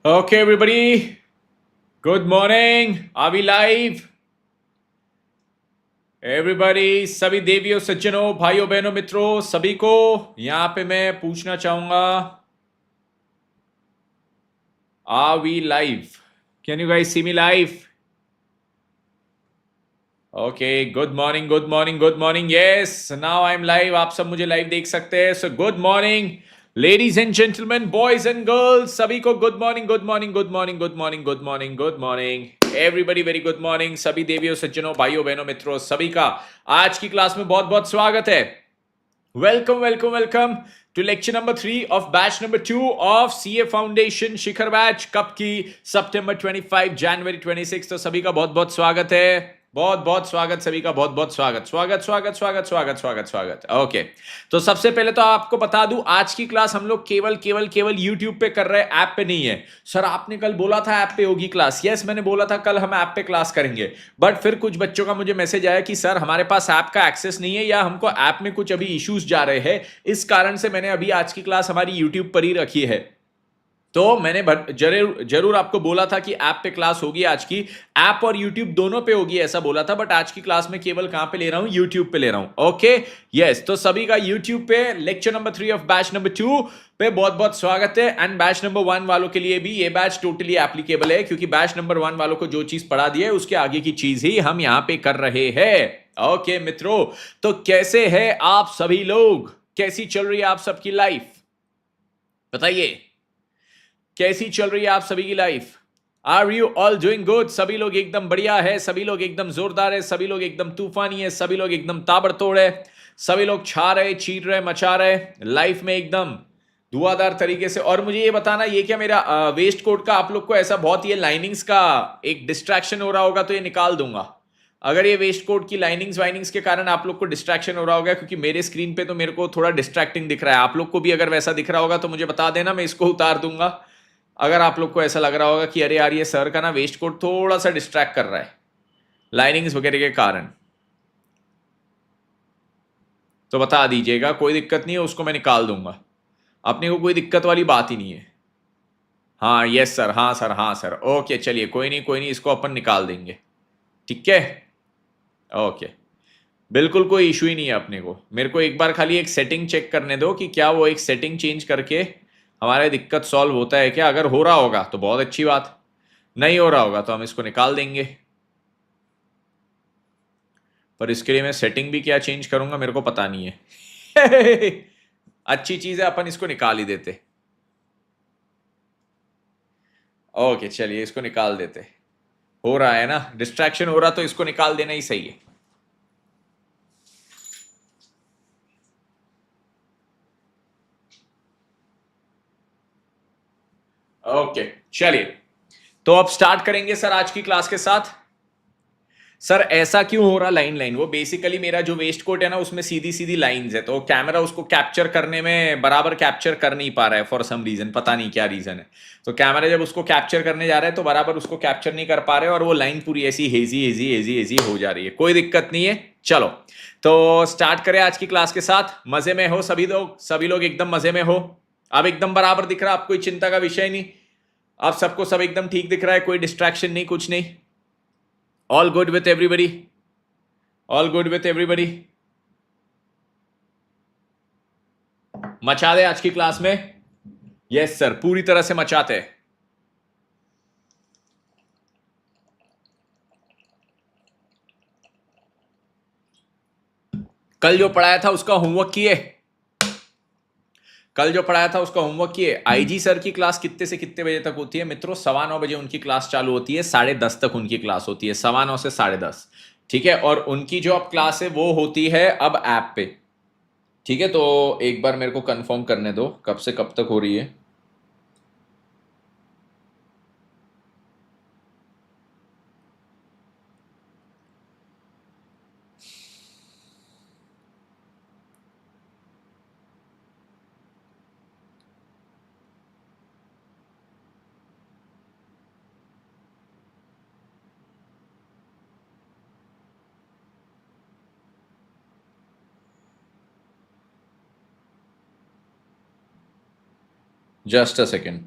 Okay, everybody. Good morning. Are we live? Everybody, सभी देवियों सज्जनों भाइयों बहनों मित्रों सभी को यहाँ पे मैं पूछना चाहूंगा Are we live? Can you guys see me live? Okay, good morning, good morning, good morning. Yes, now I'm live. आप सब मुझे लाइव देख सकते हैं. So good morning, ladies and gentlemen, boys and girls. सभी को good morning, good morning, good morning, good morning, good morning, good morning. Everybody very good morning. सभी देवियों सज्जनों भाइयों बहनों मित्रों सभी का आज की क्लास में बहुत बहुत स्वागत है. Welcome, welcome, welcome to lecture number 3 of batch number 2 of CA Foundation Shikhar batch. कब की? September 25 January 26. तो सभी का बहुत बहुत स्वागत है. बहुत बहुत स्वागत सभी का. बहुत बहुत स्वागत स्वागत स्वागत स्वागत स्वागत स्वागत स्वागत. ओके, तो सबसे पहले तो आपको बता दूं आज की क्लास हम लोग केवल केवल केवल YouTube पे कर रहे हैं, ऐप पे नहीं है. सर आपने कल बोला था ऐप पे होगी क्लास. यस, मैंने बोला था कल हम ऐप पे क्लास करेंगे, बट फिर कुछ बच्चों का मुझे मैसेज आया कि सर हमारे पास ऐप का एक्सेस नहीं है या हमको ऐप में कुछ अभी इश्यूज जा रहे हैं. इस कारण से मैंने अभी आज की क्लास हमारी YouTube पर ही रखी है. तो मैंने जरूर जरूर आपको बोला था कि ऐप पे क्लास होगी आज की. ऐप और YouTube दोनों पे होगी ऐसा बोला था, बट आज की क्लास में केवल कहां पे ले रहा हूं? YouTube पे ले रहा हूं. Okay, yes. तो सभी का YouTube पे lecture number 3 of batch number 2 पे बहुत बहुत स्वागत है. एंड बैच नंबर 1 वालों के लिए भी ये बैच टोटली एप्लीकेबल है, क्योंकि बैच नंबर 1 वालों को जो चीज पढ़ा दी है उसके आगे की चीज ही हम यहां पे कर रहे हैं. ओके मित्रों, तो कैसे है आप सभी लोग? कैसी चल रही है आप सबकी लाइफ? बताइए, कैसी चल रही है आप सभी की life? Are you all doing good? सभी लोग एकदम बढ़िया है, सभी लोग एकदम जोरदार है, सभी लोग एकदम तूफानी है, सभी लोग एकदम ताबड़तोड़ है, सभी लोग छा रहे, चीर रहे, मचा रहे लाइफ में एकदम धुआंधार तरीके से. और मुझे ये बताना, ये क्या मेरा वेस्ट कोट का आप लोग को ऐसा बहुत ये लाइनिंग्स का एक डिस्ट्रैक्शन हो रहा होगा तो ये निकाल दूंगा. अगर ये वेस्ट कोट की लाइनिंग्स वाइनिंग्स के कारण आप लोग को डिस्ट्रैक्शन हो रहा होगा, क्योंकि मेरे स्क्रीन पे तो मेरे को थोड़ा डिस्ट्रैक्टिंग दिख रहा है. आप लोग को भी अगर वैसा दिख रहा होगा तो मुझे बता देना, मैं इसको उतार दूंगा. अगर आप लोग को ऐसा लग रहा होगा कि अरे यार ये सर का ना वेस्ट कोट थोड़ा सा डिस्ट्रैक्ट कर रहा है लाइनिंग्स वगैरह के कारण, तो बता दीजिएगा. कोई दिक्कत नहीं है, उसको मैं निकाल दूंगा. अपने को कोई दिक्कत वाली बात ही नहीं है. हाँ यस सर, हाँ सर, हाँ सर. ओके चलिए, कोई नहीं कोई नहीं, इसको अपन निकाल देंगे. ठीक है, ओके. बिल्कुल कोई इशू ही नहीं है अपने को. मेरे को एक बार खाली एक सेटिंग चेक करने दो कि क्या वो एक सेटिंग चेंज करके हमारे दिक्कत सॉल्व होता है क्या. अगर हो रहा होगा तो बहुत अच्छी बात, नहीं हो रहा होगा तो हम इसको निकाल देंगे. पर इसके लिए मैं सेटिंग भी क्या चेंज करूंगा मेरे को पता नहीं है. अच्छी चीज है, अपन इसको निकाल ही देते. ओके चलिए, इसको निकाल देते. हो रहा है ना डिस्ट्रैक्शन, हो रहा तो इसको निकाल देना ही सही है. ओके चलिए, तो अब स्टार्ट करेंगे सर आज की क्लास के साथ. सर ऐसा क्यों हो रहा लाइन लाइन? वो बेसिकली मेरा जो वेस्ट कोट है ना उसमें सीधी सीधी लाइंस है, तो कैमरा उसको कैप्चर करने में बराबर कैप्चर कर नहीं पा रहा है फॉर सम रीजन. पता नहीं क्या रीजन है. तो कैमरा जब उसको कैप्चर करने जा रहा है तो बराबर उसको कैप्चर नहीं कर पा रहे, और वो लाइन पूरी ऐसी हेजी हेजी हेजी हेजी हो जा रही है. कोई दिक्कत नहीं है, चलो तो स्टार्ट करें आज की क्लास के साथ. मजे में हो सभी लोग? सभी लोग एकदम मजे में हो? अब एकदम बराबर दिख रहा, अब कोई चिंता का विषय नहीं? अब सबको सब एकदम ठीक दिख रहा है, कोई डिस्ट्रैक्शन नहीं, कुछ नहीं? All good with everybody? All good with everybody? मचा दे आज की क्लास में. यस सर, पूरी तरह से मचाते हैं. कल जो पढ़ाया था उसका होमवर्क किए? कल जो पढ़ाया था उसका होमवर्क किए? आईजी सर की क्लास कितने से कितने बजे तक होती है मित्रों? 9:15 बजे उनकी क्लास चालू होती है, 10:30 तक उनकी क्लास होती है, 9:15 से 10:30. ठीक है, और उनकी जो अब क्लास है वो होती है अब ऐप पे. ठीक है, तो एक बार मेरे को कंफर्म करने दो कब से कब तक हो रही है. Just a second.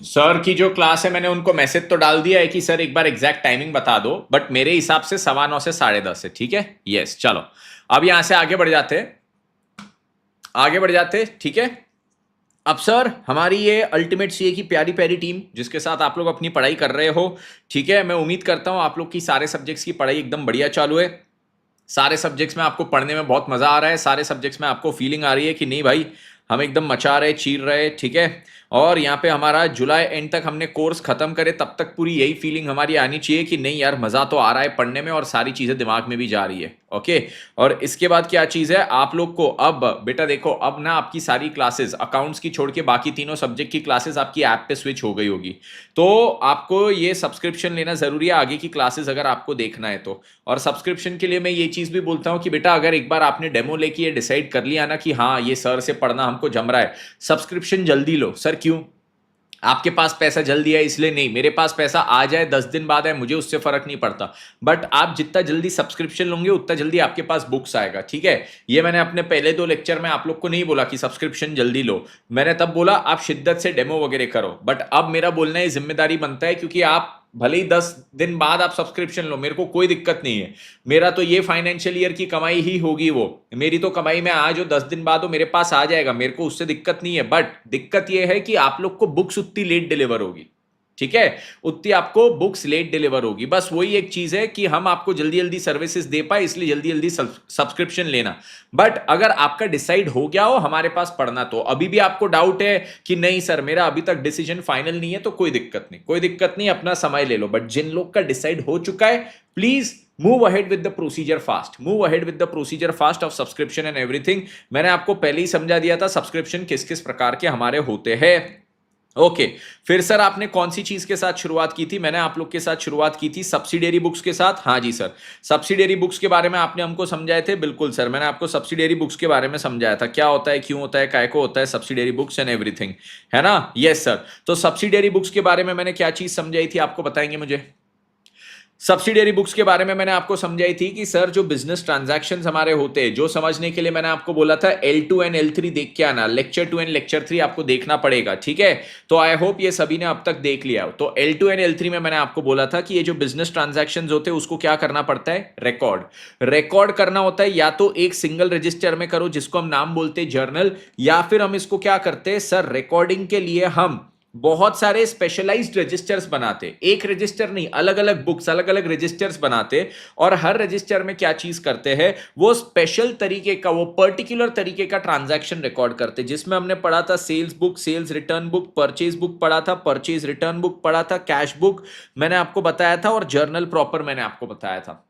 सर की जो क्लास है मैंने उनको मैसेज तो डाल दिया है कि सर एक बार एग्जैक्ट टाइमिंग बता दो, बट मेरे हिसाब से 9:15 से 10:30 है, ठीक है। यस, चलो अब यहां से आगे बढ़ जाते हैं, आगे बढ़ जाते हैं, ठीक है। अब सर हमारी ये अल्टीमेट सीए की प्यारी प्यारी टीम जिसके साथ आप लोग अपनी पढ़ाई कर रहे हो, ठीक है। मैं उम्मीद करता हूं आप लोग की सारे सब्जेक्ट्स की पढ़ाई एकदम बढ़िया चालू है, सारे सब्जेक्ट्स में आपको पढ़ने में बहुत मजा आ रहा है, सारे सब्जेक्ट्स में आपको फीलिंग आ रही है कि नहीं भाई हम एकदम मचा रहे, चीर रहे, ठीक है। और यहाँ पे हमारा जुलाई एंड तक हमने कोर्स खत्म करे तब तक पूरी यही फीलिंग हमारी आनी चाहिए कि नहीं यार मजा तो आ रहा है पढ़ने में और सारी चीजें दिमाग में भी जा रही है, ओके। और इसके बाद क्या चीज है, आप लोग को अब बेटा देखो, अब ना आपकी सारी क्लासेस अकाउंट्स की छोड़ के बाकी तीनों सब्जेक्ट की क्लासेस आपकी ऐप पे स्विच हो गई होगी, तो आपको ये सब्सक्रिप्शन लेना जरूरी है आगे की क्लासेस अगर आपको देखना है तो। और सब्सक्रिप्शन के लिए मैं ये चीज भी बोलता हूं कि बेटा अगर एक बार आपने डेमो लेके ये डिसाइड कर लिया ना कि हाँ ये सर से पढ़ना हमको जम रहा है, सब्सक्रिप्शन जल्दी लो। सर क्यों? आपके पास पैसा जल्दी है इसलिए नहीं, मेरे पास पैसा आ जाए 10 दिन बाद है मुझे उससे फर्क नहीं पड़ता, बट आप जितना जल्दी सब्सक्रिप्शन लोगे उतना जल्दी आपके पास बुक्स आएगा, ठीक है। ये मैंने अपने पहले 2 लेक्चर में आप लोग को नहीं बोला कि सब्सक्रिप्शन जल्दी लो, मैंने तब बोला आप शिद्दत से डेमो वगैरह करो, बट अब मेरा बोलना है जिम्मेदारी बनता है क्योंकि आप भले ही 10 दिन बाद आप सब्सक्रिप्शन लो, मेरे को कोई दिक्कत नहीं है, मेरा तो ये फाइनेंशियल ईयर की कमाई ही होगी, वो मेरी तो कमाई में आज हो 10 दिन बाद हो मेरे पास आ जाएगा, मेरे को उससे दिक्कत नहीं है। बट दिक्कत ये है कि आप लोग को बुक्स उतनी लेट डिलीवर होगी, ठीक है, उतनी आपको बुक्स लेट डिलीवर होगी, बस वही एक चीज है कि हम आपको जल्दी जल्दी सर्विसेज दे पाए इसलिए जल्दी जल्दी सब्सक्रिप्शन लेना। बट अगर आपका डिसाइड हो गया हो हमारे पास पढ़ना, तो अभी भी आपको डाउट है कि नहीं सर मेरा अभी तक डिसीजन फाइनल नहीं है, तो कोई दिक्कत नहीं, कोई दिक्कत नहीं, अपना समय ले लो। बट जिन लोग का डिसाइड हो चुका है please move ahead with the procedure fast, move ahead with the procedure fast of subscription and everything. मैंने आपको पहले ही समझा दिया था सब्सक्रिप्शन किस किस प्रकार के हमारे होते हैं, ओके। फिर सर आपने कौन सी चीज के साथ शुरुआत की थी? मैंने आप लोग के साथ शुरुआत की थी सब्सिडियरी बुक्स के साथ। हाँ जी सर, सब्सिडियरी बुक्स के बारे में आपने हमको समझाए थे, बिल्कुल सर, मैंने आपको सब्सिडियरी बुक्स के बारे में समझाया था, क्या होता है, क्यों होता है, काय को होता है सब्सिडियरी बुक्स एंड एवरीथिंग, है ना। यस सर, तो सब्सिडियरी बुक्स के बारे में मैंने क्या चीज समझाई थी आपको बताएंगे मुझे? सब्सिडियरी बुक्स के बारे में मैंने आपको समझाई थी कि सर जो बिजनेस ट्रांजैक्शंस हमारे होते हैं, जो समझने के लिए मैंने आपको बोला था L2 एंड L3 देख के आना, लेक्चर 2 एंड लेक्चर 3 आपको देखना पड़ेगा, ठीक है। तो आई होप ये सभी ने अब तक देख लिया हो। तो L2 एंड L3 में मैंने आपको बोला था कि ये जो बिजनेस ट्रांजैक्शंस होते हैं उसको क्या करना पड़ता है, रिकॉर्ड करना होता है, या तो एक सिंगल रजिस्टर में करो जिसको हम नाम बोलते हैं जर्नल, या फिर हम इसको क्या करते हैं सर, रिकॉर्डिंग के लिए हम बहुत सारे स्पेशलाइज्ड रजिस्टर्स बनाते, एक रजिस्टर नहीं, अलग अलग बुक्स, अलग अलग रजिस्टर्स बनाते, और हर रजिस्टर में क्या चीज करते हैं, वो स्पेशल तरीके का, वो पर्टिकुलर तरीके का ट्रांजैक्शन रिकॉर्ड करते, जिसमें हमने पढ़ा था sales book, sales return book, purchase book पढ़ा था, परचेज रिटर्न बुक पढ़ा था, कैश बुक मैंने आपको बताया था, और जर्नल प्रॉपर मैंने आपको बताया था।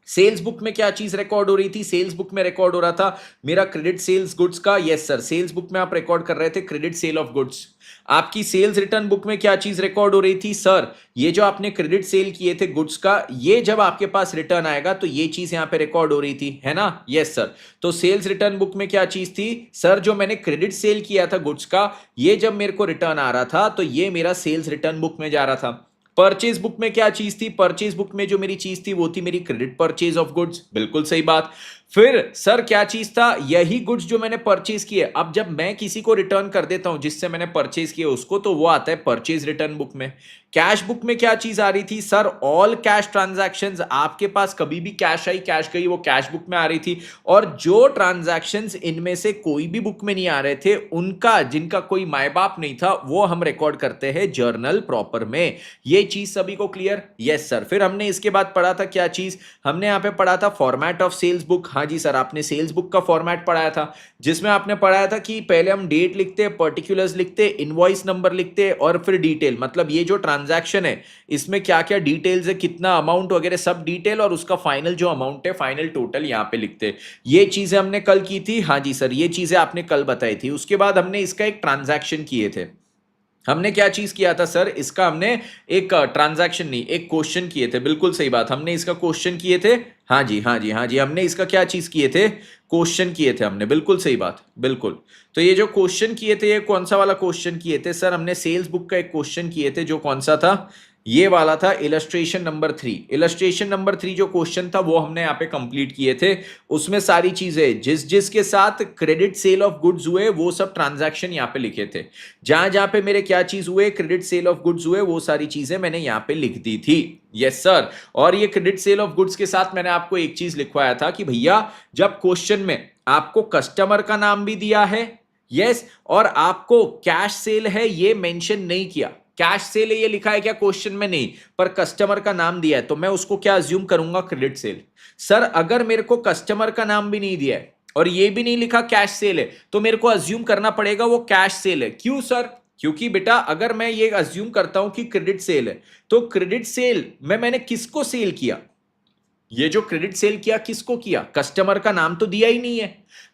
सेल्स बुक में क्या चीज रिकॉर्ड हो रही थी, सेल्स बुक में रिकॉर्ड हो रहा था मेरा क्रेडिट सेल्स गुड्स का, यस सर, सेल्स बुक में आप रिकॉर्ड कर रहे थे क्रेडिट सेल ऑफ गुड्स। आपकी सेल्स रिटर्न बुक में क्या चीज रिकॉर्ड हो रही थी सर, ये जो आपने क्रेडिट सेल किए थे गुड्स का, ये जब आपके पास रिटर्न आएगा तो ये चीज यहां पे रिकॉर्ड हो रही थी, है ना। यस सर, तो सेल्स रिटर्न बुक में क्या चीज थी सर, जो मैंने क्रेडिट सेल किया था गुड्स का, ये जब मेरे को रिटर्न आ रहा था तो ये मेरा सेल्स रिटर्न बुक में जा रहा था। परचेज बुक में क्या चीज थी, परचेज बुक में जो मेरी चीज थी वो थी मेरी क्रेडिट परचेज ऑफ गुड्स, बिल्कुल सही बात। फिर सर क्या चीज था, यही गुड्स जो मैंने परचेज किए, अब जब मैं किसी को रिटर्न कर देता हूं जिससे मैंने परचेज किए उसको, तो वो आता है परचेज रिटर्न बुक में। कैश बुक में क्या चीज आ रही थी सर, ऑल कैश ट्रांजैक्शंस, आपके पास कभी भी कैश आई कैश गई वो कैश बुक में आ रही थी, और जो ट्रांजैक्शंस इनमें से कोई भी बुक में नहीं आ रहे थे उनका, जिनका कोई माय बाप नहीं था, वो हम रिकॉर्ड करते हैं जर्नल प्रॉपर में। ये चीज सभी को क्लियर? Yes sir. फिर हमने इसके बाद पढ़ा था क्या चीज, हमने यहां पे पढ़ा था फॉर्मेट ऑफ सेल्स बुक। हाँ जी सर, आपने सेल्स बुक का फॉर्मेट पढ़ाया था, जिसमें आपने पढ़ाया था कि पहले हम डेट लिखते, पर्टिकुलर्स लिखते, इनवॉइस नंबर लिखते, और फिर डिटेल, मतलब ये जो ट्रांजैक्शन है इसमें क्या क्या डिटेल्स है, कितना अमाउंट वगैरह सब डिटेल, और उसका फाइनल जो अमाउंट है, फाइनल टोटल यहां पे लिखते। ये चीजें हमने कल की थी। हाँ जी सर, ये चीजें आपने कल बताई थी। उसके बाद हमने इसका एक ट्रांजैक्शन किए थे। हमने क्या चीज किया था सर, इसका हमने एक ट्रांजैक्शन नहीं, एक क्वेश्चन किए थे, बिल्कुल सही बात, हमने इसका क्वेश्चन किए थे। हाँ जी हाँ जी हाँ जी, हमने इसका क्या चीज किए थे, क्वेश्चन किए थे हमने, बिल्कुल सही बात, बिल्कुल। तो ये जो क्वेश्चन किए थे, ये कौन सा वाला क्वेश्चन किए थे सर, हमने सेल्स बुक का एक क्वेश्चन किए थे, जो कौन सा था, ये वाला था इलस्ट्रेशन नंबर 3। इलस्ट्रेशन नंबर 3 जो क्वेश्चन था वो हमने यहाँ पे कंप्लीट किए थे। उसमें सारी चीजें जिसके साथ क्रेडिट सेल ऑफ गुड्स हुए वो सब ट्रांजैक्शन यहाँ पे लिखे थे। जहां जहां पे मेरे क्या चीज हुए, क्रेडिट सेल ऑफ गुड्स हुए, वो सारी चीजें मैंने यहाँ पे लिख दी थी। Yes sir. और ये क्रेडिट सेल ऑफ गुड्स के साथ मैंने आपको एक चीज लिखवाया था कि भैया जब क्वेश्चन में आपको कस्टमर का नाम भी दिया है, यस, और आपको कैश सेल है ये मेंशन नहीं किया, कैश सेल ये लिखा है क्या क्वेश्चन में, नहीं, पर कस्टमर का नाम दिया है, तो मैं उसको क्या अज्यूम करूंगा, क्रेडिट सेल। सर अगर मेरे को कस्टमर का नाम भी नहीं दिया है और ये भी नहीं लिखा कैश सेल है, तो मेरे को अज्यूम करना पड़ेगा वो कैश सेल है। क्यों सर? क्योंकि बेटा अगर मैं ये अज्यूम करता हूं कि क्रेडिट सेल है, तो क्रेडिट सेल में मैंने किसको सेल किया, ये जो क्रेडिट सेल किया किसको किया, कस्टमर का नाम तो दिया ही नहीं है,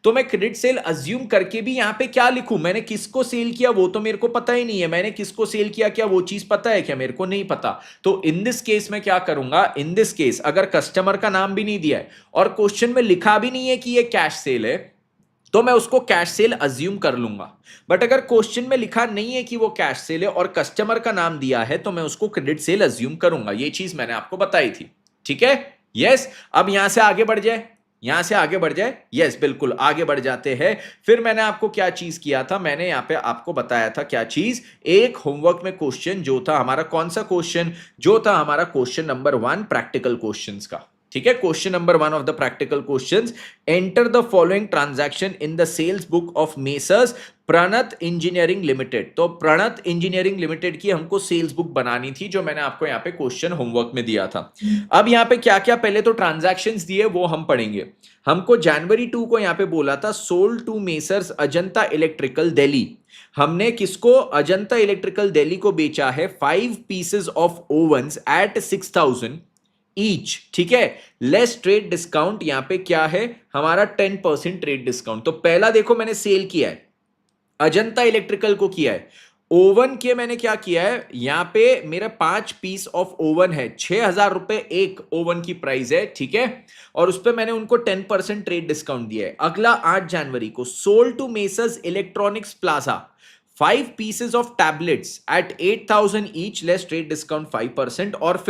तो मैं क्रेडिट सेल अज्यूम करके भी यहां पे क्या लिखूं, मैंने किसको सेल किया वो तो मेरे को पता ही नहीं है, मैंने किसको सेल किया क्या वो चीज पता है क्या, मेरे को नहीं पता। तो इन दिस केस में क्या करूंगा, इन दिस केस अगर कस्टमर का नाम भी नहीं दिया है और क्वेश्चन में लिखा भी नहीं है कि ये कैश सेल है, तो मैं उसको कैश सेल अज्यूम कर लूंगा। बट अगर क्वेश्चन में लिखा नहीं है कि वो कैश सेल है और कस्टमर का नाम दिया है, तो मैं उसको क्रेडिट सेल अज्यूम करूंगा। ये चीज मैंने आपको बताई थी, ठीक है। यस, अब यहां से आगे बढ़ जाए, यहां से आगे बढ़ जाए, यस बिल्कुल आगे बढ़ जाते हैं। फिर मैंने आपको क्या चीज किया था, मैंने यहां पे आपको बताया था क्या चीज, एक होमवर्क में क्वेश्चन जो था हमारा, कौन सा क्वेश्चन, जो था हमारा क्वेश्चन नंबर 1 प्रैक्टिकल क्वेश्चंस का, ठीक है। Question number 1 of the practical questions, enter the following transaction in the sales book of messrs Pranat engineering limited. तो प्रणत इंजीनियरिंग लिमिटेड की हमको सेल्स बुक बनानी थी, जो मैंने आपको यहाँ पे क्वेश्चन होमवर्क में दिया था। अब यहाँ पे क्या क्या, पहले तो ट्रांजैक्शंस दिए वो हम पढ़ेंगे। हमको जनवरी 2 को यहाँ पे बोला था sold to messrs Ajanta electrical Delhi. हमने किसको, अजंता इलेक्ट्रिकल दिल्ली को बेचा है 5 pieces of ovens at 6000 each, ठीक है। लेस ट्रेड डिस्काउंट यहां पे क्या है हमारा 10% ट्रेड डिस्काउंट। तो पहला देखो मैंने सेल किया है, अजंता इलेक्ट्रिकल को किया है। ओवन के मैंने क्या किया है, यहां पे मेरा 5 पीस ऑफ ओवन है, 6000 रुपए एक ओवन की प्राइस है, ठीक है। और उस पर मैंने उनको 10% ट्रेड डिस्काउंट दिया है। अगला 8 जनवरी को sold to messrs electronics plaza 5 pieces of tablets at 8000 each, less trade discount 5%। और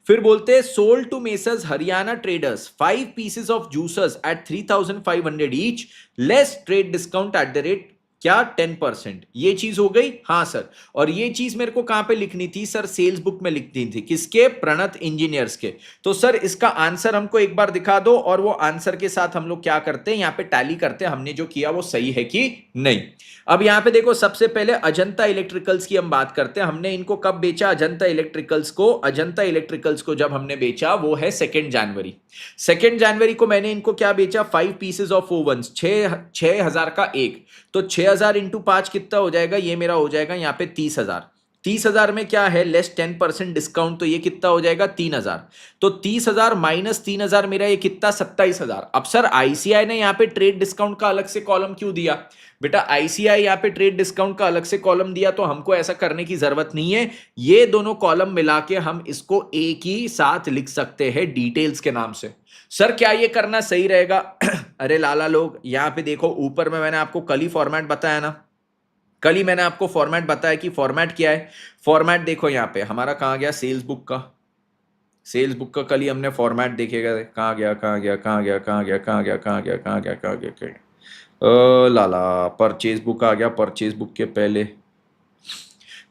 फिर बोलते हैं sold to messrs Haryana traders 5 pieces of juicers at 3500 each, less trade discount at the rate क्या 10%। ये चीज हो गई, हाँ सर। और ये चीज मेरे को कहां पे लिखनी थी सर, सेल्स बुक में लिखनी थी, किसके, प्रणत इंजीनियर्स के। तो सर इसका आंसर हमको एक बार दिखा दो, और वो आंसर के साथ हम लोग क्या करते हैं, यहाँ पे टैली करते हैं हमने जो किया वो सही है कि नहीं। अब यहाँ पे देखो, सबसे पहले अजंता इलेक्ट्रिकल्स की हम बात करते हैं। हमने इनको कब बेचा, अजंता इलेक्ट्रिकल्स को, अजंता इलेक्ट्रिकल्स को जब हमने बेचा वो है 2 जनवरी। 2 जनवरी को मैंने इनको क्या बेचा, 5 पीसेस ऑफ ओवंस, 6000 का एक। तो 6000 इंटू 5 कितना हो जाएगा, ये मेरा हो जाएगा यहाँ पे 30,000। 30,000 में क्या है, लेस 10% डिस्काउंट, तो ये कितना हो जाएगा 3,000। तो 30,000 माइनस 3,000 मेरा ये कितना 27,000। अब सर आईसीआई ने यहाँ पे ट्रेड डिस्काउंट का अलग से कॉलम क्यों दिया, बेटा आईसीआई यहाँ पे ट्रेड डिस्काउंट का अलग से कॉलम दिया, तो हमको ऐसा करने की जरूरत नहीं है। ये दोनों कॉलम मिला के हम इसको एक ही साथ लिख सकते हैं डिटेल्स के नाम से। सर क्या ये करना सही रहेगा? अरे लाला लोग, यहाँ पे देखो ऊपर में मैंने आपको कल ही फॉर्मेट बताया ना, कल ही मैंने आपको फॉर्मेट बताया कि फॉर्मेट क्या है। फॉर्मेट देखो यहाँ पे हमारा कहाँ गया, सेल्स बुक का, सेल्स बुक का कल ही हमने फॉर्मेट देखेगा, कहाँ गया कहाँ गया कहाँ गया कहाँ गया कहाँ गया कहाँ गया कहाँ गया कहाँ गया कहाँ गया, लाला परचेज बुक आ गया, परचेज बुक के पहले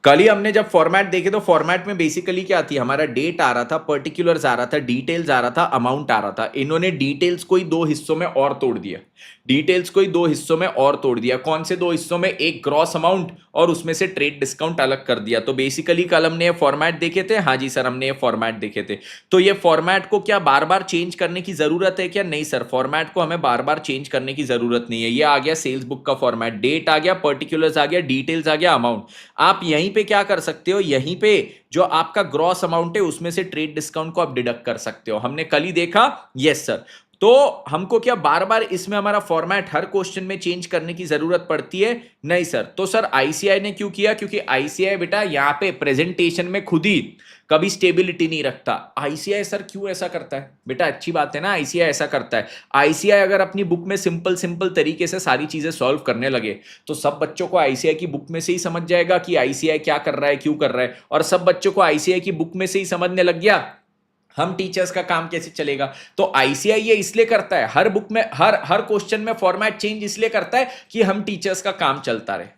कल ही हमने जब फॉर्मेट देखे तो फॉर्मेट में बेसिकली क्या थी, हमारा डेट आ रहा था, पर्टिकुलर्स आ रहा था, डिटेल्स आ रहा था, अमाउंट आ रहा था। इन्होंने डिटेल्स को ही 2 हिस्सों में और तोड़ दिया, डिटेल्स को ही 2 हिस्सों में और तोड़ दिया। कौन से 2 हिस्सों में, एक ग्रॉस अमाउंट और उसमें से ट्रेड डिस्काउंट अलग कर दिया। तो बेसिकली कल हमने ये फॉर्मेट देखे थे, हाँ जी सर हमने ये फॉर्मेट देखे थे। तो ये फॉर्मेट को क्या बार बार चेंज करने की जरूरत है क्या? नहीं सर, फॉर्मेट को हमें बार बार चेंज करने की जरूरत नहीं है। ये आ गया सेल्स बुक का फॉर्मेट, डेट आ गया, पर्टिकुलर्स आ गया, डिटेल्स आ गया, अमाउंट। आप यहीं पे क्या कर सकते हो, यहीं पे जो आपका ग्रॉस अमाउंट है उसमें से ट्रेड डिस्काउंट को आप डिडक्ट कर सकते हो। हमने कल ही देखा, यस सर। तो हमको क्या बार बार इसमें हमारा फॉर्मेट हर क्वेश्चन में चेंज करने की जरूरत पड़ती है? नहीं सर। तो सर आईसीआई ने क्यों किया? क्योंकि आईसीआई बेटा यहां पे प्रेजेंटेशन में खुद ही कभी स्टेबिलिटी नहीं रखता। आईसीआई सर क्यों ऐसा करता है? बेटा अच्छी बात है ना, आईसीआई ऐसा करता है। आईसीआई अगर अपनी बुक में सिंपल सिंपल तरीके से सारी चीजें सॉल्व करने लगे तो सब बच्चों को आईसीआई की बुक में से ही समझ जाएगा कि आईसीआई क्या कर रहा है, क्यों कर रहा है, और सब बच्चों को आईसीआई की बुक में से ही समझने लग गया, हम टीचर्स का काम कैसे चलेगा? तो आईसीआई ये इसलिए करता है, हर बुक में हर क्वेश्चन में फॉर्मेट चेंज इसलिए करता है कि हम टीचर्स का काम चलता रहे।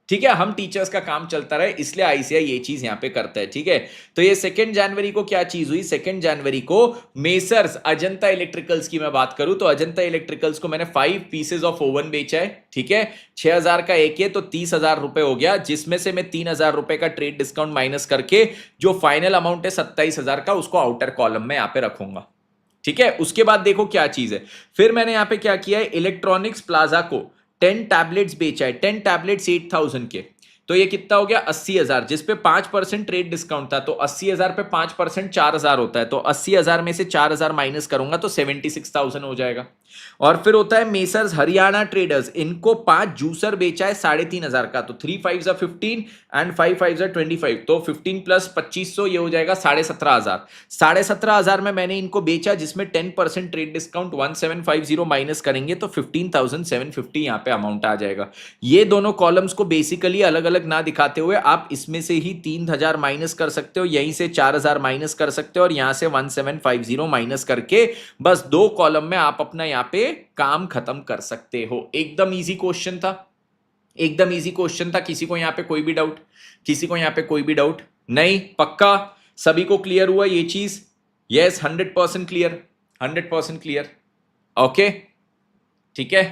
ठीक है, हम टीचर्स का काम चलता रहे, इसलिए आईसीआई ये चीज यहां पे करता है। ठीक है, तो ये 2 जनवरी को क्या चीज हुई? 2 जनवरी को मेसर्स अजंता इलेक्ट्रिकल्स की मैं बात करूं तो अजंता इलेक्ट्रिकल्स को मैंने 5 पीसेज ऑफ ओवन बेचा है। ठीक है, 6,000 का एक है तो 30,000 रुपए हो गया, जिसमें से मैं 3,000 रुपए का ट्रेड डिस्काउंट माइनस करके जो फाइनल अमाउंट है 27,000 का, उसको आउटर कॉलम में यहां पे रखूंगा। ठीक है, उसके बाद देखो क्या चीज है, फिर मैंने यहां पे क्या किया है, इलेक्ट्रॉनिक्स प्लाजा को 10 टैबलेट्स बेचा है। 10 टैबलेट्स 8,000 के, तो ये कितना हो गया? 80,000, जिसपे 5% ट्रेड डिस्काउंट था। तो 80,000 पे 5% 4,000 होता है, तो 80,000 में से 4,000 माइनस करूंगा तो 76,000 हो जाएगा। और फिर होता है मेसर्स हरियाणा ट्रेडर्स, इनको 5 जूसर बेचा है 3,500 का, तो 3 5 15 एंड 5 5 25, तो 15 प्लस 2500 ये हो जाएगा 17,500। 17,500 में मैंने इनको बेचा, जिसमें 10% ट्रेड डिस्काउंट 1750 माइनस करेंगे तो 15,750 यहां पे अमाउंट आ जाएगा। ये दोनों कॉलम्स को बेसिकली अलग अलग ना दिखाते हुए आप इसमें से ही 3,000 माइनस कर सकते हो, यहीं से 4,000 माइनस कर सकते हो, और यहां से 1750 माइनस करके बस 2 कॉलम में आप अपना यहां पे काम खत्म कर सकते हो। एकदम इजी क्वेश्चन था, एकदम इजी क्वेश्चन था। किसी को यहां पे कोई भी डाउट? किसी को यहां पे कोई भी डाउट नहीं? पक्का सभी को क्लियर हुआ ये चीज? Yes, 100% clear, 100% clear. ओके, ठीक है,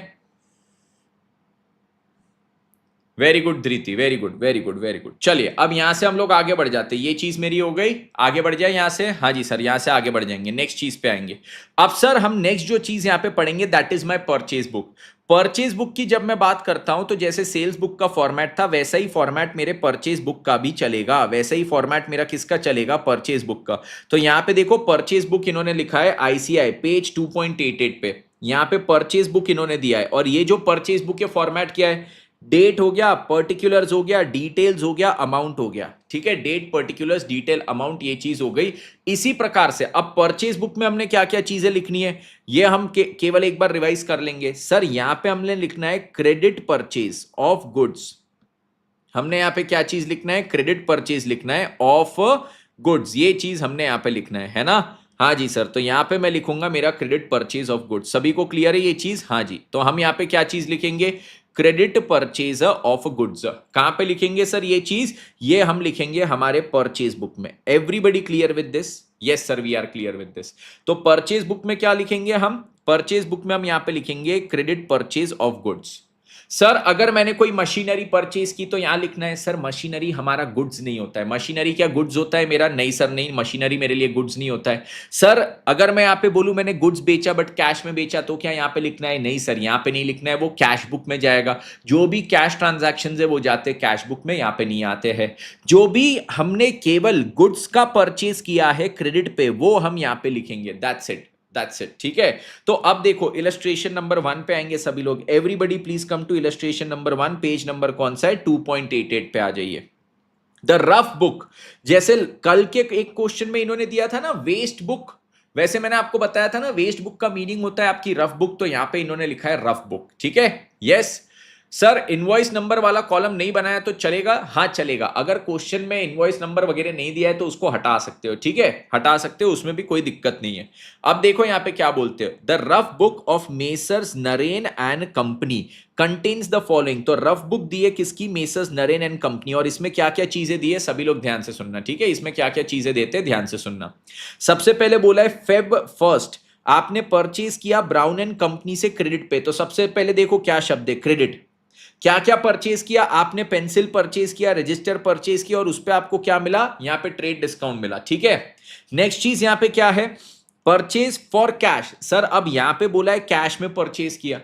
very good Dhriti, very good very good very good. चलिए अब यहां से हम लोग आगे बढ़ जाते हैं, ये चीज मेरी हो गई, आगे बढ़ जाए यहां से। हाँ जी सर, यहां से आगे बढ़ जाएंगे, नेक्स्ट चीज पे आएंगे। अब सर हम नेक्स्ट जो चीज यहां पे पढ़ेंगे that is my purchase book. Purchase book की जब मैं बात करता हूं तो जैसे सेल्स बुक का फॉर्मेट था वैसा ही फॉर्मेट मेरे परचेज बुक का भी चलेगा, वैसा ही फॉर्मेट मेरा किसका चलेगा? परचेज बुक का। तो यहां पे देखो परचेज बुक इन्होंने लिखा है आईसीआई पेज 2.88 पे, यहां पे परचेज बुक इन्होंने दिया है, और ये जो परचेज बुक के फॉर्मेट क्या है? डेट हो गया, पर्टिकुलर्स हो गया, डिटेल्स हो गया, अमाउंट हो गया। ठीक है, डेट, पर्टिकुलर्स, डिटेल, अमाउंट, ये चीज हो गई। इसी प्रकार से अब परचेज बुक में हमने क्या क्या चीजें लिखनी है ये हम केवल एक बार रिवाइज कर लेंगे। सर यहां पे हमने लिखना है क्रेडिट परचेज ऑफ गुड्स। हमने यहां पे क्या चीज लिखना है? क्रेडिट परचेज लिखना है ऑफ गुड्स, ये चीज हमने यहां पे लिखना है ना? हाँ जी सर, तो यहां पे मैं लिखूंगा मेरा क्रेडिट परचेज ऑफ गुड्स। सभी को क्लियर है ये चीज? हाँ जी, तो हम यहां पे क्या चीज लिखेंगे? Credit purchase of goods. कहां पे लिखेंगे सर ये चीज? ये हम लिखेंगे हमारे परचेज बुक में। Everybody clear with this? Yes sir, we are clear with this. तो परचेज बुक में क्या लिखेंगे हम? परचेज बुक में हम यहां पे लिखेंगे credit purchase of goods. Sir अगर मैंने कोई मशीनरी परचेज की तो यहां लिखना है सर मशीनरी हमारा गुड्स नहीं होता है। मशीनरी क्या गुड्स होता है मेरा? नहीं सर, नहीं, मशीनरी मेरे लिए गुड्स नहीं होता है। सर अगर मैं यहां पे बोलूं मैंने गुड्स बेचा बट कैश में बेचा तो क्या यहां पे लिखना है? नहीं सर, यहां पे नहीं लिखना है, वो कैश बुक में जाएगा। जो भी कैश ट्रांजैक्शंस है वो जाते कैश बुक में, यहां पे नहीं आते हैं। जो भी हमने केवल गुड्स का परचेज किया है क्रेडिट पे वो हम यहां पे लिखेंगे, दैट्स इट, दैट्स इट। ठीक है, तो अब देखो इलस्ट्रेशन नंबर 1 पे आएंगे सभी लोग। Everybody please come to illustration number 1। Page number कौन सा है? 2.88 पे आ जाइए। द रफ बुक, जैसे कल के एक क्वेश्चन में इन्होंने दिया था ना वेस्ट बुक, वैसे मैंने आपको बताया था ना वेस्ट बुक का मीनिंग होता है आपकी रफ बुक, तो यहां पे इन्होंने लिखा है रफ बुक। ठीक है, यस सर। इनवॉइस नंबर वाला कॉलम नहीं बनाया तो चलेगा? हाँ चलेगा। अगर क्वेश्चन में इनवॉइस नंबर वगैरह नहीं दिया है तो उसको हटा सकते हो। ठीक है, हटा सकते हो, उसमें भी कोई दिक्कत नहीं है। अब देखो यहां पे क्या बोलते हो, the rough book of messrs Naren and company contains the following. तो रफ बुक दी है किसकी? मेसर्स नरेन एंड कंपनी, और इसमें क्या क्या चीजें दी है सभी लोग ध्यान से सुनना। ठीक है, इसमें क्या क्या चीजें देते हैं ध्यान से सुनना। सबसे पहले बोला है फेब 1 आपने परचेज किया ब्राउन एंड कंपनी से क्रेडिट पे। तो सबसे पहले देखो क्या शब्द है? क्रेडिट। क्या क्या परचेज किया आपने? पेंसिल परचेज किया, रजिस्टर परचेज किया, और उस पे आपको क्या मिला? यहां पे ट्रेड डिस्काउंट मिला। ठीक है, नेक्स्ट चीज यहां पे क्या है? Purchase for cash. सर अब यहां पे बोला है कैश में परचेज किया,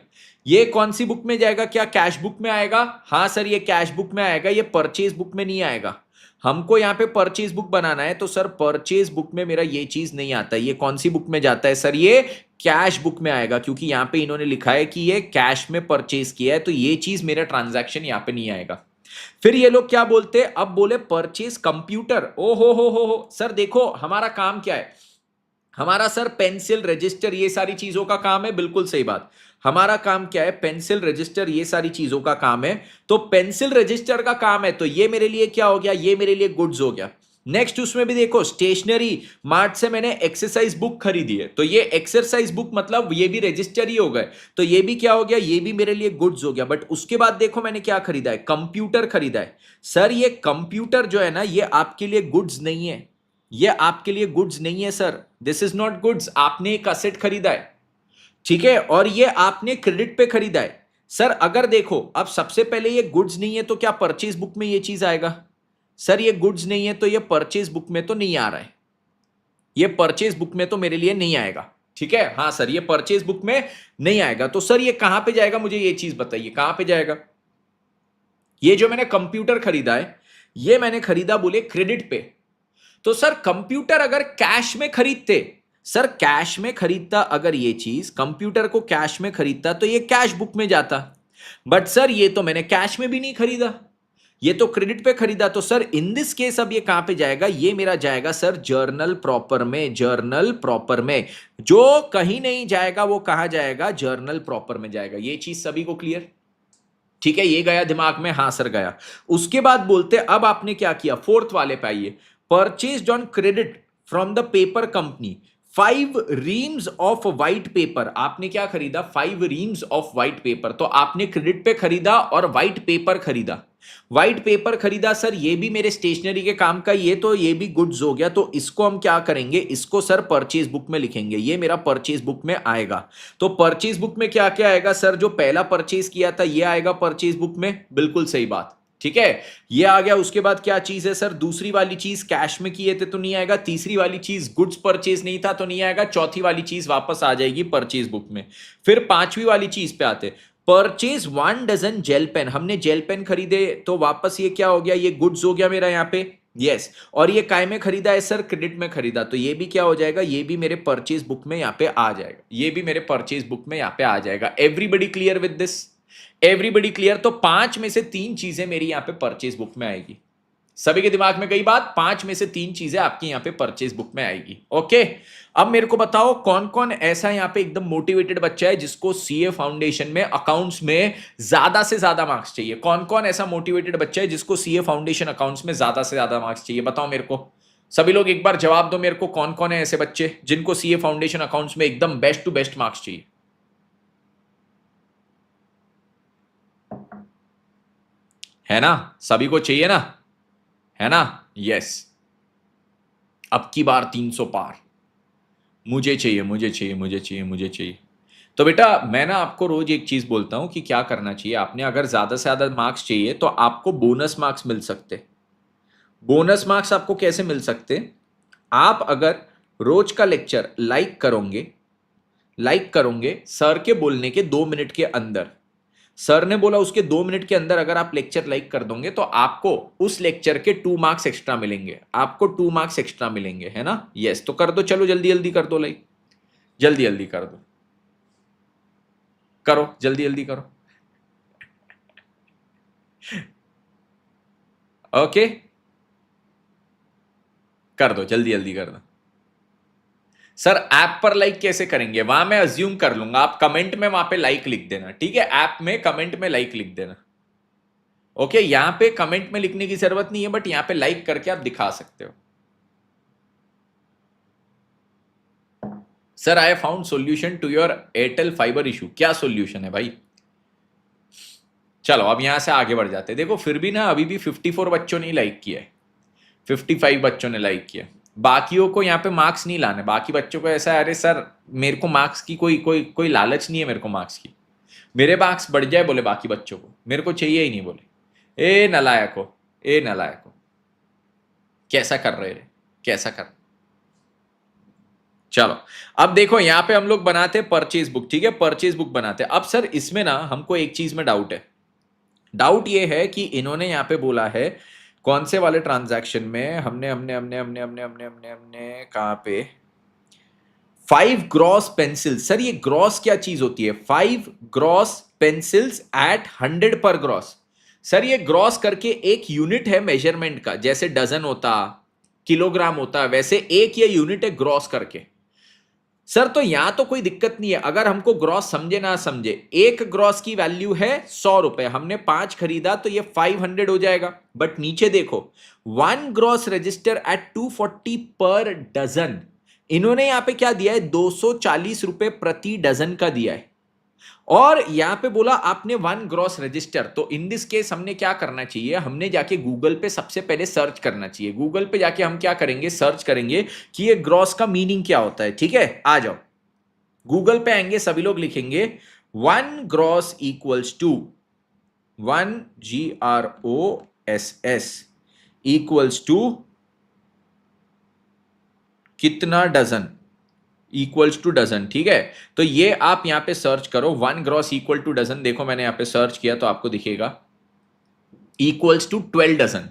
ये कौन सी बुक में जाएगा? क्या कैश बुक में आएगा? हाँ सर, ये कैश बुक में आएगा, ये परचेज बुक में नहीं आएगा। हमको यहाँ पे परचेज बुक बनाना है, तो सर परचेज बुक में मेरा ये चीज नहीं आता है। ये कौन सी बुक में जाता है सर? ये कैश बुक में आएगा, क्योंकि यहाँ पे इन्होंने लिखा है कि ये कैश में परचेज किया है, तो ये चीज मेरा ट्रांजैक्शन यहाँ पे नहीं आएगा। फिर ये लोग क्या बोलते हैं, अब बोले परचेज कंप्यूटर। ओ हो सर देखो हमारा काम क्या है, हमारा सर पेंसिल रजिस्टर ये सारी चीजों का काम है। बिल्कुल सही बात, हमारा काम क्या है? पेंसिल रजिस्टर ये सारी चीजों का काम है। तो पेंसिल रजिस्टर का काम है, तो ये मेरे लिए क्या हो गया? ये मेरे लिए गुड्स हो गया। नेक्स्ट उसमें भी देखो, स्टेशनरी मार्ट से मैंने एक्सरसाइज बुक खरीदी है, तो ये एक्सरसाइज बुक मतलब ये भी रजिस्टर ही हो गए, तो ये भी क्या हो गया? ये भी मेरे लिए गुड्स हो गया। बट उसके बाद देखो मैंने क्या खरीदा है? कंप्यूटर खरीदा है। सर ये कंप्यूटर जो है ना, ये आपके लिए गुड्स नहीं है, ये आपके लिए गुड्स नहीं है sir, this is not goods. आपने एक असेट खरीदा है, ठीक है, और ये आपने क्रेडिट पे खरीदा है। सर अगर देखो, अब सबसे पहले ये गुड्स नहीं है तो क्या परचेज बुक में ये चीज आएगा? सर ये गुड्स नहीं है तो ये परचेज बुक में तो नहीं आ रहा है, ये परचेज बुक में तो मेरे लिए नहीं आएगा, ठीक है। हाँ सर ये परचेज बुक में नहीं आएगा, तो सर ये कहां पे जाएगा? मुझे ये चीज बताइए कहां पे जाएगा? ये जो मैंने कंप्यूटर खरीदा है, ये मैंने खरीदा बोले क्रेडिट पे, तो सर कंप्यूटर अगर कैश में खरीदते, सर कैश में खरीदता अगर ये चीज, कंप्यूटर को कैश में खरीदता तो ये कैश बुक में जाता। बट सर ये तो मैंने कैश में भी नहीं खरीदा, ये तो क्रेडिट पे खरीदा, तो सर इन दिस केस अब ये कहां पे जाएगा? ये मेरा जाएगा सर जर्नल प्रॉपर में। जर्नल प्रॉपर में जो कहीं नहीं जाएगा वो कहां जाएगा? जर्नल प्रॉपर में जाएगा। ये चीज सभी को क्लियर? ठीक है, ये गया दिमाग में? हाँ सर गया। उसके बाद बोलते अब आपने क्या किया, फोर्थ वाले पे आइए। Purchased on credit from the paper company 5 reams of white paper. आपने क्या खरीदा? 5 रीम्स ऑफ व्हाइट पेपर। तो आपने क्रेडिट पे खरीदा और व्हाइट पेपर खरीदा। व्हाइट पेपर खरीदा सर, ये भी मेरे स्टेशनरी के काम का, ये तो ये भी गुड्स हो गया, तो इसको हम क्या करेंगे? इसको सर परचेज बुक में लिखेंगे, ये मेरा परचेज बुक में आएगा। तो परचेज बुक में क्या क्या आएगा सर? जो पहला परचेज किया था ये आएगा परचेज बुक में, बिल्कुल सही बात, ठीक है, ये आ गया। उसके बाद क्या चीज है सर? दूसरी वाली चीज कैश में किए थे तो नहीं आएगा, तीसरी वाली चीज गुड्स परचेज नहीं था तो नहीं आएगा, चौथी वाली चीज वापस आ जाएगी परचेज बुक में। फिर पांचवी वाली चीज पे आते, परचेज 1 डजन जेल पेन। हमने जेल पेन खरीदे तो वापस ये क्या हो गया? ये गुड्स हो गया मेरा यहाँ पे, यस। और ये काय में खरीदा है सर? क्रेडिट में खरीदा, तो ये भी क्या हो जाएगा? ये भी मेरे परचेज बुक में यहाँ पे आ जाएगा, ये भी मेरे परचेज बुक में यहाँ पे आ जाएगा। Everybody clear with this? Everybody clear? तो 5 में से 3 चीजें मेरी यहां पे परचेज बुक में आएगी। सभी के दिमाग में गई बात? 5 में से 3 चीजें आपकी यहां पे परचेज बुक में आएगी। ओके, अब मेरे को बताओ कौन कौन ऐसा यहां पे एकदम मोटिवेटेड बच्चा है जिसको सीए फाउंडेशन में अकाउंट्स में ज्यादा से ज्यादा मार्क्स चाहिए? कौन कौन ऐसा मोटिवेटेड बच्चा है जिसको सीए फाउंडेशन अकाउंट्स में ज्यादा से ज्यादा मार्क्स चाहिए? बताओ मेरे को, सभी लोग एक बार जवाब दो मेरे को, कौन कौन है ऐसे बच्चे जिनको सीए फाउंडेशन अकाउंट्स में एकदम बेस्ट टू बेस्ट मार्क्स चाहिए? है ना, सभी को चाहिए ना, है ना? यस, अब की बार 300 पार मुझे चाहिए, मुझे चाहिए, मुझे चाहिए, मुझे चाहिए। तो बेटा मैं ना आपको रोज एक चीज बोलता हूं कि क्या करना चाहिए आपने, अगर ज्यादा से ज्यादा मार्क्स चाहिए तो आपको बोनस मार्क्स मिल सकते। बोनस मार्क्स आपको कैसे मिल सकते? आप अगर रोज का लेक्चर लाइक करोगे सर के बोलने के 2 मिनट के अंदर, सर ने बोला उसके 2 मिनट के अंदर अगर आप लेक्चर लाइक कर दोगे तो आपको उस लेक्चर के 2 मार्क्स एक्स्ट्रा मिलेंगे, आपको 2 मार्क्स एक्स्ट्रा मिलेंगे, है ना? यस, तो कर दो, चलो जल्दी जल्दी कर दो लाइक, जल्दी जल्दी कर दो, करो जल्दी जल्दी करो। ओके, कर दो जल्दी जल्दी कर दो। सर ऐप पर लाइक कैसे करेंगे? वहां मैं अज्यूम कर लूंगा, आप कमेंट में वहां पे लाइक लिख देना, ठीक है? ऐप में कमेंट में लाइक लिख देना। ओके, यहां पे कमेंट में लिखने की जरूरत नहीं है, बट यहां पे लाइक करके आप दिखा सकते हो। Sir I found solution to your Airtel fibre issue. क्या सॉल्यूशन है भाई? चलो अब यहां से आगे बढ़ जाते हैं। देखो फिर भी ना अभी भी 54 बच्चों ने लाइक किया है, 55 बच्चों ने लाइक किया। बाकियों को यहाँ पे मार्क्स नहीं लाने, बाकी बच्चों को ऐसा है अरे सर मेरे को मार्क्स की कोई कोई कोई लालच नहीं है, मेरे को मार्क्स की, मेरे मार्क्स बढ़ जाए बोले बाकी बच्चों को, मेरे को चाहिए ही नहीं बोले। ए नलायको, ए नलायको, कैसा कर रहे रे, कैसा कर। चलो अब देखो यहां पे हम लोग बनाते हैं परचेज बुक, ठीक है? परचेज बुक बनाते हैं। अब सर इसमें ना हमको एक चीज में डाउट है, डाउट ये है कि इन्होंने यहां पे बोला है कौन से वाले ट्रांजैक्शन में हमने हमने हमने हमने हमने हमने हमने हमने कहां पे 5 ग्रॉस पेंसिल। सर ये ग्रॉस क्या चीज होती है? 5 ग्रॉस पेंसिल्स एट 100 पर ग्रॉस। सर ये ग्रॉस करके एक यूनिट है मेजरमेंट का, जैसे डजन होता, किलोग्राम होता, वैसे एक ये यूनिट है ग्रॉस करके। सर तो यहां तो कोई दिक्कत नहीं है, अगर हमको ग्रॉस समझे ना समझे, एक ग्रॉस की वैल्यू है 100 रुपए, हमने 5 खरीदा तो ये 500 हो जाएगा। बट नीचे देखो, 1 ग्रॉस रजिस्टर एट 240 पर डजन, इन्होंने यहां पे क्या दिया है? 240 रुपए प्रति डजन का दिया है। और यहां पे बोला आपने 1 ग्रॉस रजिस्टर, तो इन दिस केस हमने क्या करना चाहिए? हमने जाके गूगल पे सबसे पहले सर्च करना चाहिए। गूगल पे जाके हम क्या करेंगे? सर्च करेंगे कि ये ग्रॉस का मीनिंग क्या होता है। ठीक है, आ जाओ, गूगल पे आएंगे, सभी लोग लिखेंगे 1 gross equals to 1 GROSS equals to कितना डजन, इक्वल्स टू डजन। ठीक है, तो ये आप यहां पे सर्च करो 1 ग्रॉस इक्वल टू डजन। देखो मैंने यहां पे सर्च किया तो आपको दिखेगा इक्वल्स टू 12 डजन।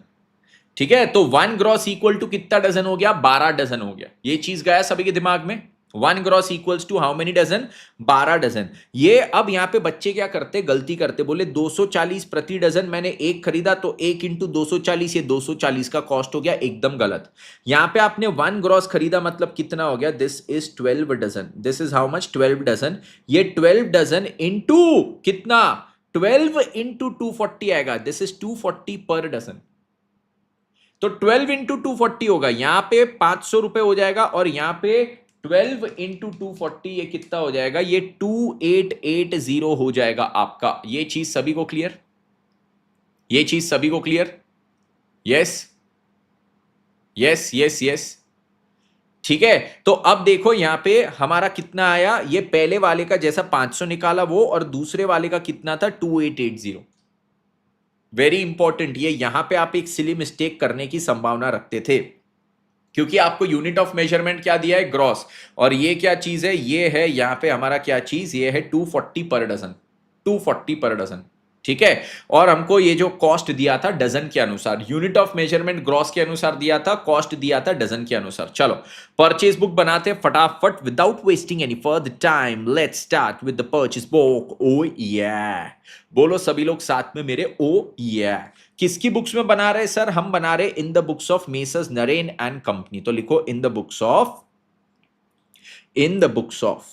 ठीक है, तो 1 ग्रॉस इक्वल टू कितना डजन हो गया? 12 डजन हो गया। ये चीज गया सभी के दिमाग में? 1 gross equals to how many dozen? 12 dozen. ये अब यहां पे बच्चे क्या करते? गलती करते, बोले 240 प्रति डजन, मैंने एक खरीदा तो 1 इंटू 240, ये 240 का कॉस्ट हो गया। एकदम गलत। यहां पे आपने 1 ग्रॉस खरीदा मतलब कितना हो गया? This is 12 dozen. This is how much? 12 dozen. ये 12 डजन इंटू कितना? 12 इंटू 240 आएगा। दिस इज 240 पर डजन। तो 12 इंटू 240 होगा, यहां पे 500 रुपए हो जाएगा, और यहां पे 12 इंटू 240 ये कितना हो जाएगा? ये 2880 हो जाएगा आपका। ये चीज सभी को क्लियर? ये चीज सभी को clear? Yes yes yes yes. ठीक है, तो अब देखो यहां पे हमारा कितना आया? ये पहले वाले का जैसा 500 निकाला वो, और दूसरे वाले का कितना था? 2880। वेरी इंपॉर्टेंट, ये यहां पे आप एक सिली मिस्टेक करने की संभावना रखते थे, क्योंकि आपको यूनिट ऑफ मेजरमेंट क्या दिया है? ग्रॉस। और ये क्या चीज है? ये है यहां पे हमारा क्या चीज? ये है 240 पर डजन। 240 पर डजन। ठीक है, और हमको ये जो कॉस्ट दिया था डजन के अनुसार, यूनिट ऑफ मेजरमेंट ग्रॉस के अनुसार दिया था, कॉस्ट दिया था डजन के अनुसार। चलो परचेज बुक बनाते फटाफट, without wasting any further time. Let's start with the purchase book. Oh yeah, बोलो सभी लोग साथ में मेरे, ओ या। किसकी बुक्स में बना रहे सर? हम बना रहे in the books of messrs Naren and company. तो लिखो in the books of, in the books of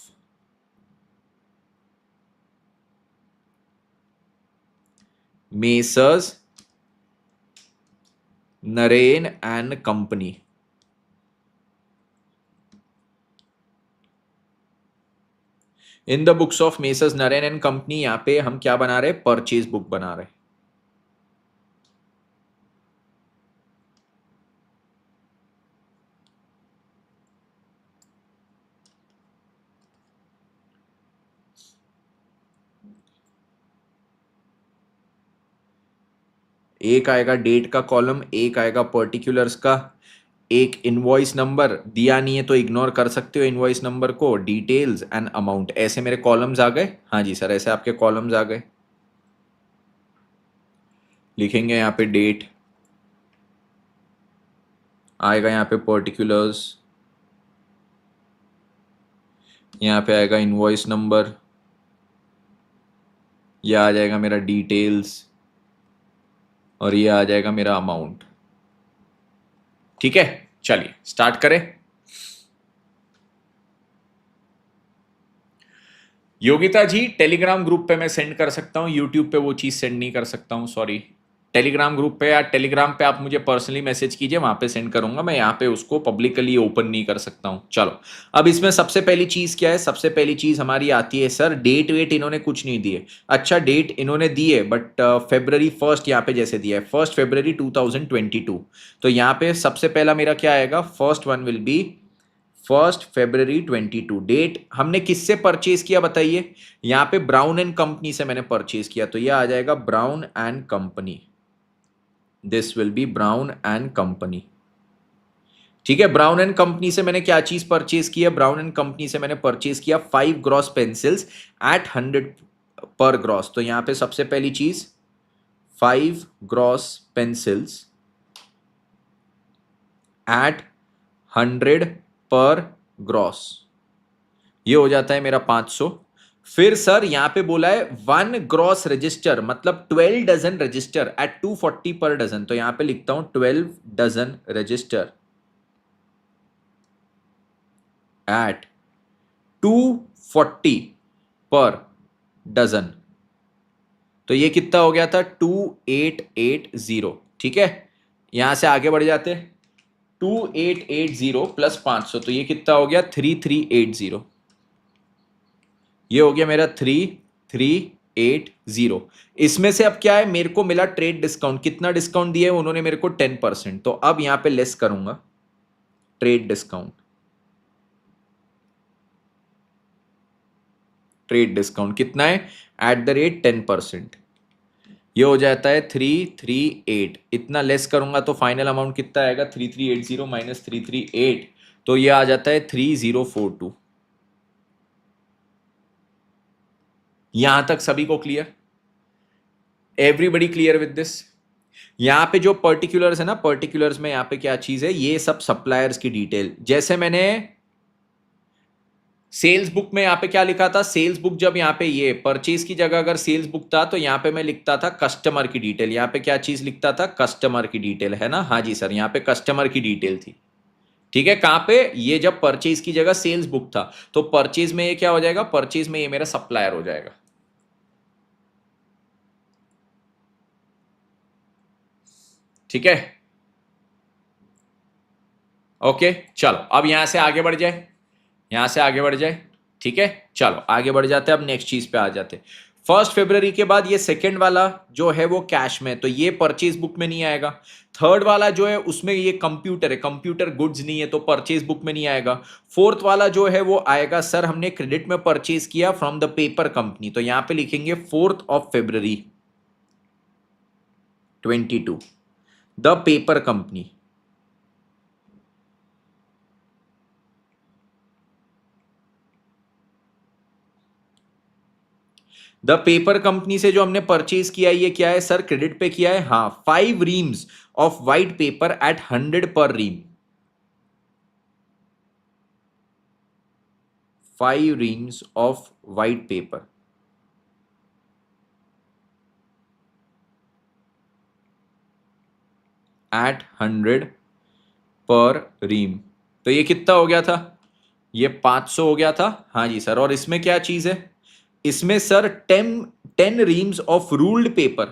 messrs Naren and company. In the books of messrs Naren and company, यहां पे हम क्या बना रहे? परचेज बुक बना रहे। एक आएगा डेट का कॉलम, एक आएगा पर्टिकुलर्स का, एक इनवॉइस नंबर दिया नहीं है तो इग्नोर कर सकते हो इनवॉइस नंबर को, डिटेल्स एंड अमाउंट। ऐसे मेरे कॉलम्स आ गए। हाँ जी सर, ऐसे आपके कॉलम्स आ गए। लिखेंगे यहाँ पे डेट आएगा, यहाँ पे पर्टिकुलर्स, यहाँ पे आएगा इनवॉइस नंबर, यह आ जाएगा मेरा डिटेल्स, और ये आ जाएगा मेरा अमाउंट। ठीक है, चलिए स्टार्ट करें। योगिता जी, टेलीग्राम ग्रुप पे मैं सेंड कर सकता हूँ, यूट्यूब पे वो चीज़ सेंड नहीं कर सकता हूँ, सॉरी। टेलीग्राम ग्रुप पे या टेलीग्राम पे आप मुझे पर्सनली मैसेज कीजिए, वहां पे सेंड करूंगा मैं, यहाँ पे उसको पब्लिकली ओपन नहीं कर सकता हूँ। चलो, अब इसमें सबसे पहली चीज़ क्या है? सबसे पहली चीज़ हमारी आती है सर, डेट वेट इन्होंने कुछ नहीं दिए। अच्छा, डेट इन्होंने दी है, बट February 1 यहाँ पे जैसे दिया है 1 February 2022। तो यहाँ पे सबसे पहला मेरा क्या आएगा? First one will be 1 February 22। Date हमने किससे परचेज किया बताइए? यहाँ पे ब्राउन एंड कंपनी से मैंने परचेज किया, तो यह आ जाएगा brown and company. This will B brown and company. ठीक है, ब्राउन एंड कंपनी से मैंने क्या चीज परचेज किया? ब्राउन एंड कंपनी से मैंने परचेज किया 5 ग्रॉस पेंसिल्स एट 100 पर ग्रॉस। तो यहां पे सबसे पहली चीज 5 ग्रॉस पेंसिल्स एट 100 पर ग्रॉस, ये हो जाता है मेरा 500। फिर सर यहां पे बोला है 1 ग्रॉस रजिस्टर, मतलब 12 डजन रजिस्टर एट 240 पर डजन, तो यहां पे लिखता हूं 12 डजन रजिस्टर एट 240 पर डजन, तो ये कितना हो गया था 2880। ठीक है, यहां से आगे बढ़ जाते हैं, 2880 प्लस 500, तो ये कितना हो गया 3380। ये हो गया मेरा 3380। इसमें से अब क्या है, मेरे को मिला ट्रेड डिस्काउंट, कितना डिस्काउंट दिया है उन्होंने मेरे को 10%, तो अब यहां पे लेस करूंगा ट्रेड डिस्काउंट। ट्रेड डिस्काउंट कितना है एट द रेट 10%, ये हो जाता है 338। इतना लेस करूंगा तो फाइनल अमाउंट कितना आएगा 3380 माइनस 338, तो ये आ जाता है 3042। यहां तक सभी को clear? Everybody clear with this? यहां पे जो पर्टिकुलर्स है ना, पर्टिकुलर्स में यहां पे क्या चीज है, ये सब सप्लायर्स की डिटेल। जैसे मैंने सेल्स बुक में यहां पे क्या लिखा था, सेल्स बुक जब यहां पे ये परचेज की जगह अगर सेल्स बुक था तो यहां पे मैं लिखता था कस्टमर की डिटेल। यहां पे क्या चीज लिखता था, कस्टमर की डिटेल, है ना? हाँ जी सर, यहां पे कस्टमर की डिटेल थी। ठीक है, कहां पे, ये जब परचेज की जगह सेल्स बुक था, तो परचेज में ये क्या हो जाएगा, परचेज में ये मेरा सप्लायर हो जाएगा। ठीक है, ओके चलो अब यहां से आगे बढ़ जाए, यहां से आगे बढ़ जाए। ठीक है, चलो आगे बढ़ जाते हैं, अब नेक्स्ट चीज पे आ जाते हैं। 1 फरवरी के बाद ये सेकंड वाला जो है वो कैश में, तो ये परचेज बुक में नहीं आएगा। थर्ड वाला जो है उसमें ये कंप्यूटर है, कंप्यूटर गुड्स नहीं है, तो परचेज बुक में नहीं आएगा। फोर्थ वाला जो है वो आएगा, सर हमने क्रेडिट में परचेज किया फ्रॉम द पेपर कंपनी, तो यहां पे लिखेंगे 4 फरवरी 22 the paper company. The paper company से जो हमने परचेज किया है ये क्या है सर, क्रेडिट पे किया है। हाँ, 5 reams of white paper at 100 per ream, 5 reams of white paper at 100 per रीम, तो ये कितना हो गया था, ये 500 हो गया था। हाँ जी सर, और इसमें क्या चीज है, इसमें sir 10 reams of ruled paper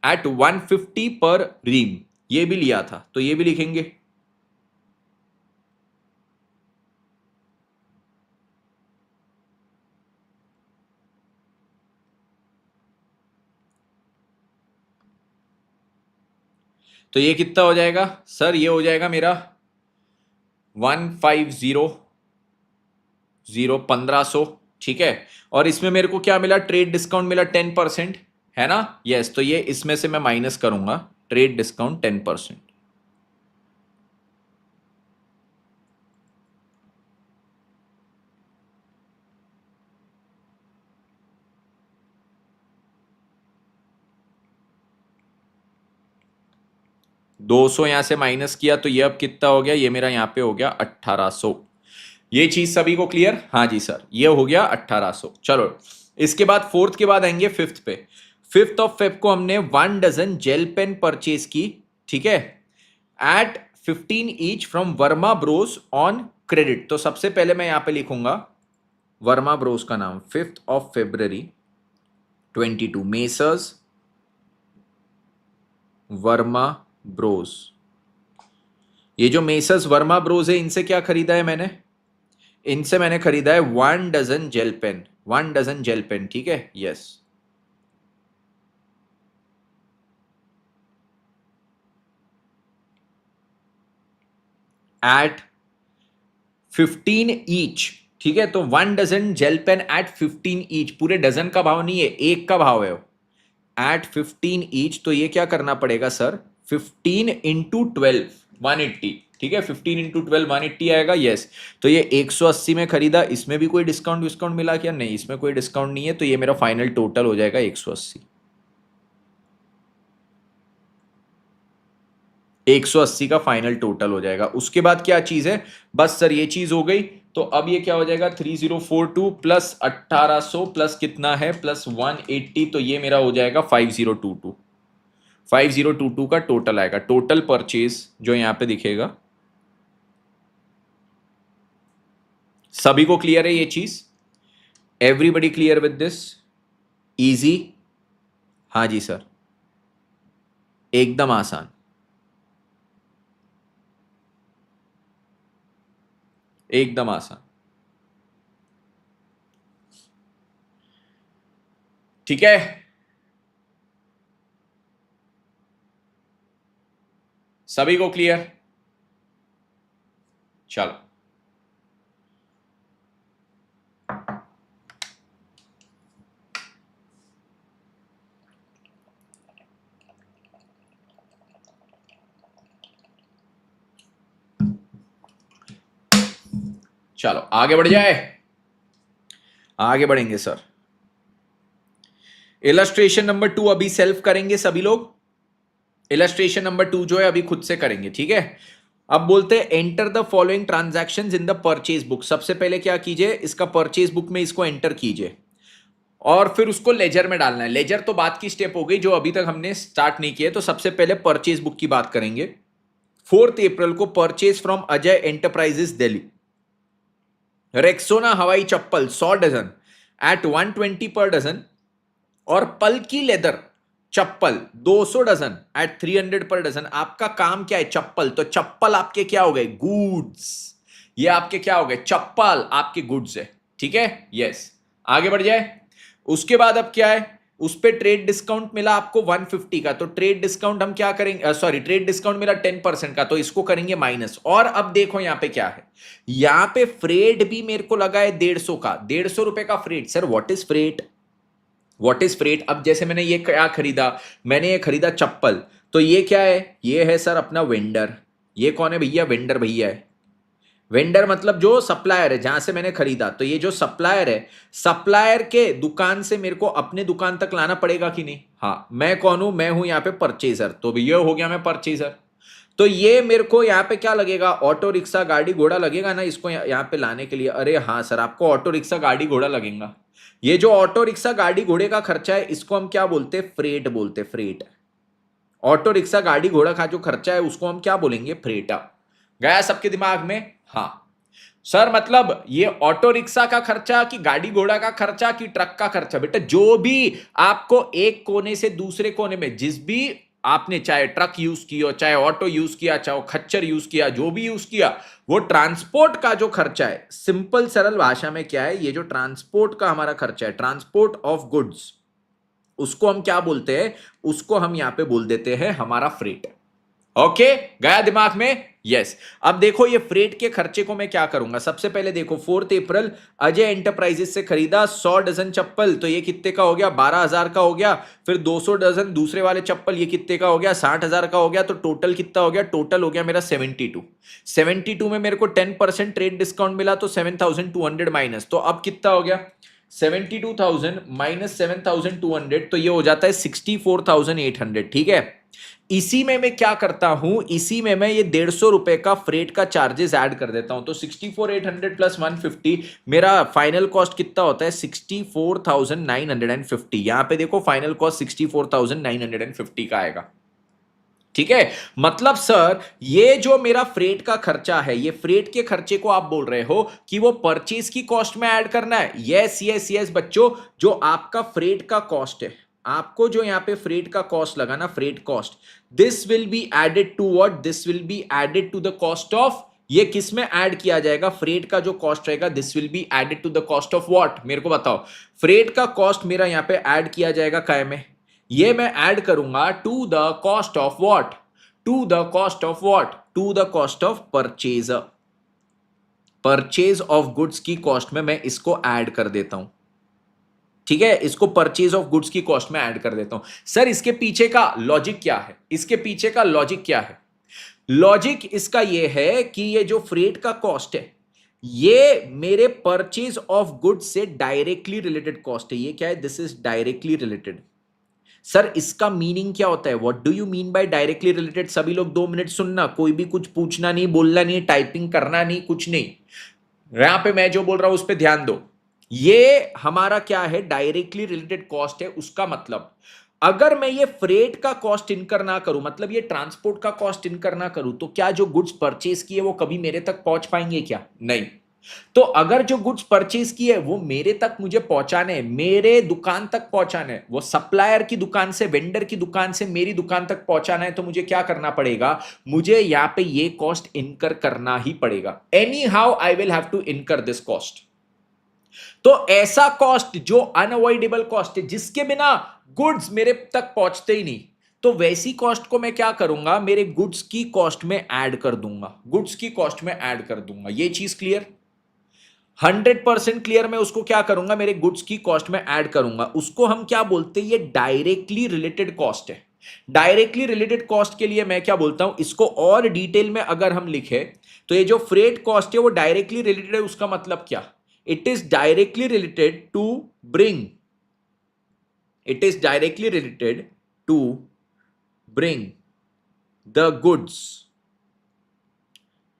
at 150 per रीम, ये भी लिया था, तो ये भी लिखेंगे। तो ये कितना हो जाएगा सर, ये हो जाएगा मेरा 1500। ठीक है, और इसमें मेरे को क्या मिला, ट्रेड डिस्काउंट मिला 10%, है ना? यस, तो ये इसमें से मैं माइनस करूंगा ट्रेड डिस्काउंट 10%। दो सौ यहां से माइनस किया तो ये अब कितना हो गया, ये मेरा यहां पे हो गया 1800। ये चीज सभी को क्लियर? हाँ जी सर, ये हो गया 1800। चलो इसके बाद फोर्थ के बाद आएंगे फिफ्थ पे। 5 फेब को हमने 1 डजन जेल पेन परचेज की, ठीक है, at 15 each from Verma bros on credit. तो सबसे पहले मैं यहां पे लिखूंगा वर्मा ब्रोस का नाम, 5 फरवरी 22 मेसर्स वर्मा ब्रोस। ये जो मेसर्स वर्मा ब्रोस है, इनसे क्या खरीदा है मैंने, इनसे मैंने खरीदा है 1 dozen gel pen, 1 dozen gel pen. ठीक है, यस, एट 15 ईच। ठीक है, तो 1 dozen gel pen at 15 each, पूरे डजन का भाव नहीं है, एक का भाव है एट 15 ईच। तो ये क्या करना पड़ेगा सर, 15 इंटू 12 180। ठीक है, 15 इंटू 12 180 आएगा। यस, तो ये 180 में खरीदा, इसमें भी कोई डिस्काउंट विस्काउंट मिला क्या? नहीं, इसमें कोई डिस्काउंट नहीं है, तो ये मेरा फाइनल टोटल हो जाएगा 180। 180 का फाइनल टोटल हो जाएगा। उसके बाद क्या चीज है, बस सर ये चीज हो गई। तो अब ये क्या हो जाएगा, 3042 प्लस 1800 प्लस कितना है, प्लस 180, तो ये मेरा हो जाएगा 5022। 5022 का टोटल आएगा, टोटल परचेज जो यहां पे दिखेगा। सभी को क्लियर है ये चीज? Everybody clear with this? Easy? हाँ जी सर, एकदम आसान, एकदम आसान। ठीक है, सभी को क्लियर? चलो, चलो आगे बढ़ जाए, आगे बढ़ेंगे सर। इलस्ट्रेशन नंबर 2 अभी सेल्फ करेंगे सभी लोग। इलस्ट्रेशन नंबर 2 जो है अभी खुद से करेंगे, ठीक है। अब बोलते हैं enter the following transactions in the purchase book. सबसे पहले क्या कीजिए, इसका परचेज बुक में इसको एंटर कीजिए और फिर उसको लेजर में डालना है। लेजर तो बात की स्टेप हो गई जो अभी तक हमने स्टार्ट नहीं किया, तो सबसे पहले परचेज बुक की बात करेंगे। 4 अप्रैल को purchase from Ajay enterprises Delhi, Rexona हवाई चप्पल 100 डजन एट 120 पर डजन, और पल्की लेदर चप्पल 200 डजन एट 300 पर डजन। आपका काम क्या है, चप्पल, तो चप्पल आपके क्या हो गए, गुड्स। ये आपके क्या हो गए, चप्पल आपके गुड्स है, ठीक है। यस, आगे बढ़ जाए। उसके बाद अब क्या है, उस पे ट्रेड डिस्काउंट मिला आपको 150 का, तो ट्रेड डिस्काउंट हम क्या करेंगे, सॉरी ट्रेड डिस्काउंट मिला 10% का, तो इसको करेंगे माइनस। और अब देखो यहां पे क्या है, यहां पे फ्रेट भी मेरे को लगा है 150 का, 150 रुपए का freight. Sir what is freight, what is freight? अब जैसे मैंने ये क्या खरीदा, मैंने ये खरीदा चप्पल, तो ये क्या है, ये है सर अपना वेंडर। ये कौन है भैया, वेंडर भैया है। वेंडर मतलब जो सप्लायर है, जहां से मैंने खरीदा, तो ये जो सप्लायर है, सप्लायर के दुकान से मेरे को अपने दुकान तक लाना पड़ेगा कि नहीं? हाँ, मैं कौन हूं, मैं हूं यहाँ पे परचेजर, तो भैया हो गया मैं परचेजर। तो ये मेरे को यहाँ पे क्या लगेगा, ऑटो रिक्शा गाड़ी घोड़ा लगेगा ना इसको यहाँ पे लाने के लिए? अरे हाँ सर, आपको ऑटो रिक्शा गाड़ी घोड़ा लगेगा। ये जो ऑटो रिक्शा गाड़ी घोड़े का खर्चा है, इसको हम क्या बोलते हैं, फ्रेट बोलते हैं, फ्रेट। ऑटो रिक्शा गाड़ी घोड़ा का जो खर्चा है उसको हम क्या बोलेंगे, फ्रेट। गया सबके दिमाग में? हाँ सर, मतलब ये ऑटो रिक्शा का खर्चा कि गाड़ी घोड़ा का खर्चा कि ट्रक का खर्चा? बेटा जो भी आपको एक कोने से दूसरे कोने में, जिस भी आपने चाहे ट्रक यूज किया, चाहे ऑटो यूज किया, चाहे खच्चर यूज किया, जो भी यूज किया, वो ट्रांसपोर्ट का जो खर्चा है, सिंपल सरल भाषा में क्या है, ये जो ट्रांसपोर्ट का हमारा खर्चा है, ट्रांसपोर्ट ऑफ गुड्स, उसको हम क्या बोलते हैं, उसको हम यहां पे बोल देते हैं हमारा फ्रेट। ओके, गया दिमाग में? यस। अब देखो ये फ्रेट के खर्चे को मैं क्या करूंगा, सबसे पहले देखो 4 अप्रैल अजय एंटरप्राइजेस से खरीदा 100 डजन चप्पल, तो ये कितने का हो गया, 12,000 का हो गया। फिर 200 डजन दूसरे वाले चप्पल, ये कितने का हो गया, 60,000 का हो गया। तो टोटल कितना हो गया, टोटल हो गया मेरा 72 में मेरे को 10% ट्रेड डिस्काउंट मिला, तो 7,200 माइनस, तो अब कितना हो गया, 72,000 माइनस 7,200, तो ये हो जाता है 64,800, ठीक है। इसी में मैं क्या करता हूं, इसी में मैं ये 150 रुपए का फ्रेट का चार्जेस ऐड कर देता हूं, तो 64,800 प्लस 150, मेरा फाइनल कॉस्ट कितना होता है, 64,950। यहां पे देखो फाइनल कॉस्ट 64,950 का आएगा, ठीक है। मतलब सर ये जो मेरा फ्रेट का खर्चा है, ये फ्रेट के खर्चे को आप बोल रहे हो कि वो परचेज की कॉस्ट में ऐड करना है? यस यस यस बच्चों, जो आपका फ्रेट का कॉस्ट है, आपको जो यहां पे फ्रेट का कॉस्ट लगा ना, freight cost, this will be added to what, this will be added to the cost of, ये किस में ऐड किया जाएगा, फ्रेट का जो कॉस्ट रहेगा, this will be added to the cost of what, मेरे को बताओ। फ्रेट का कॉस्ट मेरा यहां पे ऐड किया जाएगा काय में, ये मैं ऐड करूंगा to the cost of what, to the cost of what, to the cost of purchase. Purchase of goods की कॉस्ट में मैं इसको ऐड कर देता हूं, ठीक है, इसको परचेज ऑफ गुड्स की कॉस्ट में ऐड कर देता हूं। सर इसके पीछे का लॉजिक क्या है, इसके पीछे का लॉजिक क्या है? लॉजिक इसका यह है कि ये जो फ्रेट का कॉस्ट है, ये मेरे परचेज ऑफ गुड्स से डायरेक्टली रिलेटेड कॉस्ट है। ये क्या है, this is directly related, sir इसका मीनिंग क्या होता है? What do you mean by directly related? सभी लोग 2 मिनट सुनना, कोई भी कुछ पूछना नहीं, बोलना नहीं, टाइपिंग करना नहीं, कुछ नहीं। यहां पे मैं जो बोल रहा हूं उस पर ध्यान दो। ये हमारा क्या है? डायरेक्टली रिलेटेड कॉस्ट है। उसका मतलब अगर मैं ये फ्रेट का कॉस्ट इनकर ना करूं, मतलब ये ट्रांसपोर्ट का कॉस्ट इनकर ना करूं, तो क्या जो गुड्स परचेज किए वो कभी मेरे तक पहुंच पाएंगे क्या? नहीं। तो अगर जो गुड्स परचेज किए वो मेरे तक मुझे पहुंचाने, मेरे दुकान तक पहुंचाने, वो सप्लायर की दुकान से, वेंडर की दुकान से मेरी दुकान तक पहुंचाना है, तो मुझे क्या करना पड़ेगा? मुझे यहां पे ये कॉस्ट इनकर करना ही पड़ेगा। Anyhow I will have to incur this cost. तो ऐसा कॉस्ट जो अनअवॉइडेबल कॉस्ट है, जिसके बिना गुड्स मेरे तक पहुंचते ही नहीं, तो वैसी कॉस्ट को मैं क्या करूंगा? मेरे गुड्स की कॉस्ट में ऐड कर दूंगा, गुड्स की कॉस्ट में ऐड कर दूंगा। ये चीज क्लियर? 100% क्लियर। मैं उसको क्या करूंगा? मेरे गुड्स की कॉस्ट में ऐड करूंगा। उसको हम क्या बोलते हैं? ये डायरेक्टली रिलेटेड कॉस्ट है। डायरेक्टली रिलेटेड कॉस्ट के लिए मैं क्या बोलता हूं? इसको और डिटेल में अगर हम लिखे, तो ये जो फ्रेट कॉस्ट है वो डायरेक्टली रिलेटेड है। उसका मतलब क्या? It is directly related to bring, it is directly related to bring the goods,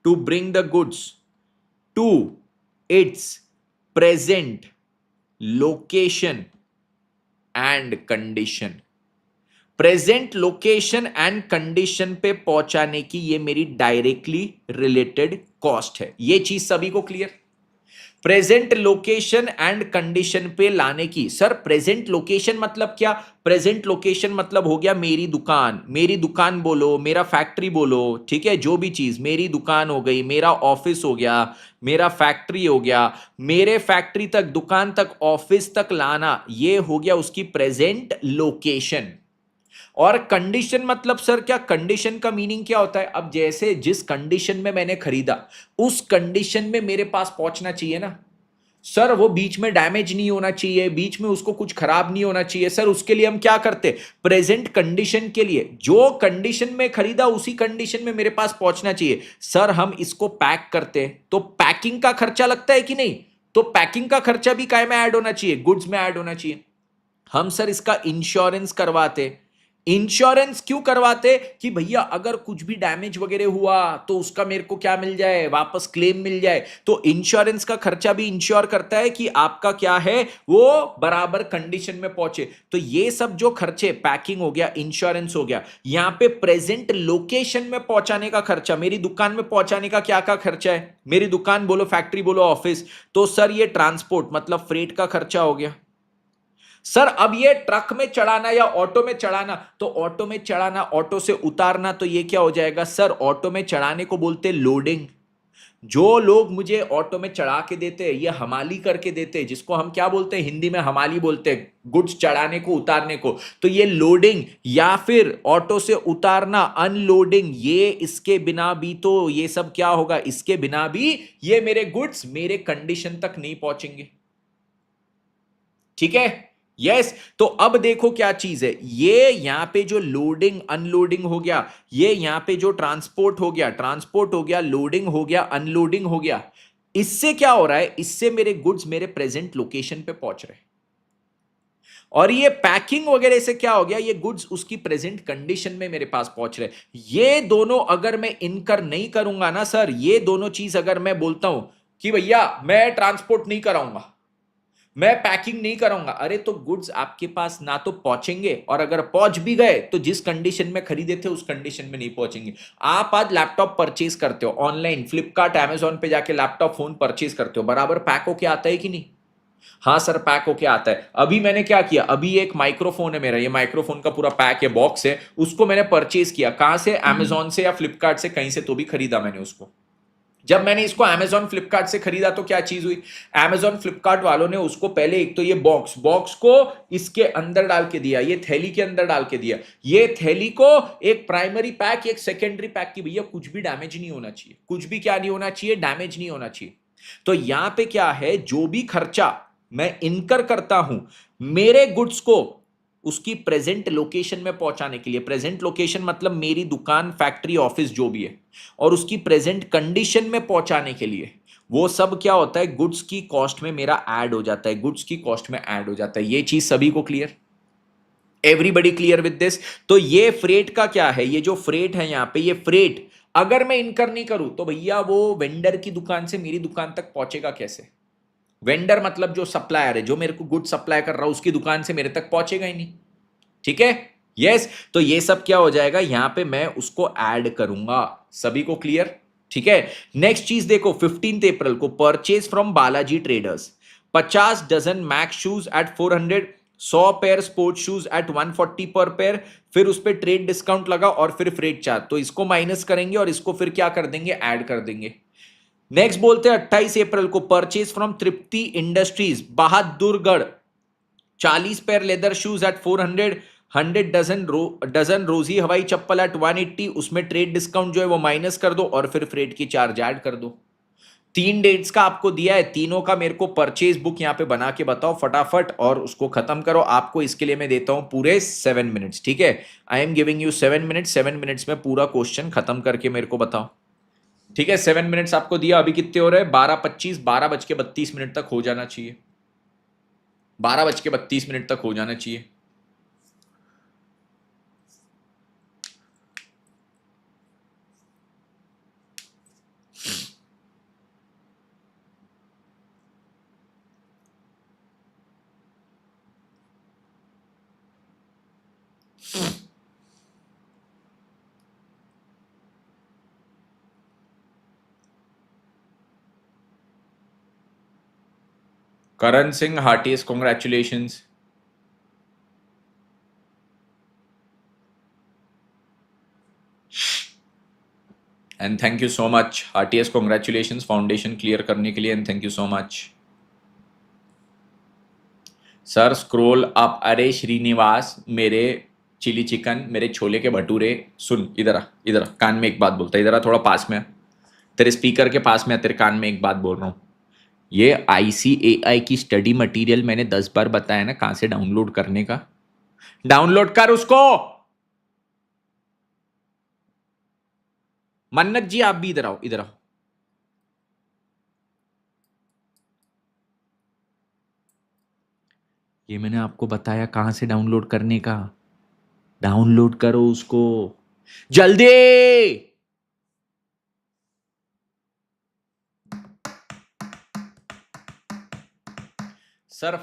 to bring the goods to its present location and condition। Present location and condition पे पहुंचाने की ये मेरी डायरेक्टली रिलेटेड कॉस्ट है। ये चीज सभी को clear? Present location and condition पे लाने की। सर प्रेजेंट लोकेशन मतलब क्या? प्रेजेंट लोकेशन मतलब हो गया मेरी दुकान, मेरी दुकान बोलो, मेरा फैक्ट्री बोलो, ठीक है? जो भी चीज, मेरी दुकान हो गई, मेरा ऑफिस हो गया, मेरा फैक्ट्री हो गया, मेरे फैक्ट्री तक, दुकान तक, ऑफिस तक लाना, ये हो गया उसकी प्रेजेंट लोकेशन। और कंडीशन मतलब सर क्या? कंडीशन का मीनिंग क्या होता है? अब जैसे जिस कंडीशन में मैंने खरीदा, उस कंडीशन में मेरे पास पहुंचना चाहिए ना सर। वो बीच में डैमेज नहीं होना चाहिए, बीच में उसको कुछ खराब नहीं होना चाहिए। सर उसके लिए हम क्या करते? प्रेजेंट कंडीशन के लिए जो कंडीशन में खरीदा उसी कंडीशन में मेरे पास पहुंचना चाहिए। सर हम इसको पैक करते हैं, तो पैकिंग का खर्चा लगता है कि नहीं? तो पैकिंग का खर्चा भी काय में ऐड होना चाहिए? गुड्स में ऐड होना चाहिए। हम सर इसका इंश्योरेंस करवाते। इंश्योरेंस क्यों करवाते? कि भैया अगर कुछ भी डैमेज वगैरह हुआ तो उसका मेरे को क्या मिल जाए? वापस क्लेम मिल जाए। तो इंश्योरेंस का खर्चा भी इंश्योर करता है कि आपका क्या है, वो बराबर कंडीशन में पहुंचे। तो ये सब जो खर्चे, पैकिंग हो गया, इंश्योरेंस हो गया, यहां पे प्रेजेंट लोकेशन में पहुंचाने का खर्चा, मेरी दुकान में पहुंचाने का क्या क्या खर्चा है? मेरी दुकान बोलो, फैक्ट्री बोलो, ऑफिस, तो सर ये ट्रांसपोर्ट मतलब फ्रेट का खर्चा हो गया। सर अब ये ट्रक में चढ़ाना या ऑटो में चढ़ाना, तो ऑटो में चढ़ाना, ऑटो से उतारना, तो ये क्या हो जाएगा? सर ऑटो में चढ़ाने को बोलते लोडिंग। जो लोग मुझे ऑटो में चढ़ा के देते हैं, ये हमाली करके देते हैं, जिसको हम क्या बोलते हैं? हिंदी में हमाली बोलते हैं, गुड्स चढ़ाने को, उतारने को। तो ये लोडिंग या फिर ऑटो से उतारना, अनलोडिंग, ये इसके बिना भी तो ये सब क्या होगा? इसके बिना भी ये मेरे गुड्स मेरे कंडीशन तक नहीं पहुंचेंगे। ठीक है? यस। तो अब देखो क्या चीज है, ये यहां पे जो लोडिंग अनलोडिंग हो गया, ये यहां पे जो ट्रांसपोर्ट हो गया, ट्रांसपोर्ट हो गया, लोडिंग हो गया, अनलोडिंग हो गया, इससे क्या हो रहा है? इससे मेरे गुड्स मेरे प्रेजेंट लोकेशन पे पहुंच रहे हैं। और ये पैकिंग वगैरह से क्या हो गया? ये गुड्स उसकी प्रेजेंट कंडीशन में मेरे पास पहुंच रहे हैं। ये दोनों अगर मैं इनकर नहीं करूंगा ना सर, ये दोनों चीज अगर मैं बोलता हूं कि भैया मैं ट्रांसपोर्ट नहीं कराऊंगा, मैं पैकिंग नहीं करूंगा, अरे तो गुड्स आपके पास ना तो पहुंचेंगे, और अगर पहुंच भी गए तो जिस कंडीशन में खरीदे थे उस कंडीशन में नहीं पहुंचेंगे। आप आज लैपटॉप परचेज करते हो ऑनलाइन, फ्लिपकार्ट, अमेजॉन पे जाके लैपटॉप फोन परचेज करते हो, बराबर पैक होके आता है कि नहीं? हाँ सर पैक होके आता है। अभी मैंने क्या किया, अभी एक माइक्रोफोन है मेरा, ये माइक्रोफोन का पूरा पैक है, बॉक्स है, उसको मैंने परचेज किया। कहां से? अमेजॉन से या फ्लिपकार्ट से, कहीं से तो भी खरीदा मैंने उसको। जब मैंने इसको अमेजॉन फ्लिपकार्ट से खरीदा तो क्या चीज हुई? अमेजॉन फ्लिपकार्ट वालों ने उसको पहले एक तो ये बॉक्स को इसके अंदर डाल के दिया, ये थैली के अंदर डाल के दिया, ये थैली को एक प्राइमरी पैक, एक सेकेंडरी पैक की, भैया कुछ भी डैमेज नहीं होना चाहिए, कुछ भी क्या नहीं होना चाहिए? डैमेज नहीं होना चाहिए। तो यहां पे क्या है, जो भी खर्चा मैं इनकर करता हूं मेरे गुड्स को उसकी प्रेजेंट लोकेशन में पहुंचाने के लिए, प्रेजेंट लोकेशन मतलब मेरी दुकान, फैक्ट्री, ऑफिस जो भी है, और उसकी प्रेजेंट कंडीशन में पहुंचाने के लिए, वो सब क्या होता है? गुड्स की कॉस्ट में मेरा ऐड हो जाता है, गुड्स की कॉस्ट में ऐड हो जाता है। ये चीज सभी को clear? Everybody clear with this? तो ये फ्रेट का क्या है, ये जो फ्रेट है यहां पे, ये फ्रेट अगर मैं इनकर नहीं करूं तो भैया वो वेंडर की दुकान से मेरी दुकान तक पहुंचेगा कैसे? वेंडर मतलब जो सप्लायर है, जो मेरे को गुड सप्लाई कर रहा है, उसकी दुकान से मेरे तक पहुंचेगा ही नहीं। ठीक है, यस। तो ये सब क्या हो जाएगा, यहां पे मैं उसको ऐड करूंगा। सभी को क्लियर? ठीक है। नेक्स्ट चीज देखो, 15 अप्रैल को purchase from Balaji traders 50 dozen max shoes at 400, 100 pair sports shoes at 140 per pair, फिर उस पर ट्रेड डिस्काउंट लगा और फिर फ्रेट चार्ज, तो इसको माइनस करेंगे और इसको फिर क्या कर देंगे, ऐड कर देंगे। नेक्स्ट बोलते हैं 28 अप्रैल को purchase from Tripti industries Bahadurgarh 40 pair leather shoes at 400, 100 dozen Rosy हवाई चप्पल एट 180, उसमें ट्रेड डिस्काउंट जो है वो माइनस कर दो और फिर फ्रेट की चार्ज ऐड कर दो। 3 डेट्स का आपको दिया है, तीनों का मेरे को परचेज बुक यहां पे बना के बताओ फटाफट और उसको खत्म करो। आपको इसके लिए मैं देता हूं पूरे 7 मिनट्स, ठीक है? I am giving you 7 minutes, 7 minutes में पूरा क्वेश्चन खत्म करके मेरे को बताओ। ठीक है, 7 मिनट्स आपको दिया। अभी कितने हो रहे हैं, 12:25, 12:32 तक हो जाना चाहिए, 12:32 तक हो जाना चाहिए। Karan Singh, heartiest congratulations. And thank you so much, heartiest congratulations foundation clear करने के लिए, and thank you so much. Sir scroll up, अरे श्रीनिवास, मेरे चिली चिकन, मेरे छोले के भटूरे, सुन इधर आ, इधर आ, कान में एक बात बोलता, इधर आ, थोड़ा पास में आ, तेरे स्पीकर के पास में आ, तेरे कान में एक बात बोल रहा हूँ। ये ICAI की स्टडी मटेरियल मैंने 10 बार बताया ना कहां से डाउनलोड करने का, डाउनलोड कर उसको। मन्नत जी आप भी इधर आओ, इधर आओ। ये मैंने आपको बताया कहां से डाउनलोड करने का, डाउनलोड करो उसको जल्दी। सर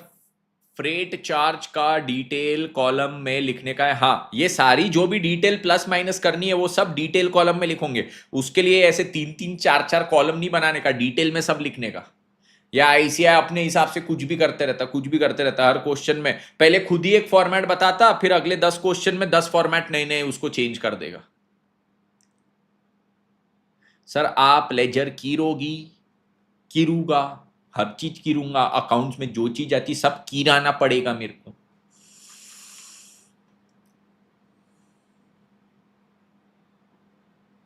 फ्रेट चार्ज का डिटेल कॉलम में लिखने का है, हाँ ये सारी जो भी डिटेल प्लस माइनस करनी है वो सब डिटेल कॉलम में लिखोगे। उसके लिए ऐसे 3-3 4-4 कॉलम नहीं बनाने का, डिटेल में सब लिखने का। या ICAI अपने हिसाब से कुछ भी करते रहता, कुछ भी करते रहता, हर क्वेश्चन में पहले खुद ही एक फॉर्मेट बताता, फिर अगले 10 क्वेश्चन में 10 फॉर्मेट नए नए उसको चेंज कर देगा। सर आप लेजर कीरोगी, कीरूंगा, हर चीज कीरूंगा, अकाउंट्स में जो चीज आती सब कीराना पड़ेगा मेरे को।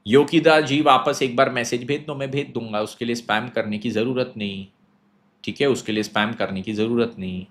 योगिता जी वापस एक बार मैसेज भेज दो, मैं भेज दूंगा, उसके लिए स्पैम करने की जरूरत नहीं। ठीक है, उसके लिए स्पैम करने की जरूरत नहीं।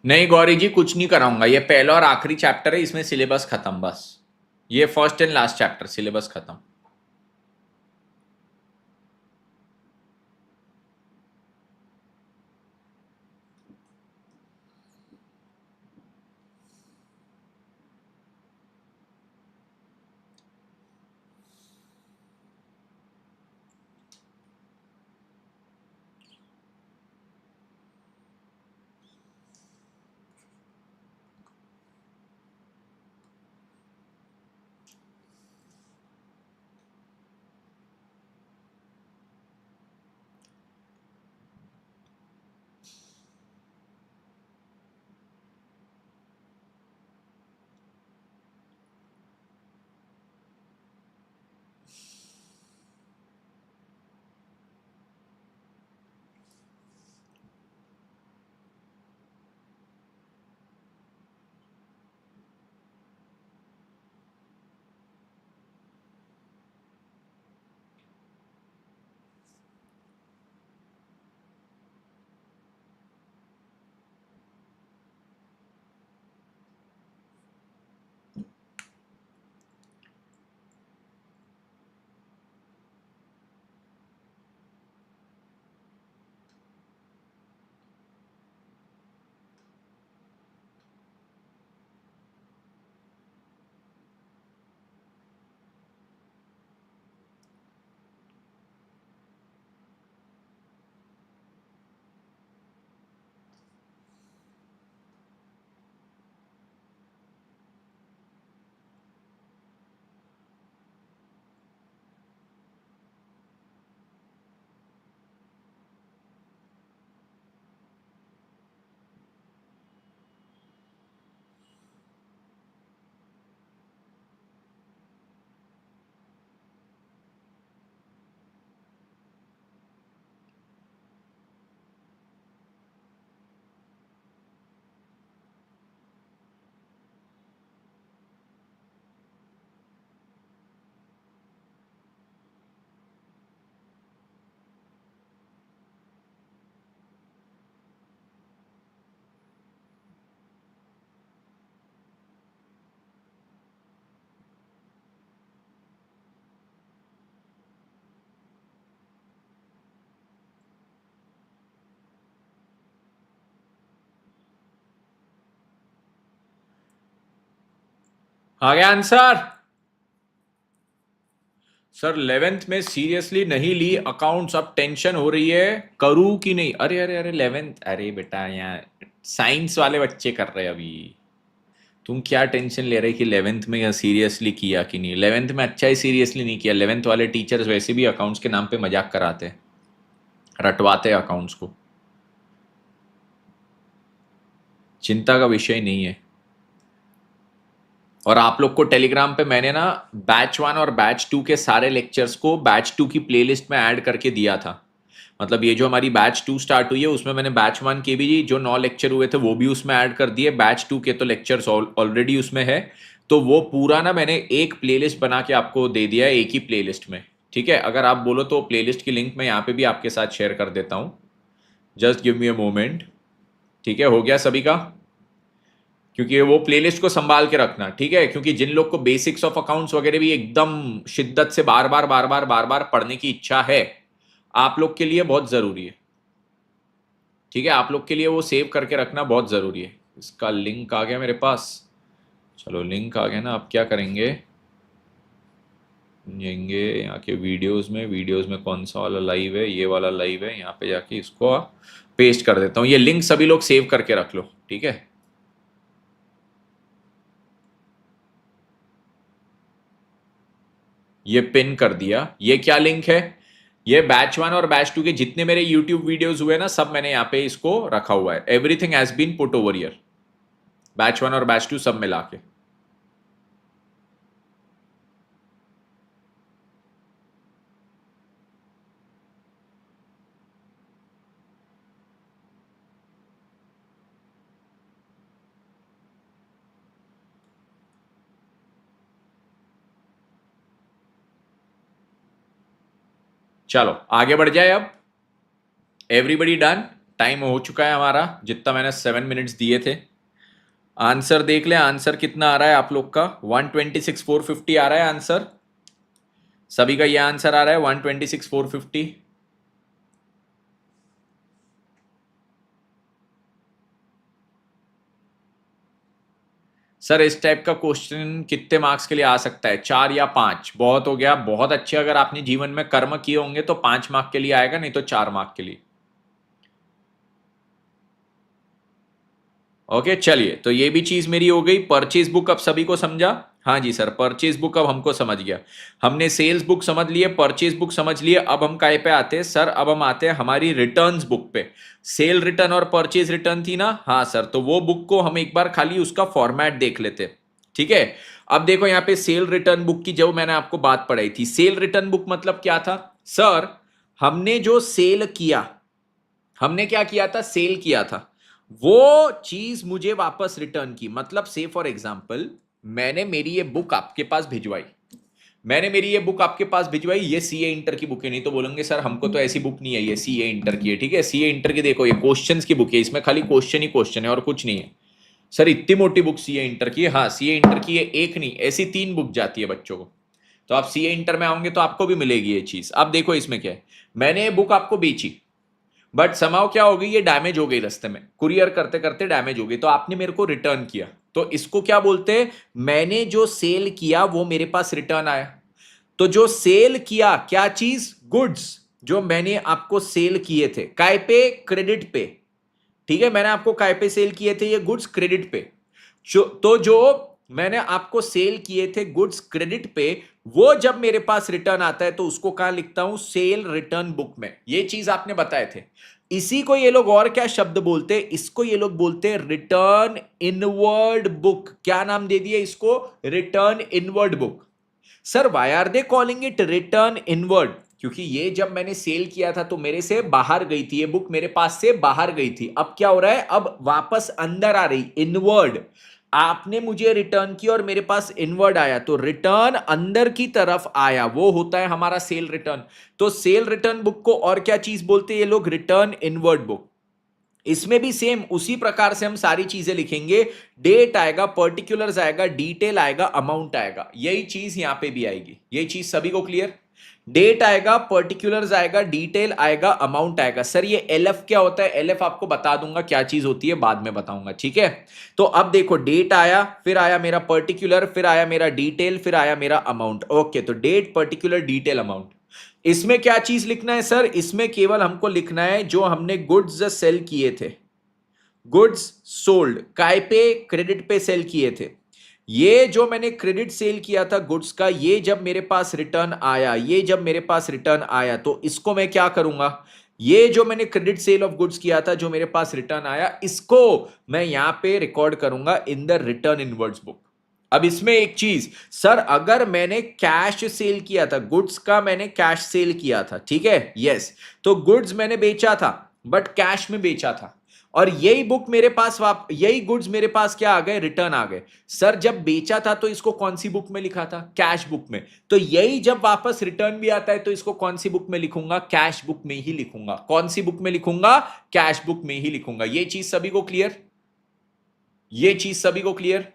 नहीं गौरी जी कुछ नहीं कराऊंगा, ये पहला और आखिरी चैप्टर है, इसमें सिलेबस खत्म बस। ये first and last chapter, syllabus खत्म। आ गया आंसर? सर 11th में सीरियसली नहीं ली अकाउंट्स, अब टेंशन हो रही है करूं कि नहीं। अरे अरे अरे 11th, अरे बेटा यहाँ साइंस वाले बच्चे कर रहे हैं अभी। तुम क्या टेंशन ले रहे कि 11th में सीरियसली किया कि नहीं। 11th में अच्छा ही सीरियसली नहीं किया। 11th वाले टीचर्स वैसे भी अकाउंट्स के नाम पे मजाक कराते हैं, रटवाते हैं अकाउंट्स को। चिंता का विषय नहीं है। और आप लोग को टेलीग्राम पे मैंने ना बैच 1 और बैच 2 के सारे लेक्चर्स को बैच 2 की प्लेलिस्ट में ऐड करके दिया था। मतलब ये जो हमारी बैच 2 स्टार्ट हुई है उसमें मैंने बैच 1 के भी जो 9 लेक्चर हुए थे वो भी उसमें ऐड कर दिए। बैच 2 के तो लेक्चर्स ऑलरेडी उसमें है, तो वो पूरा ना मैंने एक प्लेलिस्ट बना के आपको दे दिया है, एक ही प्लेलिस्ट में। ठीक है, अगर आप बोलो तो प्लेलिस्ट की लिंक मैं यहाँ पे भी आपके साथ शेयर कर देता हूँ। Just give me a moment. ठीक है, हो गया सभी का? क्योंकि वो प्लेलिस्ट को संभाल के रखना, ठीक है, क्योंकि जिन लोग को बेसिक्स ऑफ अकाउंट्स वगैरह भी एकदम शिद्दत से बार बार बार बार बार बार पढ़ने की इच्छा है, आप लोग के लिए बहुत जरूरी है। ठीक है, आप लोग के लिए वो सेव करके रखना बहुत जरूरी है। इसका लिंक आ गया मेरे पास। चलो लिंक आ गया ना, अब क्या करेंगे, जाएंगे यहाँ के वीडियोस में। वीडियोस में कौन सा वाला लाइव है? ये वाला लाइव है। यहाँ पे जाके इसको पेस्ट कर देता हूँ। ये लिंक सभी लोग सेव करके रख लो, ठीक है। ये पिन कर दिया। ये क्या लिंक है? ये बैच 1 और बैच 2 के जितने मेरे YouTube वीडियोस हुए ना, सब मैंने यहाँ पे इसको रखा हुआ है। Everything has been put over here, batch 1 और बैच 2 सब मिला के। चलो आगे बढ़ जाए अब। Everybody done? टाइम हो चुका है हमारा, जितना मैंने 7 मिनट्स दिए थे। आंसर देख ले, आंसर कितना आ रहा है आप लोग का? 126,450 आ रहा है आंसर। सभी का ये आंसर आ रहा है 126,450। सर इस टाइप का क्वेश्चन कितने मार्क्स के लिए आ सकता है? 4 या 5 बहुत हो गया। बहुत अच्छे अगर आपने जीवन में कर्म किए होंगे तो 5 मार्क के लिए आएगा, नहीं तो 4 मार्क के लिए। ओके चलिए, तो ये भी चीज मेरी हो गई। परचेज बुक अब सभी को समझा? हाँ जी सर, परचेज बुक अब हमको समझ गया। हमने सेल्स बुक समझ लिए, परचेज बुक समझ लिए। अब हम काय पे आते हैं सर? अब हम आते हैं हमारी रिटर्न्स बुक पे। सेल रिटर्न और परचेज रिटर्न थी ना? हाँ सर, तो वो बुक को हम एक बार खाली उसका फॉर्मेट देख लेते। ठीक है, अब देखो यहाँ पे सेल रिटर्न बुक की जो मैंने आपको बात पढ़ाई थी, सेल रिटर्न बुक मतलब क्या था सर? हमने जो सेल किया, हमने क्या किया था? सेल किया था, वो चीज मुझे वापस रिटर्न की। मतलब से फॉर एग्जांपल मैंने मेरी ये बुक आपके पास भिजवाई, मैंने मेरी ये बुक आपके पास भिजवाई, ये सीए इंटर की बुक है। नहीं तो बोलेंगे सर हमको तो ऐसी बुक नहीं है, ये सीए इंटर की है। ठीक है, सीए इंटर की देखो, ये क्वेश्चंस की बुक है, इसमें खाली क्वेश्चन ही क्वेश्चन है और कुछ नहीं है। सर इतनी मोटी बुक सीए इंटर की है? हाँ, सीए इंटर की है, एक नहीं ऐसी 3 बुक जाती है बच्चों को। तो आप सीए इंटर में आओगे तो आपको भी मिलेगी ये चीज। अब देखो इसमें क्या है, मैंने ये बुक आपको बेची, बट समाव क्या हो गई, ये डैमेज हो गई रास्ते में, कुरियर करते करते डैमेज हो गई, तो आपने मेरे को रिटर्न किया। तो इसको क्या बोलते हैं? मैंने जो सेल किया वो मेरे पास रिटर्न आया। तो जो सेल किया, क्या चीज? गुड्स, जो मैंने आपको सेल किए थे। काय पे? क्रेडिट पे। ठीक है, मैंने आपको काय पे सेल किए थे? ये गुड्स क्रेडिट पे। तो जो मैंने आपको सेल किए थे गुड्स क्रेडिट पे, वो जब मेरे पास रिटर्न आता है तो उसको कहां लिखता हूं? सेल रिटर्न बुक में। ये चीज आपने बताए थे। इसी को ये लोग और क्या शब्द बोलते हैं? इसको ये लोग बोलते हैं रिटर्न इनवर्ड बुक। क्या नाम दे दिया इसको? Return inward book. Sir why are they calling it return inward? क्योंकि ये जब मैंने सेल किया था तो मेरे से बाहर गई थी, ये बुक मेरे पास से बाहर गई थी। अब क्या हो रहा है? अब वापस अंदर आ रही, इनवर्ड। आपने मुझे रिटर्न की और मेरे पास इनवर्ड आया, तो रिटर्न अंदर की तरफ आया, वो होता है हमारा सेल रिटर्न। तो सेल रिटर्न बुक को और क्या चीज बोलते हैं ये लोग? Return inward book. इसमें भी सेम उसी प्रकार से हम सारी चीजें लिखेंगे। डेट आएगा, पर्टिकुलर्स आएगा, डिटेल आएगा, अमाउंट आएगा, यही चीज यहां पे भी आएगी। यही चीज सभी को क्लियर? डेट आएगा, पर्टिकुलर्स आएगा, डिटेल आएगा, अमाउंट आएगा। सर ये एलएफ क्या होता है? एलएफ आपको बता दूंगा क्या चीज होती है, बाद में बताऊंगा, ठीक है। तो अब देखो, डेट आया, फिर आया मेरा पर्टिकुलर, फिर आया मेरा डिटेल, फिर आया मेरा अमाउंट। ओके, तो डेट, पर्टिकुलर, डिटेल, अमाउंट। इसमें क्या चीज लिखना है सर? इसमें केवल हमको लिखना है जो हमने गुड्स सेल किए थे, गुड्स सोल्ड, काय पे? क्रेडिट पे सेल किए थे। ये जो मैंने क्रेडिट सेल किया था गुड्स का, ये जब मेरे पास रिटर्न आया, ये जब मेरे पास रिटर्न आया, तो इसको मैं क्या करूंगा? ये जो मैंने क्रेडिट सेल ऑफ गुड्स किया था, जो मेरे पास रिटर्न आया, इसको मैं यहां पे रिकॉर्ड करूंगा in the return inwards book. अब इसमें एक चीज सर, अगर मैंने कैश सेल किया था, गुड्स का मैंने कैश सेल किया था, ठीक है, यस, तो गुड्स मैंने बेचा था बट कैश में बेचा था, और यही बुक मेरे पास यही गुड्स मेरे पास क्या आ गए? रिटर्न आ गए। सर जब बेचा था तो इसको कौन सी बुक में लिखा था? कैश बुक में। तो यही जब वापस रिटर्न भी आता है तो इसको कौन सी बुक में लिखूंगा? कैश बुक में ही लिखूंगा। कौन सी बुक में लिखूंगा? कैश बुक में ही लिखूंगा। ये चीज सभी को क्लियर? ये चीज सभी को clear?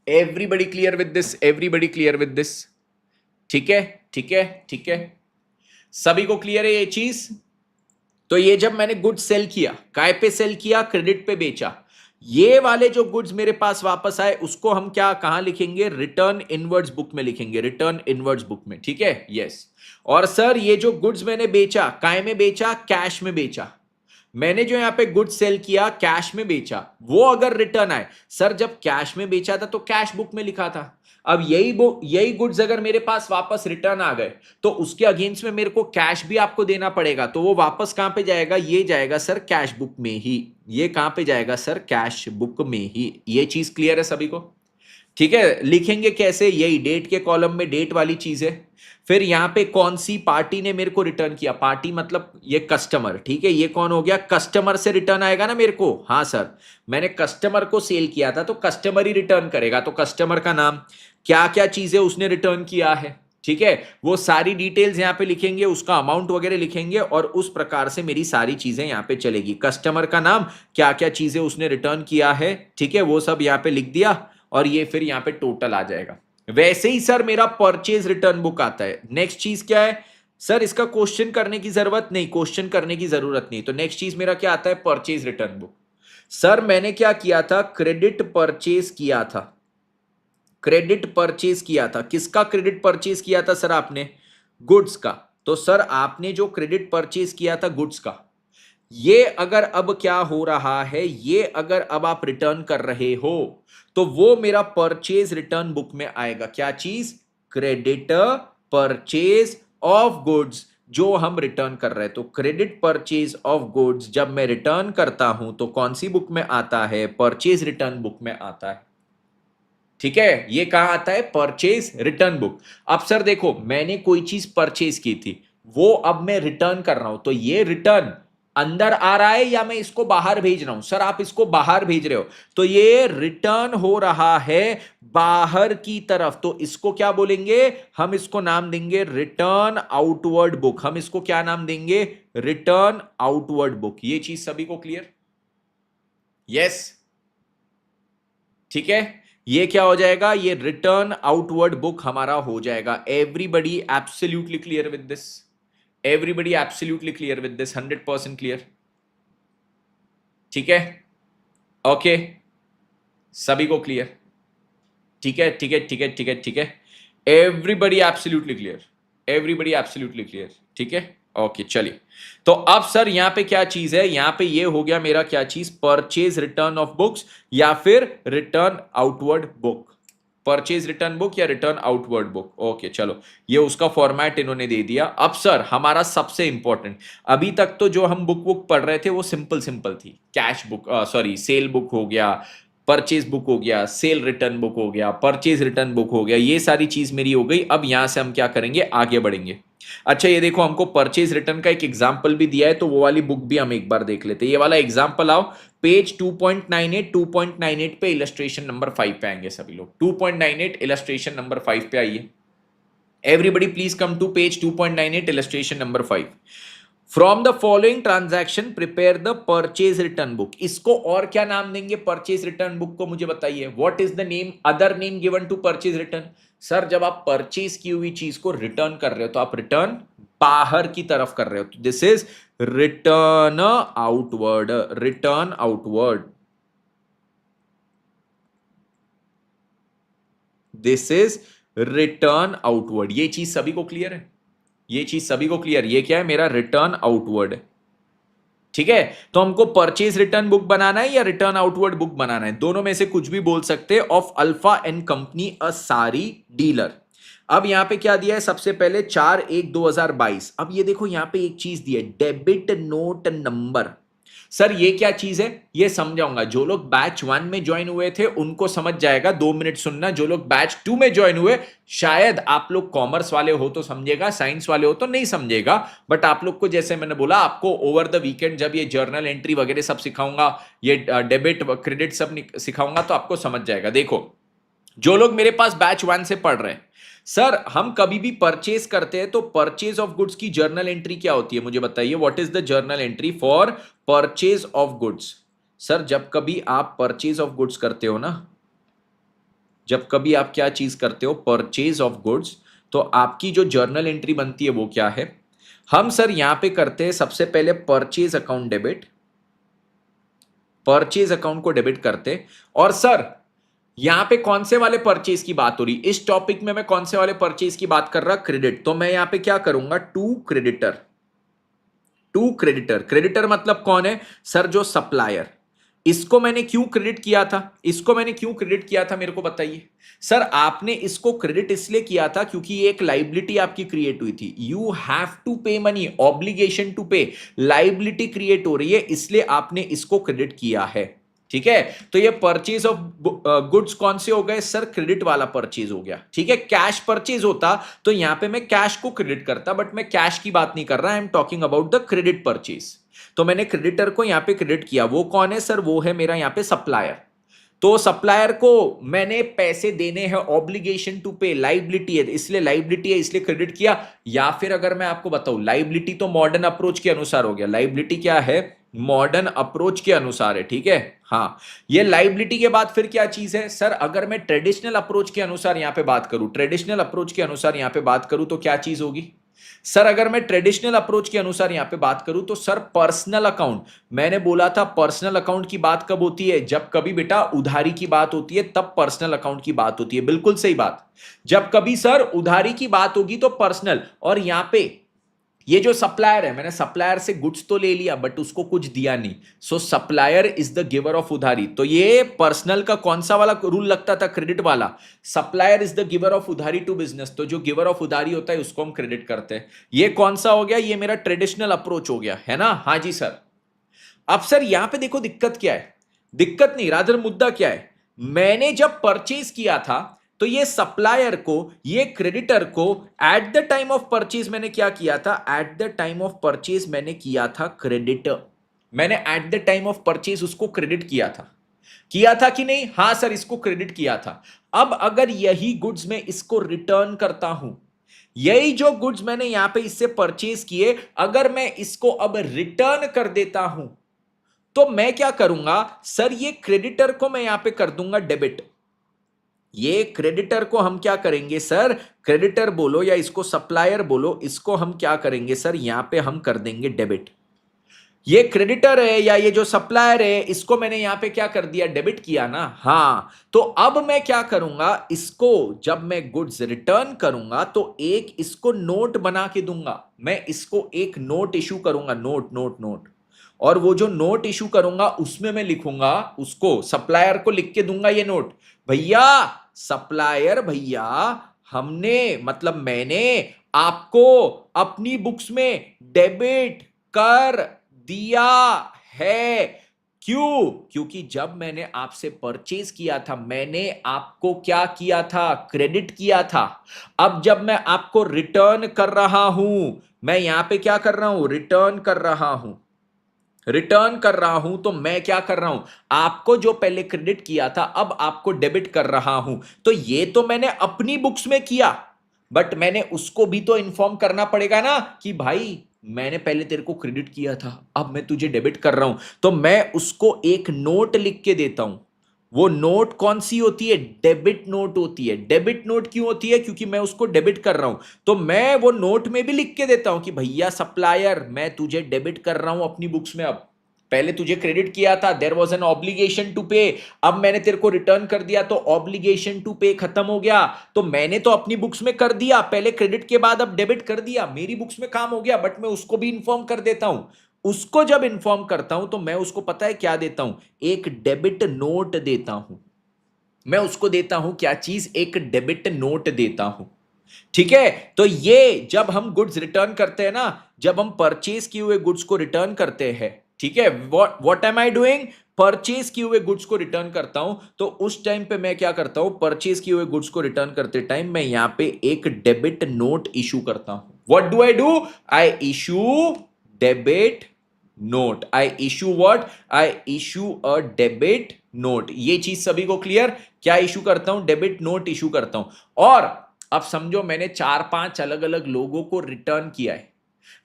Everybody clear with this? Everybody clear with this? ठीक है, ठीक है, ठीक है, सभी को क्लियर है ये चीज? तो ये जब मैंने गुड्स सेल किया, काय पे सेल किया? क्रेडिट पे बेचा। ये वाले जो गुड्स मेरे पास वापस आए, उसको हम क्या, कहां लिखेंगे? रिटर्न इनवर्ड्स बुक में लिखेंगे, रिटर्न इनवर्ड्स बुक में, ठीक है, यस। और सर ये जो गुड्स मैंने बेचा, काय में बेचा? कैश में बेचा। मैंने जो यहां पे गुड्स सेल किया, कैश में बेचा, वो अगर रिटर्न आए, सर जब कैश में बेचा था तो कैश बुक में लिखा था। अब यही गुड्स अगर मेरे पास वापस रिटर्न आ गए, तो उसके अगेंस्ट में मेरे को कैश भी आपको देना पड़ेगा, तो वो वापस कहां पे जाएगा? ये जाएगा सर कैश बुक में ही। ये कहां पे जाएगा सर? कैश बुक में ही। ये चीज क्लियर है सभी को? ठीक है, लिखेंगे कैसे? यही डेट के कॉलम में डेट वाली चीज है। फिर यहां पे कौन सी पार्टी ने मेरे को रिटर्न किया? पार्टी मतलब ये कस्टमर, ठीक है, ये कौन हो गया? कस्टमर से रिटर्न आएगा ना मेरे को। हाँ सर, मैंने कस्टमर को सेल किया था तो कस्टमर ही रिटर्न करेगा, तो कस्टमर का नाम, क्या क्या चीजें उसने रिटर्न किया है, ठीक है, वो सारी डिटेल्स यहां पे लिखेंगे, उसका अमाउंट वगैरह लिखेंगे, और उस प्रकार से मेरी सारी चीजें यहां पे चलेगी। कस्टमर का नाम, क्या क्या चीजें उसने रिटर्न किया है, ठीक है, वो सब यहां पे लिख दिया, और ये फिर यहां पे टोटल आ जाएगा। वैसे ही सर मेरा परचेज रिटर्न बुक आता है। नेक्स्ट चीज क्या है सर? इसका क्वेश्चन करने की जरूरत नहीं, क्वेश्चन करने की जरूरत नहीं। तो नेक्स्ट चीज मेरा क्या आता है? Purchase return book. सर मैंने क्या किया था? क्रेडिट परचेज किया था, क्रेडिट परचेज किया था। किसका क्रेडिट परचेज किया था सर आपने? गुड्स का। तो सर आपने जो क्रेडिट परचेज किया था गुड्स का, ये अगर अब क्या हो रहा है, ये अगर अब आप रिटर्न कर रहे हो, तो वो मेरा परचेज रिटर्न बुक में आएगा। क्या चीज? क्रेडिट परचेज ऑफ गुड्स, जो हम रिटर्न कर रहे हैं। तो क्रेडिट परचेज ऑफ गुड्स जब मैं रिटर्न करता हूं तो कौन सी बुक में आता है? परचेज रिटर्न बुक में आता है, ठीक है। ये कहां आता है? Purchase return book. अब सर देखो, मैंने कोई चीज परचेज की थी, वो अब मैं रिटर्न कर रहा हूं, तो ये रिटर्न अंदर आ रहा है या मैं इसको बाहर भेज रहा हूं? सर आप इसको बाहर भेज रहे हो, तो ये रिटर्न हो रहा है बाहर की तरफ, तो इसको क्या बोलेंगे? हम इसको नाम देंगे रिटर्न आउटवर्ड बुक। हम इसको क्या नाम देंगे? Return outward book. ये चीज सभी को क्लियर? यस, ठीक है। ये क्या हो जाएगा? ये रिटर्न आउटवर्ड बुक हमारा हो जाएगा। Everybody absolutely clear with this? Everybody absolutely clear with this? 100% clear, ठीक है, ओके, सभी को क्लियर? ठीक है, ठीक है, ठीक है, ठीक है, ठीक है, everybody absolutely clear, everybody absolutely clear, ठीक है, ओके। चलिए, तो अब सर यहां पे क्या चीज है? यहां पे ये हो गया मेरा क्या चीज? परचेज रिटर्न ऑफ बुक्स या फिर return outward book. Purchase return book या रिटर्न आउटवर्ड बुक, ओके। चलो, ये उसका फॉर्मेट इन्होंने दे दिया। अब सर हमारा सबसे इंपॉर्टेंट, अभी तक तो जो हम बुक पढ़ रहे थे वो सिंपल सिंपल थी। Cash book, sorry, cell book हो गया, परचेज बुक हो गया, सेल रिटर्न बुक हो गया, परचेज रिटर्न बुक हो गया, ये सारी चीज मेरी हो गई। अब यहां से हम क्या करेंगे? आगे बढ़ेंगे। अच्छा, ये देखो, हमको परचेज रिटर्न का एक एग्जांपल भी दिया है, तो वो वाली बुक भी हम एक बार देख लेते हैं। ये वाला एग्जांपल आओ, पेज 2.98 पे इलस्ट्रेशन नंबर 5 पे आएंगे सभी लोग। 2.98 इलस्ट्रेशन नंबर 5 पे आइए। Everybody please come to page 2.98 illustration number 5। From the following transaction prepare the purchase return book. इसको और क्या नाम देंगे? परचेज रिटर्न बुक को मुझे बताइए। What is the name, other name given to purchase return? Sir जब आप परचेज की हुई चीज को रिटर्न कर रहे हो तो आप रिटर्न बाहर की तरफ कर रहे हो, तो this is return outward, return outward, this is return outward. ये चीज सभी को क्लियर है? ये चीज सभी को क्लियर? ये क्या है? मेरा रिटर्न आउटवर्ड है। ठीक है, तो हमको परचेज रिटर्न बुक बनाना है या रिटर्न आउटवर्ड बुक बनाना है, दोनों में से कुछ भी बोल सकते हैं। ऑफ अल्फा एंड कंपनी अ सारी डीलर। अब यहां पे क्या दिया है? सबसे पहले 4/1/2022। अब ये देखो यहां पे एक चीज दी है, डेबिट नोट नंबर। सर ये क्या चीज है ये समझाऊंगा। जो लोग बैच 1 में ज्वाइन हुए थे उनको समझ जाएगा, 2 मिनट सुनना। जो लोग बैच 2 में ज्वाइन हुए, शायद आप लोग कॉमर्स वाले हो तो समझेगा, साइंस वाले हो तो नहीं समझेगा, बट आप लोग को जैसे मैंने बोला, आपको ओवर द वीकेंड जब ये जर्नल एंट्री वगैरह सब सिखाऊंगा, ये डेबिट क्रेडिट सब सिखाऊंगा, तो आपको समझ जाएगा। देखो, जो लोग मेरे पास बैच 1 से पढ़ रहे हैं, सर हम कभी भी परचेज करते हैं तो परचेज ऑफ गुड्स की जर्नल एंट्री क्या होती है मुझे बताइए। What is the journal entry for purchase of goods? Sir जब कभी आप परचेज ऑफ गुड्स करते हो ना, जब कभी आप क्या चीज करते हो, परचेज ऑफ गुड्स, तो आपकी जो जर्नल एंट्री बनती है वो क्या है? हम सर यहां पे करते हैं सबसे पहले purchase account debit, purchase account को डेबिट करते। और सर यहां पे कौन से वाले परचेज की बात हो रही? इस टॉपिक में मैं कौन से वाले परचेज की बात कर रहा? क्रेडिट। तो मैं यहां पे क्या करूंगा? To creditor, to creditor. Creditor मतलब कौन है? सर जो सप्लायर। इसको मैंने क्यों क्रेडिट किया था? इसको मैंने क्यों क्रेडिट किया था मेरे को बताइए। सर आपने इसको क्रेडिट इसलिए किया था क्योंकि एक लाइबिलिटी आपकी क्रिएट हुई थी। यू हैव टू पे मनी, ऑब्लिगेशन टू पे, लाइबिलिटी क्रिएट हो रही है, इसलिए आपने इसको क्रेडिट किया है। ठीक है, तो ये परचेज ऑफ गुड्स कौन से हो गए? सर क्रेडिट वाला परचेज हो गया। ठीक है, कैश परचेज होता तो यहां पे मैं कैश को क्रेडिट करता, बट मैं कैश की बात नहीं कर रहा, I am talking about the credit purchase. तो मैंने क्रेडिटर को यहां पे क्रेडिट किया। वो कौन है सर? वो है मेरा यहां पे सप्लायर। तो सप्लायर को मैंने पैसे देने हैं, ऑब्लिगेशन टू पे, लाइबिलिटी है, इसलिए लाइबिलिटी है इसलिए क्रेडिट किया। या फिर अगर मैं आपको बताऊं, लाइबिलिटी तो मॉडर्न अप्रोच के अनुसार हो गया। लाइबिलिटी क्या है? मॉडर्न अप्रोच के अनुसार है। ठीक है, हाँ, ये लाइबिलिटी के बाद फिर क्या चीज है? सर अगर मैं ट्रेडिशनल अप्रोच के अनुसार यहां पे बात करूं, ट्रेडिशनल अप्रोच के अनुसार यहां पे बात करूं तो क्या चीज होगी? सर अगर मैं ट्रेडिशनल अप्रोच के अनुसार यहां पे बात करूं तो सर पर्सनल अकाउंट। मैंने बोला था पर्सनल अकाउंट की बात कब होती है? जब कभी बेटा उधारी की बात होती है तब पर्सनल अकाउंट की बात होती है। बिल्कुल सही बात। जब कभी सर उधारी की बात होगी तो पर्सनल। और यहां पे ये जो सप्लायर है, मैंने सप्लायर से गुड्स तो ले लिया बट उसको कुछ दिया नहीं, so supplier is the giver of उधारी। तो ये पर्सनल का कौन सा वाला रूल लगता था? क्रेडिट वाला। Supplier is the giver of उधारी टू बिजनेस, तो जो गिवर ऑफ उधारी होता है उसको हम क्रेडिट करते हैं। ये कौन सा हो गया? ये मेरा ट्रेडिशनल अप्रोच हो गया, है ना? हाँ जी सर। अब सर यहां पे देखो दिक्कत क्या है, दिक्कत नहीं, रादर मुद्दा क्या है। मैंने जब परचेज किया था तो ये सप्लायर को, ये क्रेडिटर को at the time of purchase मैंने क्या किया था? At the time of purchase मैंने किया था क्रेडिट। मैंने at the time of purchase उसको क्रेडिट किया था कि नहीं? हां सर, इसको क्रेडिट किया था। अब अगर यही गुड्स में इसको रिटर्न करता हूं, यही जो गुड्स मैंने यहां पे इससे परचेज किए, अगर मैं इसको अब रिटर्न कर देता हूं तो मैं क्या करूंगा? सर ये क्रेडिटर को मैं यहां पे कर दूंगा डेबिट। ये क्रेडिटर को हम क्या करेंगे सर? क्रेडिटर बोलो या इसको सप्लायर बोलो, इसको हम क्या करेंगे सर? यहां पे हम कर देंगे डेबिट। ये क्रेडिटर है या ये जो सप्लायर है, इसको मैंने यहां पे क्या कर दिया? डेबिट किया ना। हाँ, तो अब मैं क्या करूंगा? इसको जब मैं गुड्स रिटर्न करूंगा तो एक इसको नोट बना के दूंगा। मैं इसको एक नोट इशू करूंगा, नोट नोट नोट। और वो जो नोट इशू करूंगा उसमें मैं लिखूंगा, उसको सप्लायर को लिख के दूंगा ये नोट, भैया सप्लायर भैया, हमने मतलब मैंने आपको अपनी बुक्स में डेबिट कर दिया है। क्यों? क्योंकि जब मैंने आपसे परचेज किया था मैंने आपको क्या किया था? क्रेडिट किया था। अब जब मैं आपको रिटर्न कर रहा हूं, मैं यहां पे क्या कर रहा हूं? रिटर्न कर रहा हूं, रिटर्न कर रहा हूं, तो मैं क्या कर रहा हूं? आपको जो पहले क्रेडिट किया था अब आपको डेबिट कर रहा हूं। तो ये तो मैंने अपनी बुक्स में किया, बट मैंने उसको भी तो इन्फॉर्म करना पड़ेगा ना कि भाई मैंने पहले तेरे को क्रेडिट किया था, अब मैं तुझे डेबिट कर रहा हूं। तो मैं उसको एक नोट लिख के देता हूं, वो नोट कौन सी होती है? डेबिट नोट होती है। डेबिट नोट क्यों होती है? क्योंकि मैं उसको डेबिट कर रहा हूं। तो मैं वो नोट में भी लिख के देता हूं कि भैया सप्लायर, मैं तुझे डेबिट कर रहा हूं अपनी बुक्स में। अब पहले तुझे क्रेडिट किया था, there was an obligation to pay, अब मैंने तेरे को रिटर्न कर दिया तो ऑब्लिगेशन टू पे खत्म हो गया। तो मैंने तो अपनी बुक्स में कर दिया पहले क्रेडिट के बाद, अब डेबिट कर दिया, मेरी बुक्स में काम हो गया, बट मैं उसको भी इन्फॉर्म कर देता हूं। उसको जब इन्फॉर्म करता हूं तो मैं उसको पता है क्या देता हूं? एक डेबिट नोट देता हूं। मैं उसको देता हूं क्या चीज? एक डेबिट नोट देता हूं। ठीक है? तो ये जब हम गुड्स रिटर्न करते हैं ना, जब हम परचेज किए हुए गुड्स को रिटर्न करते हैं, ठीक है, what am I doing? Purchase किए हुए गुड्स को रिटर्न करता हूं। तो उस टाइम पे मैं क्या करता हूं? परचेज किए हुए गुड्स को रिटर्न करते टाइम मैं यहां पे एक डेबिट नोट इशू करता हूं। What do I do? I issue debit note. I issue what? I issue a debit note. ये चीज सभी को क्लियर? क्या इशू करता हूं? डेबिट नोट इशू करता हूं। और अब समझो मैंने 4-5 अलग अलग लोगों को रिटर्न किया है।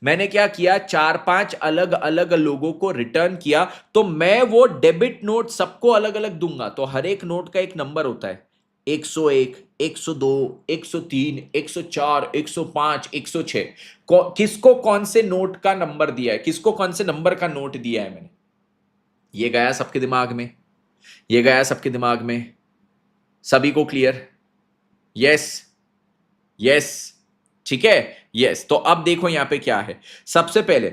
मैंने क्या किया? 4-5 अलग अलग लोगों को रिटर्न किया। तो मैं वो डेबिट नोट सबको अलग अलग दूंगा। तो हर एक नोट का एक नंबर होता है, 101, 102, 103, 104, 105, 106। किसको कौन से नोट का नंबर दिया है, किसको कौन से नंबर का नोट दिया है मैंने? ये गया सबके दिमाग में? ये गया सबके दिमाग में? सभी को क्लियर? यस? यस? ठीक है। यस। तो अब देखो यहां पे क्या है। सबसे पहले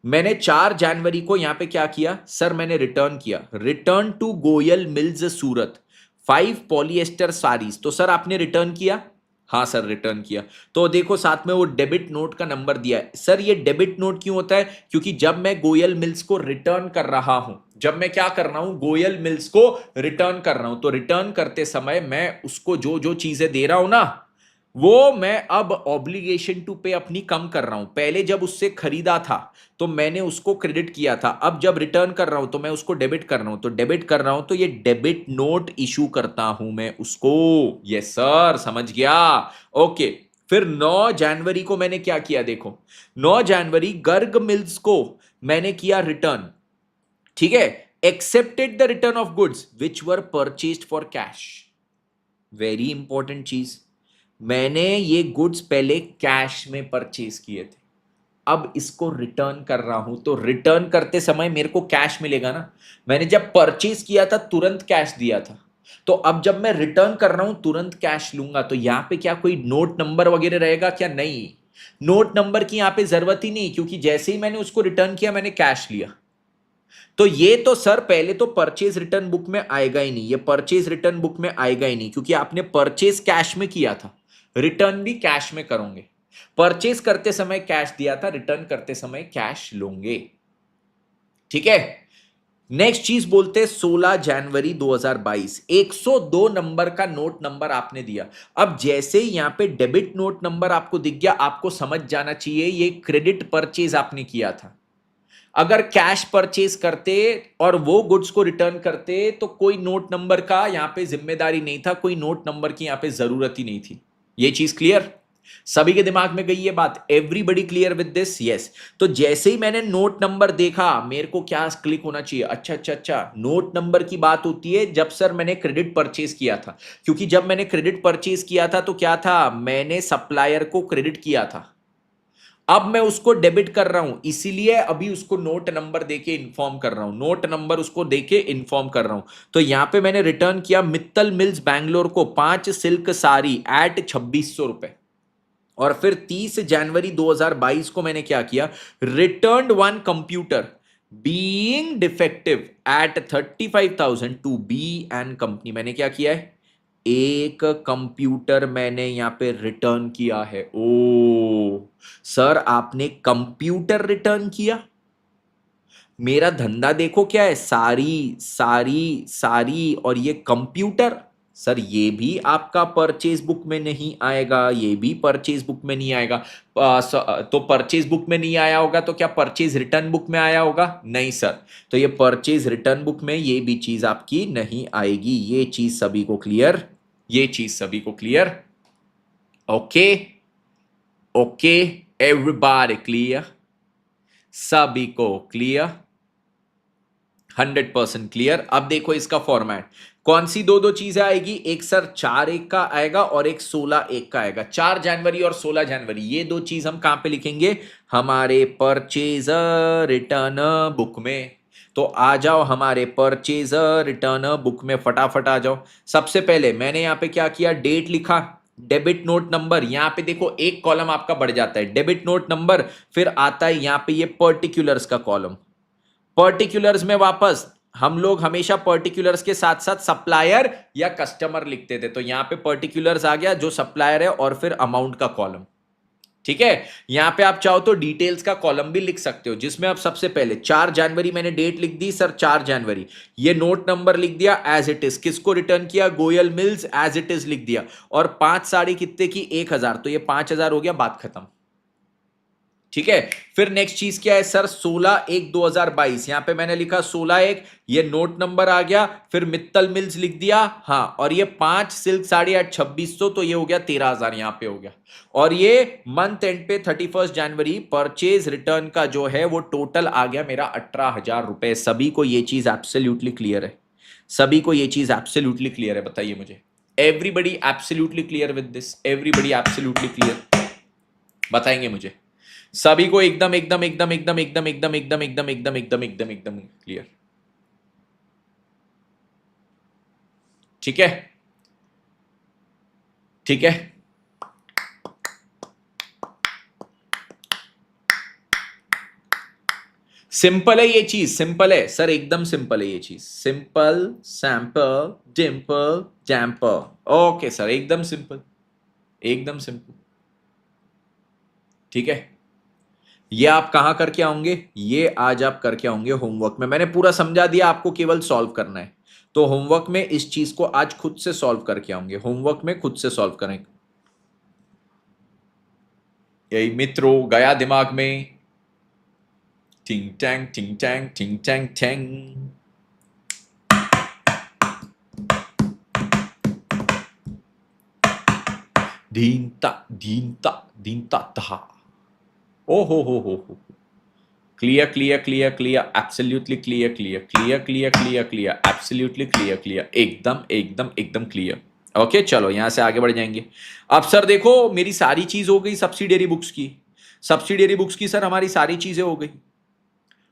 मैंने 4 जनवरी को यहां पे क्या किया सर? मैंने रिटर्न किया, return to Goyal mills Surat 5 polyester saris. तो सर आपने रिटर्न किया? हाँ सर रिटर्न किया। तो देखो साथ में वो डेबिट नोट का नंबर दिया है। सर ये डेबिट नोट क्यों होता है? क्योंकि जब मैं गोयल मिल्स को रिटर्न कर रहा हूं, जब मैं क्या कर रहा हूं? गोयल मिल्स को रिटर्न कर रहा हूं, तो रिटर्न करते समय मैं उसको जो जो चीजें दे रहा हूं ना, वो मैं अब ऑब्लिगेशन टू पे अपनी कम कर रहा हूं। पहले जब उससे खरीदा था तो मैंने उसको क्रेडिट किया था, अब जब रिटर्न कर रहा हूं तो मैं उसको डेबिट कर रहा हूं। तो डेबिट कर रहा हूं तो ये डेबिट नोट इशू करता हूं मैं उसको। यस सर, समझ गया। ओके। फिर 9 जनवरी को मैंने क्या किया देखो, 9 जनवरी गर्ग मिल्स को मैंने किया रिटर्न। ठीक है? Accepted the return of goods which were purchased for cash. Very important चीज, मैंने ये गुड्स पहले कैश में परचेज किए थे, अब इसको रिटर्न कर रहा हूं तो रिटर्न करते समय मेरे को कैश मिलेगा ना। मैंने जब परचेज किया था तुरंत कैश दिया था, तो अब जब मैं रिटर्न कर रहा हूं तुरंत कैश लूंगा। तो यहां पे क्या कोई नोट नंबर वगैरह रहेगा क्या? नहीं, नोट नंबर की यहां पे जरूरत ही नहीं, क्योंकि जैसे ही मैंने उसको रिटर्न किया मैंने कैश लिया। तो ये तो सर पहले तो परचेज रिटर्न बुक में आएगा ही नहीं, ये परचेज रिटर्न बुक में आएगा ही नहीं, क्योंकि आपने परचेज कैश में किया था, रिटर्न भी कैश में करोगे। परचेज करते समय कैश दिया था, रिटर्न करते समय कैश लोगे। ठीक है? नेक्स्ट चीज बोलते हैं 16 जनवरी 2022, 102 नंबर का नोट नंबर आपने दिया। अब जैसे ही यहां पे डेबिट नोट नंबर आपको दिख गया, आपको समझ जाना चाहिए ये क्रेडिट परचेज आपने किया था। अगर कैश परचेज करते और वो गुड्स को रिटर्न करते तो कोई नोट नंबर का यहां पे जिम्मेदारी नहीं था, कोई नोट नंबर की यहां पे जरूरत ही नहीं थी। ये चीज क्लियर? सभी के दिमाग में गई ये बात? Everybody clear with this? Yes. तो जैसे ही मैंने नोट नंबर देखा, मेरे को क्या क्लिक होना चाहिए? अच्छा अच्छा अच्छा, नोट नंबर की बात होती है जब सर मैंने क्रेडिट परचेज किया था, क्योंकि जब मैंने क्रेडिट परचेज किया था तो क्या था? मैंने सप्लायर को क्रेडिट किया था, अब मैं उसको डेबिट कर रहा हूं, इसीलिए अभी उसको नोट नंबर देके इन्फॉर्म कर रहा हूं, नोट नंबर उसको देके इन्फॉर्म कर रहा हूं। तो यहां पे मैंने रिटर्न किया मित्तल मिल्स बैंगलोर को 5 सिल्क साड़ी एट 2600 रुपए। और फिर 30 जनवरी 2022 को मैंने क्या किया? Return one computer being defective at 35,000 to B and company. मैंने क्या किया है? एक कंप्यूटर मैंने यहां पे रिटर्न किया है। ओ सर, आपने कंप्यूटर रिटर्न किया? मेरा धंधा देखो क्या है, सारी सारी सारी और ये कंप्यूटर। सर ये भी आपका परचेज बुक में नहीं आएगा, ये भी परचेज बुक में नहीं आएगा। तो परचेज बुक में नहीं आया होगा तो क्या परचेज रिटर्न बुक में आया होगा? नहीं सर। तो ये परचेज रिटर्न बुक में ये भी चीज आपकी नहीं आएगी। ये चीज सभी को क्लियर? ये चीज सभी को clear? Okay. Okay, everybody clear? सभी को क्लियर? 100% क्लियर। अब देखो इसका फॉर्मेट, कौन सी दो दो चीजें आएगी, एक सर 4/1 का आएगा और एक 16/1 का आएगा। 4 जनवरी और 16 जनवरी ये दो चीज हम कहां पे लिखेंगे, हमारे परचेज रिटर्न बुक में। तो आ जाओ हमारे परचेज रिटर्न बुक में, फटाफट आ जाओ। सबसे पहले मैंने यहां पे क्या किया, डेट लिखा, डेबिट नोट नंबर, यहां पे देखो एक कॉलम आपका बढ़ जाता है, डेबिट नोट नंबर, फिर आता है यहां पे ये पर्टिकुलर्स का कॉलम। पर्टिकुलर्स में वापस हम लोग हमेशा पर्टिकुलर्स के साथ साथ सप्लायर या कस्टमर लिखते थे, तो यहां पे पर्टिकुलर्स आ गया जो सप्लायर है, और फिर अमाउंट का कॉलम। ठीक है, यहां पे आप चाहो तो डिटेल्स का कॉलम भी लिख सकते हो, जिसमें आप सबसे पहले 4 जनवरी मैंने डेट लिख दी सर, 4 जनवरी, ये नोट नंबर लिख दिया एज इट इज, किसको रिटर्न किया, Goyal mills, as it is लिख दिया, और 5 साड़ी कितने की, 1000, तो ये 5000 हो गया, बात खत्म। ठीक है, फिर नेक्स्ट चीज क्या है सर, 16/1/2022, यहां पे मैंने लिखा 16/1, ये नोट नंबर आ गया, फिर मित्तल मिल्स लिख दिया, हाँ, और ये 5 सिल्क साड़ी एट 2600, तो ये हो गया 13,000, यहां पे हो गया। और ये मंथ एंड पे 31 जनवरी परचेज रिटर्न का जो है वो टोटल आ गया मेरा 18,000 रुपए। सभी को ये चीज एब्सोल्युटली क्लियर है, सभी को ये चीज एब्सोल्युटली क्लियर है, बताइए मुझे, everybody absolutely clear with this, everybody absolutely clear, बताएंगे मुझे सभी को, एकदम एकदम एकदम एकदम एकदम एकदम एकदम एकदम एकदम एकदम एकदम एकदम क्लियर। ठीक है, ठीक है, सिंपल है ये चीज, सिंपल है सर, एकदम सिंपल है ये चीज, simple sample dimple jumper, okay sir, एकदम सिंपल, एकदम सिंपल। ठीक है, ये आप कहां करके आओगे, ये आज आप करके आओगे होमवर्क में, मैंने पूरा समझा दिया, आपको केवल सॉल्व करना है। तो होमवर्क में इस चीज को आज खुद से सॉल्व करके आओगे, होमवर्क में खुद से सॉल्व करेंगे। यही मित्रों गया दिमाग में, टिंग टैंग टिंग टैंग टिंग टैंग टैंग। दीनता दीनता दीनता तहा, ओ हो, clear clear clear clear, absolutely clear clear clear clear clear clear, absolutely clear clear, एकदम एकदम एकदम क्लियर। ओके, चलो यहां से आगे बढ़ जाएंगे। अब सर देखो मेरी सारी चीज हो गई सब्सिडियरी बुक्स की, सब्सिडियरी बुक्स की सर हमारी सारी चीजें हो गई।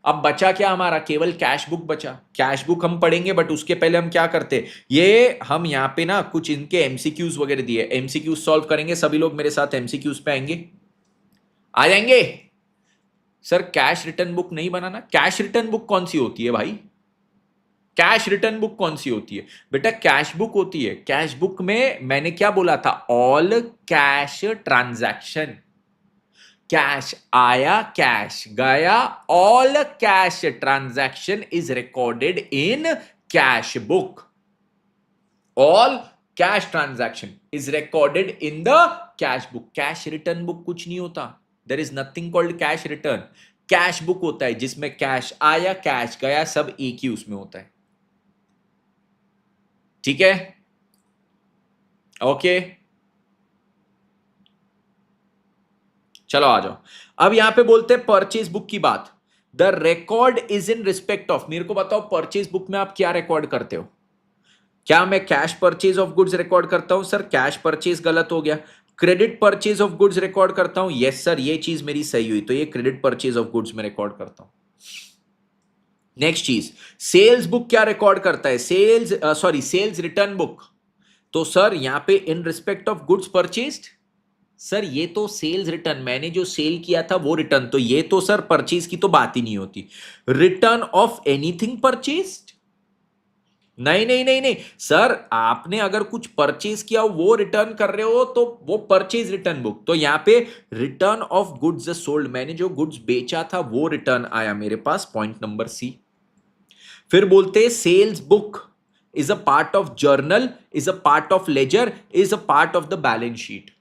अब बचा क्या हमारा, केवल कैश बुक बचा। कैश बुक हम पढ़ेंगे, बट उसके पहले हम क्या करते, ये हम यहाँ पे ना कुछ इनके एमसीक्यूज वगैरह दिए, एमसीक्यूज सॉल्व करेंगे। सभी लोग मेरे साथ एमसीक्यूज पे आएंगे, आ जाएंगे। सर कैश रिटर्न बुक नहीं बनाना, कैश रिटर्न बुक कौन सी होती है भाई, कैश रिटर्न बुक कौन सी होती है बेटा, कैश बुक होती है। कैश बुक में मैंने क्या बोला था, ऑल कैश ट्रांजैक्शन, कैश आया कैश गया, all cash transaction is recorded in cash book, all cash transaction is recorded in the cash book. Cash return book कुछ नहीं होता, there is nothing called cash return. Cash book होता है जिसमें cash आया cash गया सब एक ही उसमें होता है। ठीक है, ओके, चलो आ जाओ। अब यहां पे बोलते हैं परचेज बुक की बात, the record is in respect of, मेरे को बताओ परचेज बुक में आप क्या रिकॉर्ड करते हो, क्या मैं cash purchase of goods record करता हूं, सर कैश परचेज गलत हो गया। Credit purchase of goods record करता हूं, यस सर ये चीज मेरी सही हुई, तो ये क्रेडिट परचेज ऑफ गुड्स में रिकॉर्ड करता हूं। नेक्स्ट चीज, सेल्स बुक क्या रिकॉर्ड करता है, सेल्स रिटर्न बुक, तो सर यहां पे in respect of goods purchased, sir ये तो सेल्स रिटर्न, मैंने जो सेल किया था वो रिटर्न, तो ये तो सर परचेज की तो बात ही नहीं होती। रिटर्न ऑफ एनीथिंग परचेज्ड, नहीं नहीं नहीं नहीं सर, आपने अगर कुछ परचेज किया वो रिटर्न कर रहे हो तो वो परचेज रिटर्न बुक, तो यहां पे रिटर्न ऑफ गुड्स सोल्ड, मैंने जो गुड्स बेचा था वो रिटर्न आया मेरे पास, पॉइंट नंबर सी। फिर बोलते हैं sales book is a part of journal, is a part of ledger, is a part of the balance sheet.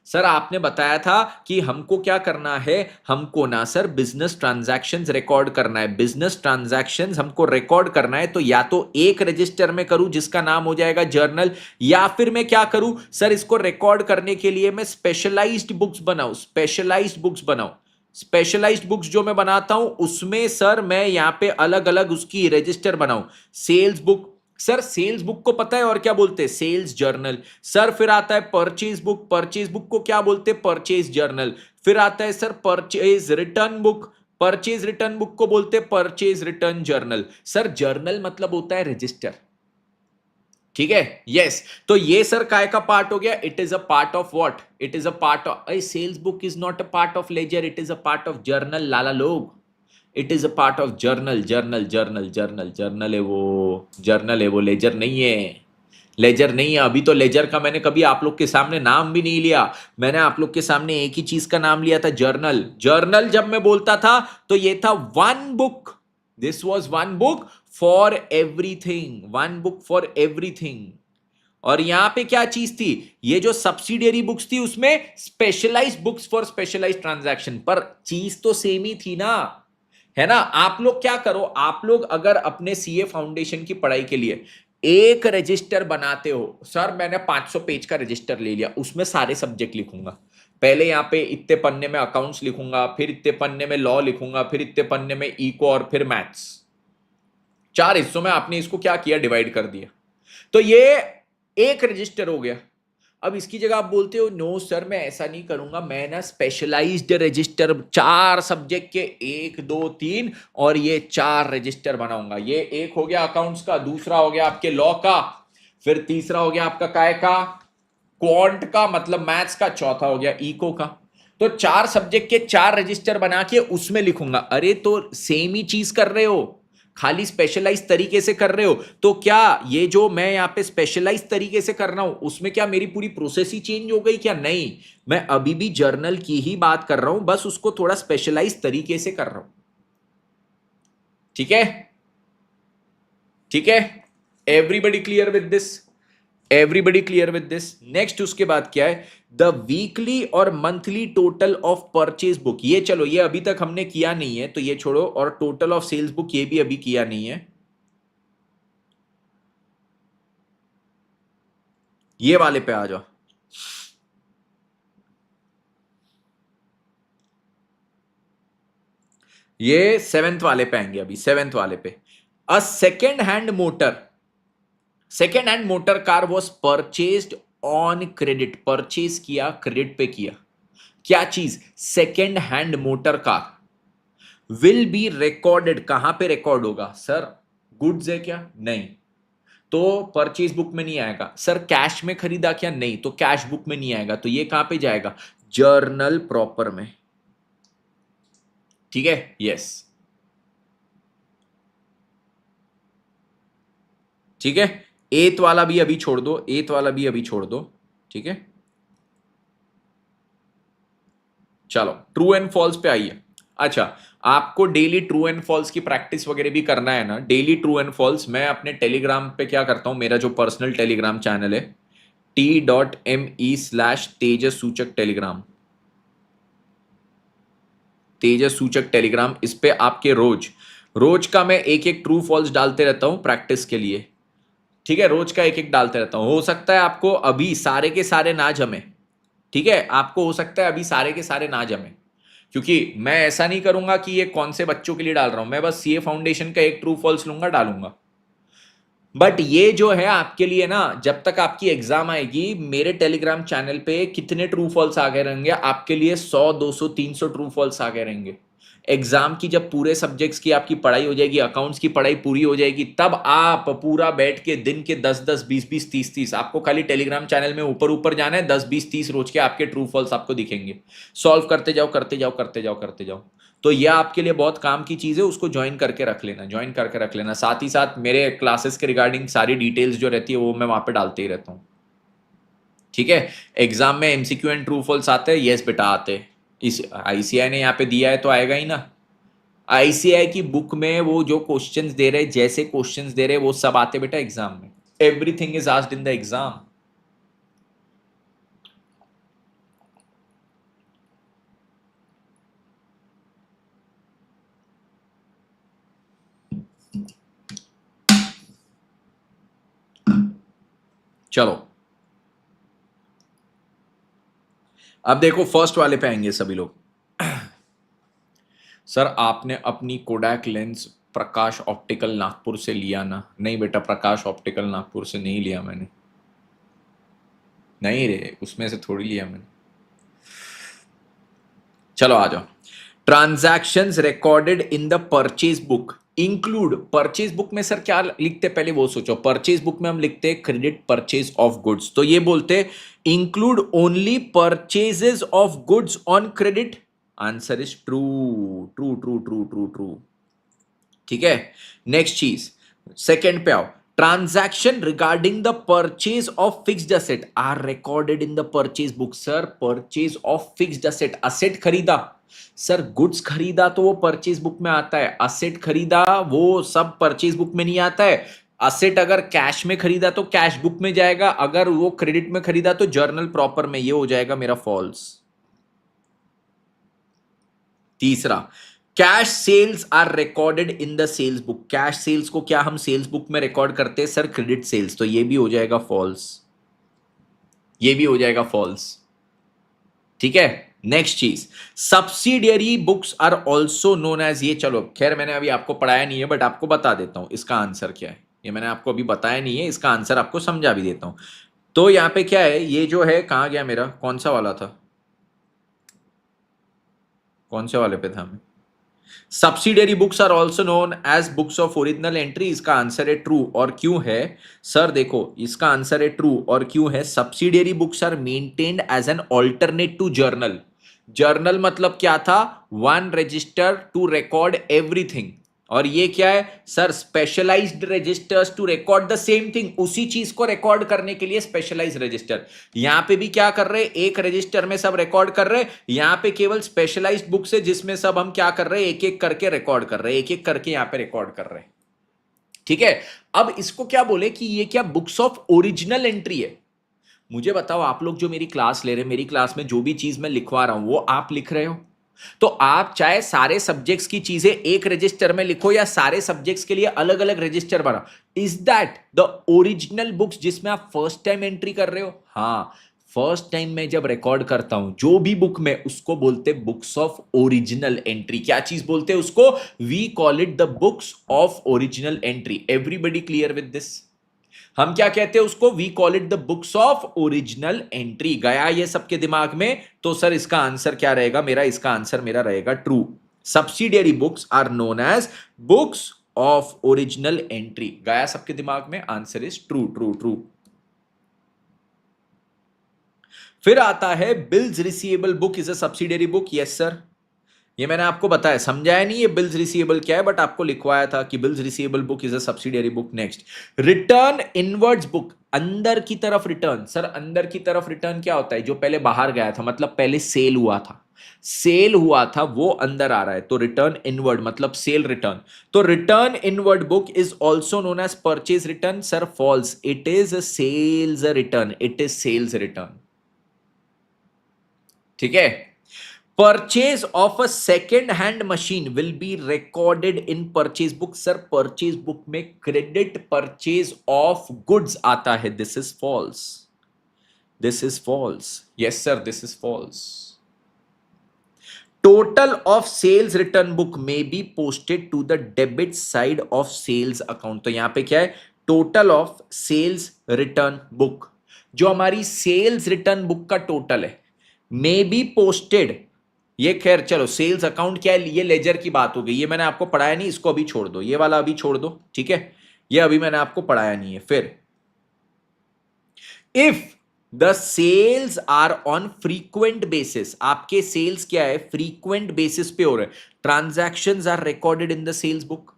Sir आपने बताया था कि हमको क्या करना है, हमको ना सर बिजनेस ट्रांजैक्शंस रिकॉर्ड करना है, बिजनेस ट्रांजैक्शंस हमको रिकॉर्ड करना है, तो या तो एक रजिस्टर में करूं जिसका नाम हो जाएगा जर्नल, या फिर मैं क्या करूं सर, इसको रिकॉर्ड करने के लिए मैं स्पेशलाइज्ड बुक्स बनाऊं, स्पेशलाइज्ड बुक्स बनाऊं। स्पेशलाइज्ड बुक्स जो मैं बनाता हूं उसमें सर मैं यहां पे अलग अलग उसकी रजिस्टर बनाऊं। Sales book, sir sales book को पता है और क्या बोलते हैं? Sales journal. सर फिर आता है परचेज बुक, परचेज बुक को क्या बोलते हैं? Purchase journal. फिर आता है sir purchase return book, purchase return book को बोलते हैं purchase return journal. Sir journal मतलब होता है रजिस्टर, ठीक है? यस। तो ये सर काय का पार्ट हो गया? It is a part of what? It is a part of a sales book is not a part of ledger, it is a part of journal लाला लोग। It is a part of journal, journal journal journal journal है वो, journal है वो, laser नहीं है। Laser नहीं है। अभी तो लेजर का मैंने कभी आप लोग के सामने नाम भी नहीं लिया। मैंने आप लोग के सामने एक ही चीज का नाम लिया था, जर्नल। जर्नल जब मैं बोलता था तो ये था one book, this was one book for everything, one book for everything. और यहां पे क्या चीज थी? ये जो सब्सिडियरी बुक्स थी उसमें specialised books for specialised transaction, पर चीज तो सेम ही थी ना, है ना? आप लोग क्या करो, आप लोग अगर अपने सीए फाउंडेशन की पढ़ाई के लिए एक रजिस्टर बनाते हो, सर मैंने 500 पेज का रजिस्टर ले लिया, उसमें सारे सब्जेक्ट लिखूंगा। पहले यहां पे इतने पन्ने में अकाउंट्स लिखूंगा, फिर इतने पन्ने में लॉ लिखूंगा, फिर इतने पन्ने में इको और फिर मैथ्स। 4 हिस्सों में आपने इसको क्या किया? डिवाइड कर दिया। तो ये एक रजिस्टर हो गया। अब इसकी जगह आप बोलते हो नो सर मैं ऐसा नहीं करूंगा, मैं ना स्पेशलाइज्ड रजिस्टर 4 सब्जेक्ट के 1 2 3 और ये 4 रजिस्टर बनाऊंगा। ये एक हो गया अकाउंट्स का, दूसरा हो गया आपके लॉ का, फिर तीसरा हो गया आपका काय का? क्वांट का, मतलब मैथ्स का, चौथा हो गया इको का। तो 4 सब्जेक्ट के 4 रजिस्टर बना के उसमें लिखूंगा। अरे तो सेम ही चीज कर रहे हो, खाली स्पेशलाइज तरीके से कर रहे हो। तो क्या ये जो मैं यहां पे स्पेशलाइज तरीके से कर रहा हूं उसमें क्या मेरी पूरी प्रोसेस ही चेंज हो गई क्या? नहीं, मैं अभी भी जर्नल की ही बात कर रहा हूं, बस उसको थोड़ा स्पेशलाइज तरीके से कर रहा हूं। ठीक है? ठीक है? Everybody clear with this? Everybody clear with this? Next उसके बाद क्या है? द वीकली और monthly total of purchase book. ये चलो ये अभी तक हमने किया नहीं है तो ये छोड़ो, और टोटल ऑफ सेल्स बुक ये भी अभी किया नहीं है। ये वाले पे आ जाओ। ये 7th वाले पे आएंगे, अभी 7th वाले पे। अ second hand motor, second hand motor car was purchased on credit. Purchase किया, क्रेडिट पे किया। क्या चीज? Second hand motor car will be recorded. कहां पे रिकॉर्ड होगा सर? गुड्स है क्या? नहीं, तो परचेज बुक में नहीं आएगा। सर कैश में खरीदा क्या? नहीं, तो कैश बुक में नहीं आएगा। तो ये कहां पे जाएगा? जर्नल प्रॉपर में। ठीक है? यस। ठीक है? एथ वाला भी अभी छोड़ दो, एथ वाला भी अभी छोड़ दो। ठीक है? चलो ट्रू एंड फॉल्स पे आइए। अच्छा, आपको डेली ट्रू एंड फॉल्स की प्रैक्टिस वगैरह भी करना है ना? डेली ट्रू एंड फॉल्स मैं अपने टेलीग्राम पे क्या करता हूं, मेरा जो पर्सनल टेलीग्राम चैनल है t.me/तेजस सूचक टेलीग्राम, तेजस सूचक टेलीग्राम, इस पे आपके रोज रोज का मैं एक एक ट्रू फॉल्स डालते रहता हूं प्रैक्टिस के लिए। ठीक है? रोज का एक एक डालते रहता हूं। हो सकता है आपको अभी सारे के सारे ना जमे, ठीक है? आपको हो सकता है अभी सारे के सारे ना जमे, क्योंकि मैं ऐसा नहीं करूंगा कि ये कौन से बच्चों के लिए डाल रहा हूं, मैं बस सीए फाउंडेशन का एक ट्रू फॉल्स लूंगा, डालूंगा। बट ये जो है आपके लिए ना, जब तक आपकी एग्जाम आएगी मेरे टेलीग्राम चैनल पे कितने ट्रू फॉल्स आ गए रहेंगे आपके लिए? 100 200 300 ट्रू फॉल्स आ गए रहेंगे। एग्जाम की जब पूरे सब्जेक्ट्स की आपकी पढ़ाई हो जाएगी, अकाउंट्स की पढ़ाई पूरी हो जाएगी, तब आप पूरा बैठ के दिन के 10-10 20-20 30-30, आपको खाली टेलीग्राम चैनल में ऊपर ऊपर जाना है, 10-20-30 रोज के आपके ट्रू फॉल्स आपको दिखेंगे। सॉल्व करते जाओ करते जाओ करते जाओ करते जाओ। तो यह आपके लिए बहुत काम की चीज है, उसको ज्वाइन करके रख लेना, ज्वाइन करके रख लेना। साथ ही साथ मेरे क्लासेस के रिगार्डिंग सारी डिटेल्स जो रहती है वो मैं वहां पे डालते ही रहता हूँ। ठीक है? एग्जाम में एमसीक्यू एंड ट्रू फॉल्स आते हैं, यस बेटा आते हैं। इस आईसीआई ने यहाँ पे दिया है तो आएगा ही ना। आईसीआई की बुक में वो जो क्वेश्चंस दे रहे, जैसे क्वेश्चंस दे रहे वो सब आते बेटा एग्जाम में। Everything is asked in the exam. चलो अब देखो फर्स्ट वाले पे आएंगे सभी लोग। सर आपने अपनी कोडैक लेंस प्रकाश ऑप्टिकल नागपुर से लिया ना? नहीं बेटा, प्रकाश ऑप्टिकल नागपुर से नहीं लिया मैंने। नहीं रे, उसमें से थोड़ी लिया मैंने। चलो आ जाओ। Transactions recorded in the purchase book include. Purchase book में सर क्या लिखते पहले वो सोचो। परचेज बुक में हम लिखते हैं क्रेडिट परचेज ऑफ गुड्स, तो ये बोलते include only purchases of goods on credit. Answer is true true true true true true. ठीक है, नेक्स्ट चीज सेकंड पे आओ। Transaction regarding the purchase of fixed asset are recorded in the purchase book. Sir purchase of fixed asset, asset खरीदा sir, goods खरीदा तो वो purchase book में आता है, असेट खरीदा वो सब परचेज बुक में नहीं आता है। असेट अगर कैश में खरीदा तो कैश बुक में जाएगा, अगर वो क्रेडिट में खरीदा तो जर्नल प्रॉपर में। ये हो जाएगा मेरा फॉल्स। तीसरा, cash sales are recorded in the sales book. Cash sales को क्या हम सेल्स बुक में रिकॉर्ड करते हैं सर? क्रेडिट सेल्स, तो ये भी हो जाएगा फॉल्स, ये भी हो जाएगा फॉल्स। ठीक है, नेक्स्ट चीज, subsidiary books are also known as. ये चलो खैर मैंने अभी आपको पढ़ाया नहीं है बट आपको बता देता हूं इसका आंसर क्या है। ये मैंने आपको अभी बताया नहीं है, इसका आंसर आपको समझा भी देता हूं। तो यहां पे क्या है, ये जो है कहां गया मेरा, कौन सा वाला था, कौन से वाले पे था मैं? Subsidiary books are also known as books of original entry. इसका आंसर है ट्रू। और क्यों है सर? देखो इसका आंसर है ट्रू और क्यों है? Subsidiary books are maintained as an alternate to journal. Journal मतलब क्या था? One register to record everything. और ये क्या है sir? Specialised registers to record the same thing. उसी चीज को रिकॉर्ड करने के लिए स्पेशलाइज्ड रजिस्टर। यहां पे भी क्या कर रहे हैं, एक रजिस्टर में सब रिकॉर्ड कर रहे हैं। यहां पे केवल स्पेशलाइज्ड बुक्स है जिसमें सब हम क्या कर रहे हैं, एक एक करके रिकॉर्ड कर रहे हैं, एक एक करके यहां पे रिकॉर्ड कर रहे हैं। ठीक है, अब इसको क्या बोले कि ये क्या बुक्स ऑफ ओरिजिनल एंट्री है? मुझे बताओ, आप लोग जो मेरी क्लास ले रहे हैं, मेरी क्लास में जो भी चीज मैं लिखवा रहा हूं वो आप लिख रहे हो? तो आप चाहे सारे सब्जेक्ट्स की चीजें एक रजिस्टर में लिखो या सारे सब्जेक्ट्स के लिए अलग अलग रजिस्टर बनाओ, is that the original books जिसमें आप फर्स्ट टाइम एंट्री कर रहे हो? हाँ, फर्स्ट टाइम मैं जब रिकॉर्ड करता हूं जो भी बुक में, उसको बोलते बुक्स ऑफ ओरिजिनल एंट्री। क्या चीज बोलते हैं उसको? We call it the books of original entry. Everybody clear with this? हम क्या कहते हैं उसको? We call it the books of original entry. गया ये सबके दिमाग में? तो सर इसका आंसर क्या रहेगा मेरा? इसका आंसर मेरा रहेगा true. Subsidiary books are known as books of original entry. गया सबके दिमाग में? Answer is true true true. फिर आता है bills receivable book is a subsidiary book. Yes sir, ये मैंने आपको बताया, समझाया नहीं ये बिल्स रिसीवेबल क्या है, बट आपको लिखवाया था कि bills receivable book is a subsidiary book. Next, return inwards book, अंदर की तरफ रिटर्न। सर अंदर की तरफ रिटर्न क्या होता है? जो पहले बाहर गया था, मतलब पहले सेल हुआ था, सेल हुआ था वो अंदर आ रहा है, तो रिटर्न इनवर्ड मतलब सेल रिटर्न। तो return inward book is also known as purchase return. Sir false, it is sales return, it is sales return. ठीक है, purchase of a second hand machine will be recorded in purchase book. Sir purchase book में credit purchase of goods आता है, this is false, this is false. Yes sir, this is false. Total of sales return book में B posted to the debit side of sales account. तो यहां पे क्या है? Total of sales return book, जो हमारी सेल्स रिटर्न बुक का total है, मे बी पोस्टेड। ये खैर चलो सेल्स अकाउंट क्या है, ये लेजर की बात हो गई, ये मैंने आपको पढ़ाया नहीं, इसको अभी छोड़ दो, ये वाला अभी छोड़ दो। ठीक है, ये अभी मैंने आपको पढ़ाया नहीं है। फिर if the sales are on frequent basis, आपके सेल्स क्या है? फ्रीक्वेंट बेसिस पे हो रहे, transactions are recorded in the sales book.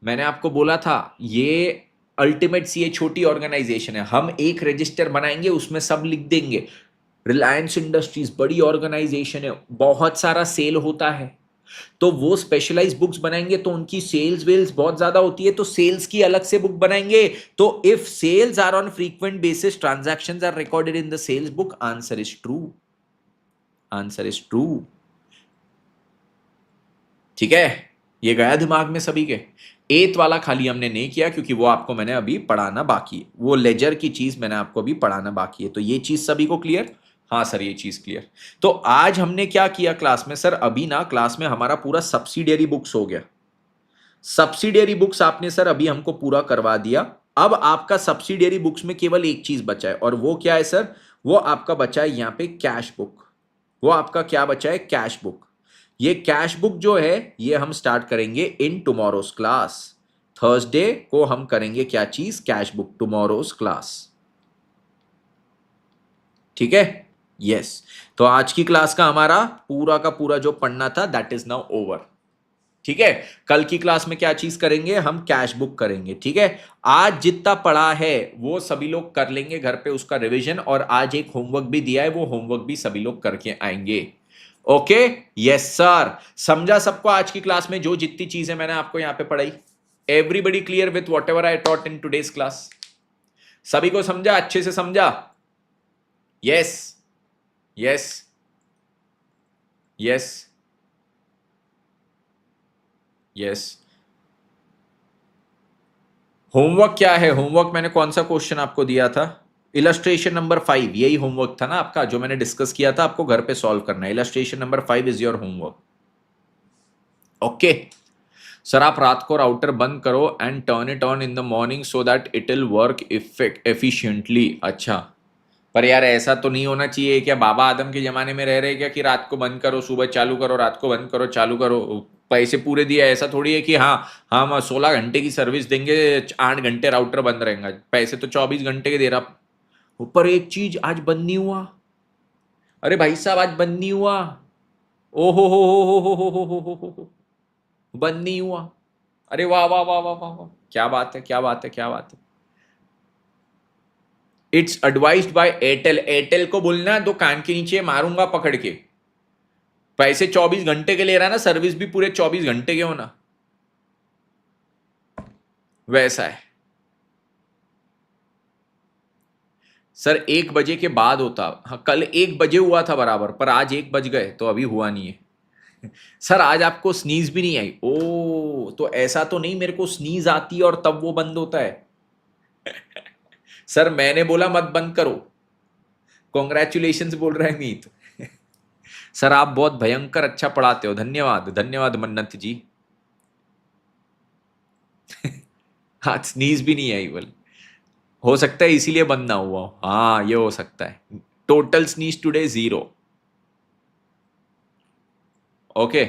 मैंने आपको बोला था ये अल्टीमेट सी ये छोटी ऑर्गेनाइजेशन है, हम एक रजिस्टर बनाएंगे उसमें सब लिख देंगे। रिलायंस इंडस्ट्रीज बड़ी ऑर्गेनाइजेशन है, बहुत सारा सेल होता है, तो वो स्पेशलाइज बुक्स बनाएंगे तो उनकी सेल्स वेल्स बहुत ज्यादा होती है, तो सेल्स की अलग से बुक बनाएंगे। तो if sales are on frequent basis, transactions are recorded in the sales book, answer is true, answer is true. ठीक है, ये गया दिमाग में सभी के। एथ वाला खाली हमने नहीं किया क्योंकि वो आपको मैंने अभी पढ़ाना बाकी है, वो लेजर की चीज मैंने आपको अभी पढ़ाना बाकी है। तो ये चीज सभी को क्लियर? हाँ सर, ये चीज क्लियर। तो आज हमने क्या किया क्लास में सर, अभी ना क्लास में हमारा पूरा सब्सिडियरी बुक्स हो गया। सब्सिडियरी बुक्स आपने सर अभी हमको पूरा करवा दिया। अब आपका सब्सिडियरी बुक्स में केवल एक चीज बचा है, और वो क्या है सर, वो आपका बचा है यहाँ पे कैश बुक। वो आपका क्या बचा है, कैश बुक। ये कैश बुक जो है ये हम स्टार्ट करेंगे इन टुमारोज क्लास। थर्सडे को हम करेंगे क्या चीज, कैश बुक, टुमारोज क्लास। ठीक है, यस। तो आज की क्लास का हमारा पूरा का पूरा जो पढ़ना था दैट इज नाउ ओवर। ठीक है, कल की क्लास में क्या चीज करेंगे, हम कैश बुक करेंगे। ठीक है, आज जितना पढ़ा है वो सभी लोग कर लेंगे घर पे उसका रिवीजन, और आज एक होमवर्क भी दिया है, वो होमवर्क भी सभी लोग करके आएंगे। Okay, yes sir. समझा सबको आज की क्लास में जो जितनी चीजें मैंने आपको यहां पे पढ़ाई? Everybody clear with what ever I taught in today's class? सभी को समझा, अच्छे से समझा? Yes, yes, yes, yes. Homework क्या है, होमवर्क मैंने कौन सा क्वेश्चन आपको दिया था? इलस्ट्रेशन नंबर 5, यही होमवर्क था ना आपका, जो मैंने डिस्कस किया था, आपको घर पे सॉल्व करना है। Illustration number 5 is your homework. Okay sir, आप रात को राउटर बंद करो and turn it on in the morning so that it will work efficiently. अच्छा, पर यार ऐसा तो नहीं होना चाहिए क्या, बाबा आदम के जमाने में रह रहे क्या कि रात को बंद करो सुबह चालू करो, रात को बंद करो चालू करो, पैसे पूरे दिए? ऐसा थोड़ी है कि हाँ हम 16 घंटे की सर्विस देंगे, 8 घंटे राउटर बंद रहेगा, पैसे तो 24 घंटे के दे रहा। ऊपर एक चीज आज बंद नहीं हुआ, अरे भाई साहब आज बंद नहीं हुआ, ओ हो, बंद नहीं हुआ। अरे वाह वाह वाह वाह वाह वाह, क्या बात है, क्या बात है, क्या बात है। It's advised by Airtel. Airtel को बोलना दो कान के नीचे मारूंगा पकड़ के। पैसे 24 घंटे के ले रहा है ना, सर्विस भी पूरे 24 घंटे के होना, वैसा है सर। 1 बजे के बाद होता, हाँ कल 1 बजे हुआ था बराबर, पर आज 1 बज गए तो अभी हुआ नहीं है। सर आज आपको स्नीज भी नहीं आई? ओ तो ऐसा तो नहीं मेरे को स्नीज आती है और तब वो बंद होता है। सर मैंने बोला मत बंद करो, कॉन्ग्रेचुलेशन बोल रहा है मीत। सर आप बहुत भयंकर अच्छा पढ़ाते हो, धन्यवाद धन्यवाद मन्नत जी। हाँ स्नीज भी नहीं आई बोले, हो सकता है इसीलिए बंद ना हुआ हो। हाँ ये हो सकता है। Total sneeze today 0। Okay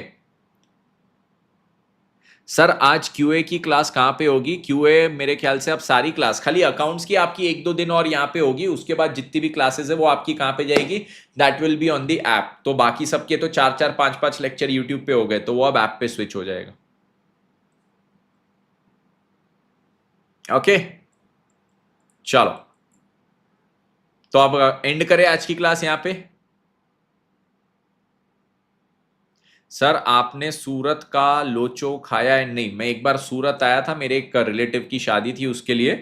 sir, आज क्यूए की क्लास कहाँ पे होगी? क्यूए मेरे ख्याल से अब सारी क्लास, खाली अकाउंट्स की आपकी 1-2 दिन और यहाँ पे होगी, उसके बाद जितनी भी क्लासेस है वो आपकी कहाँ पे जाएगी, that will be on the app. तो बाकी सबके तो 4-4 5-5 लेक्चर यूट्यूब पे हो गए, तो वो अब ऐप पे स्विच हो जाएगा। ओके चलो, तो अब एंड करें आज की क्लास यहाँ पे। सर आपने सूरत का लोचो खाया है? नहीं, मैं एक बार सूरत आया था, मेरे एक रिलेटिव की शादी थी, उसके लिए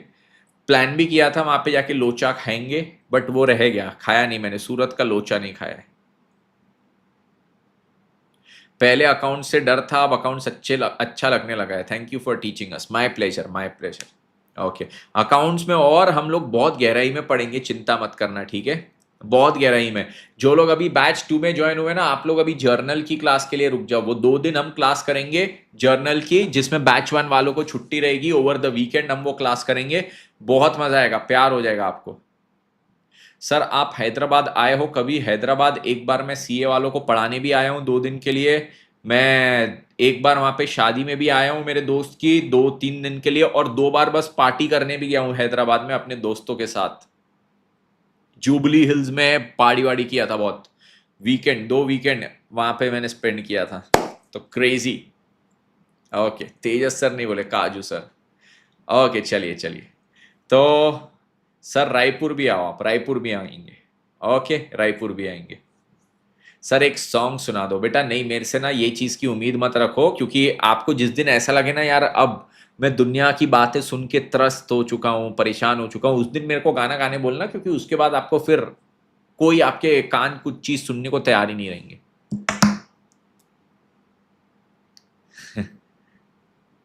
प्लान भी किया था वहां पे जाके लोचा खाएंगे, बट वो रह गया, खाया नहीं मैंने, सूरत का लोचा नहीं खाया है। पहले अकाउंट से डर था, अब अकाउंट्स अच्छा लगने लगा है। Thank you for teaching us, my pleasure my pleasure. Okay, accounts में और हम लोग बहुत गहराई में पढ़ेंगे, चिंता मत करना, ठीक है, बहुत गहराई में। जो लोग अभी बैच 2 में ज्वाइन हुए ना, आप लोग अभी जर्नल की क्लास के लिए रुक जाओ, वो 2 दिन हम क्लास करेंगे जर्नल की, जिसमें बैच 1 वालों को छुट्टी रहेगी, ओवर द वीकेंड हम वो क्लास करेंगे, बहुत मजा आएगा, प्यार हो जाएगा आपको। सर आप हैदराबाद आए हो कभी? हैदराबाद एक बार मैं सीए वालों को पढ़ाने भी आया हूँ 2 दिन के लिए। मैं एक बार वहां पे शादी में भी आया हूँ मेरे दोस्त की 2-3 दिन के लिए, और 2 बार बस पार्टी करने भी गया हूँ हैदराबाद में अपने दोस्तों के साथ। जुबली हिल्स में पार्टी वाड़ी किया था बहुत, वीकेंड 2 वीकेंड वहां पे मैंने स्पेंड किया था, तो क्रेजी। ओके, तेजस सर नहीं बोले, काजू सर। ओके चलिए चलिए, तो सर रायपुर भी आओ, आप रायपुर भी आएंगे? ओके रायपुर भी आएंगे। सर एक सॉन्ग सुना दो बेटा। नहीं, मेरे से ना ये चीज की उम्मीद मत रखो, क्योंकि आपको जिस दिन ऐसा लगे ना यार अब मैं दुनिया की बातें सुन के त्रस्त हो चुका हूँ, परेशान हो चुका हूँ, उस दिन मेरे को गाना गाने बोलना, क्योंकि उसके बाद आपको फिर कोई आपके कान कुछ चीज सुनने को तैयार ही नहीं रहेंगे।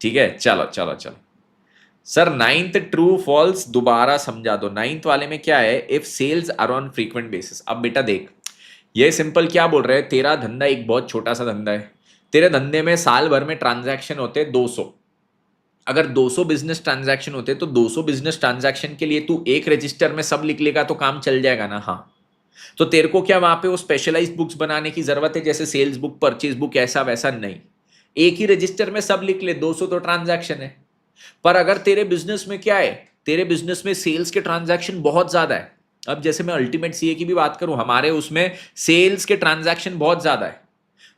ठीक है, चलो चलो चलो, सर नाइन्थ ट्रू फॉल्स दोबारा समझा दो। नाइन्थ वाले में क्या है, if sales are on frequent basis. अब बेटा देख, ये सिंपल क्या बोल रहे हैं, तेरा धंधा एक बहुत छोटा सा धंधा है, तेरे धंधे में साल भर में ट्रांजैक्शन होते 200। अगर 200 बिजनेस ट्रांजैक्शन होते तो 200 बिजनेस ट्रांजैक्शन के लिए तू एक रजिस्टर में सब लिख लेगा तो काम चल जाएगा ना। हाँ, तो तेरे को क्या वहां पे वो स्पेशलाइज्ड बुक्स बनाने की जरूरत है, जैसे सेल्स बुक, परचेज बुक, ऐसा वैसा नहीं। एक ही रजिस्टर में सब लिख ले, 200 तो ट्रांजैक्शन है। पर अगर तेरे बिजनेस में क्या है, तेरे बिजनेस में सेल्स के ट्रांजैक्शन बहुत ज्यादा है। अब जैसे मैं अल्टीमेट सीए की भी बात करूं, हमारे उसमें सेल्स के ट्रांजैक्शन बहुत ज्यादा है,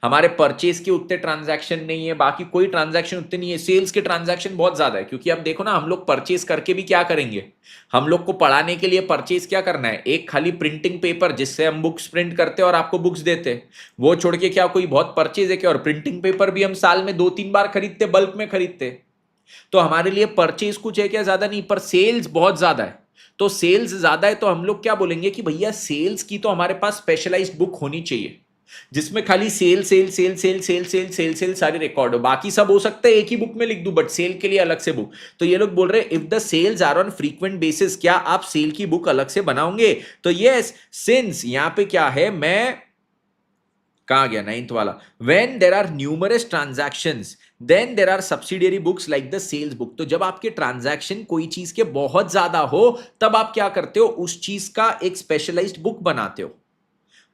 हमारे परचेज के उतने ट्रांजैक्शन नहीं है, बाकी कोई ट्रांजैक्शन उतने नहीं है, सेल्स के ट्रांजैक्शन बहुत ज्यादा है। क्योंकि अब देखो ना, हम लोग परचेज करके भी क्या करेंगे, हम लोग को पढ़ाने के लिए परचेज क्या करना है, एक खाली प्रिंटिंग पेपर जिससे हम बुक्स प्रिंट करते और आपको बुक्स देते, वो छोड़ के क्या कोई बहुत परचेज है क्या? और प्रिंटिंग पेपर भी हम साल में 2-3 बार खरीदते, बल्क में खरीदते। तो हमारे लिए परचेज कुछ है क्या? ज्यादा नहीं, पर सेल्स बहुत ज्यादा है। तो सेल्स ज्यादा है तो हम लोग क्या बोलेंगे कि भैया सेल्स की तो हमारे पास स्पेशलाइज्ड बुक होनी चाहिए, जिसमें खाली sale sale sale sale sale sale sale sale सारे रिकॉर्ड हो। बाकी सब हो सकता है एक ही बुक में लिख दूं, बट सेल के लिए अलग से बुक। तो ये लोग बोल रहे हैं if the sales are on frequent basis, क्या आप सेल की बुक अलग से बनाओगे? तो यस, सिंस यहां पे क्या है, मैं कहां गया नाइन्थ वाला, when there are numerous transactions then there are subsidiary books like the sales book. तो जब आपके ट्रांजैक्शन कोई चीज के बहुत ज्यादा हो, तब आप क्या करते हो, उस चीज का एक स्पेशलाइज्ड बुक बनाते हो।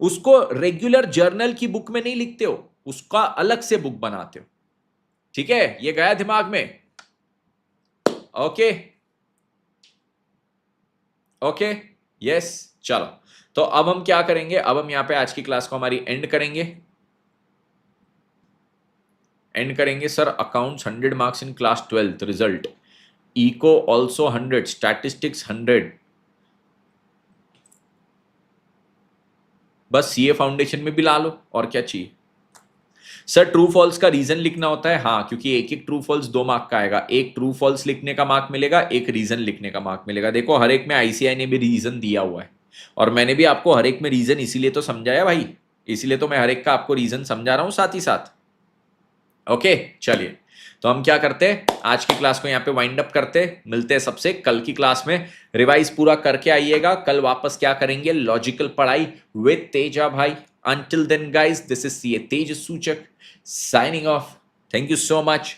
उसको रेगुलर जर्नल की बुक में नहीं लिखते हो, उसका अलग से बुक बनाते हो। ठीक है, ये गया दिमाग में? Okay okay, yes. चलो, तो अब हम क्या करेंगे, अब हम यहां पे आज की क्लास को हमारी एंड करेंगे। Sir accounts 100 marks in class 12th result, eco also 100, statistics 100। बस सीए फाउंडेशन में भी ला लो, और क्या चाहिए। सर ट्रू फॉल्स का रीजन लिखना होता है, हाँ, क्योंकि एक एक ट्रू फॉल्स 2 मार्क का आएगा, एक ट्रू फॉल्स लिखने का मार्क मिलेगा, एक रीजन लिखने का मार्क मिलेगा। देखो हर एक में आईसीआई ने भी रीजन दिया हुआ है, और मैंने भी आपको हर एक में रीजन इसीलिए तो समझाया भाई, इसीलिए तो मैं हर एक का आपको रीजन समझा रहा हूं साथ ही साथ। ओके, चलिए, तो हम क्या करते हैं, आज की क्लास को यहाँ पे वाइंड अप करते हैं। मिलते हैं सबसे कल की क्लास में। रिवाइज पूरा करके आइएगा, कल वापस क्या करेंगे, लॉजिकल पढ़ाई विद तेजा भाई। Until then guys, this is CA Tejas Suchak signing off. Thank you so much.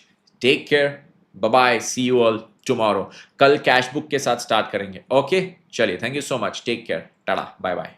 Take care. Bye bye. See you all tomorrow. कल कैश बुक के साथ स्टार्ट करेंगे। ओके, चलिए, thank you so much, take care, tata, bye bye.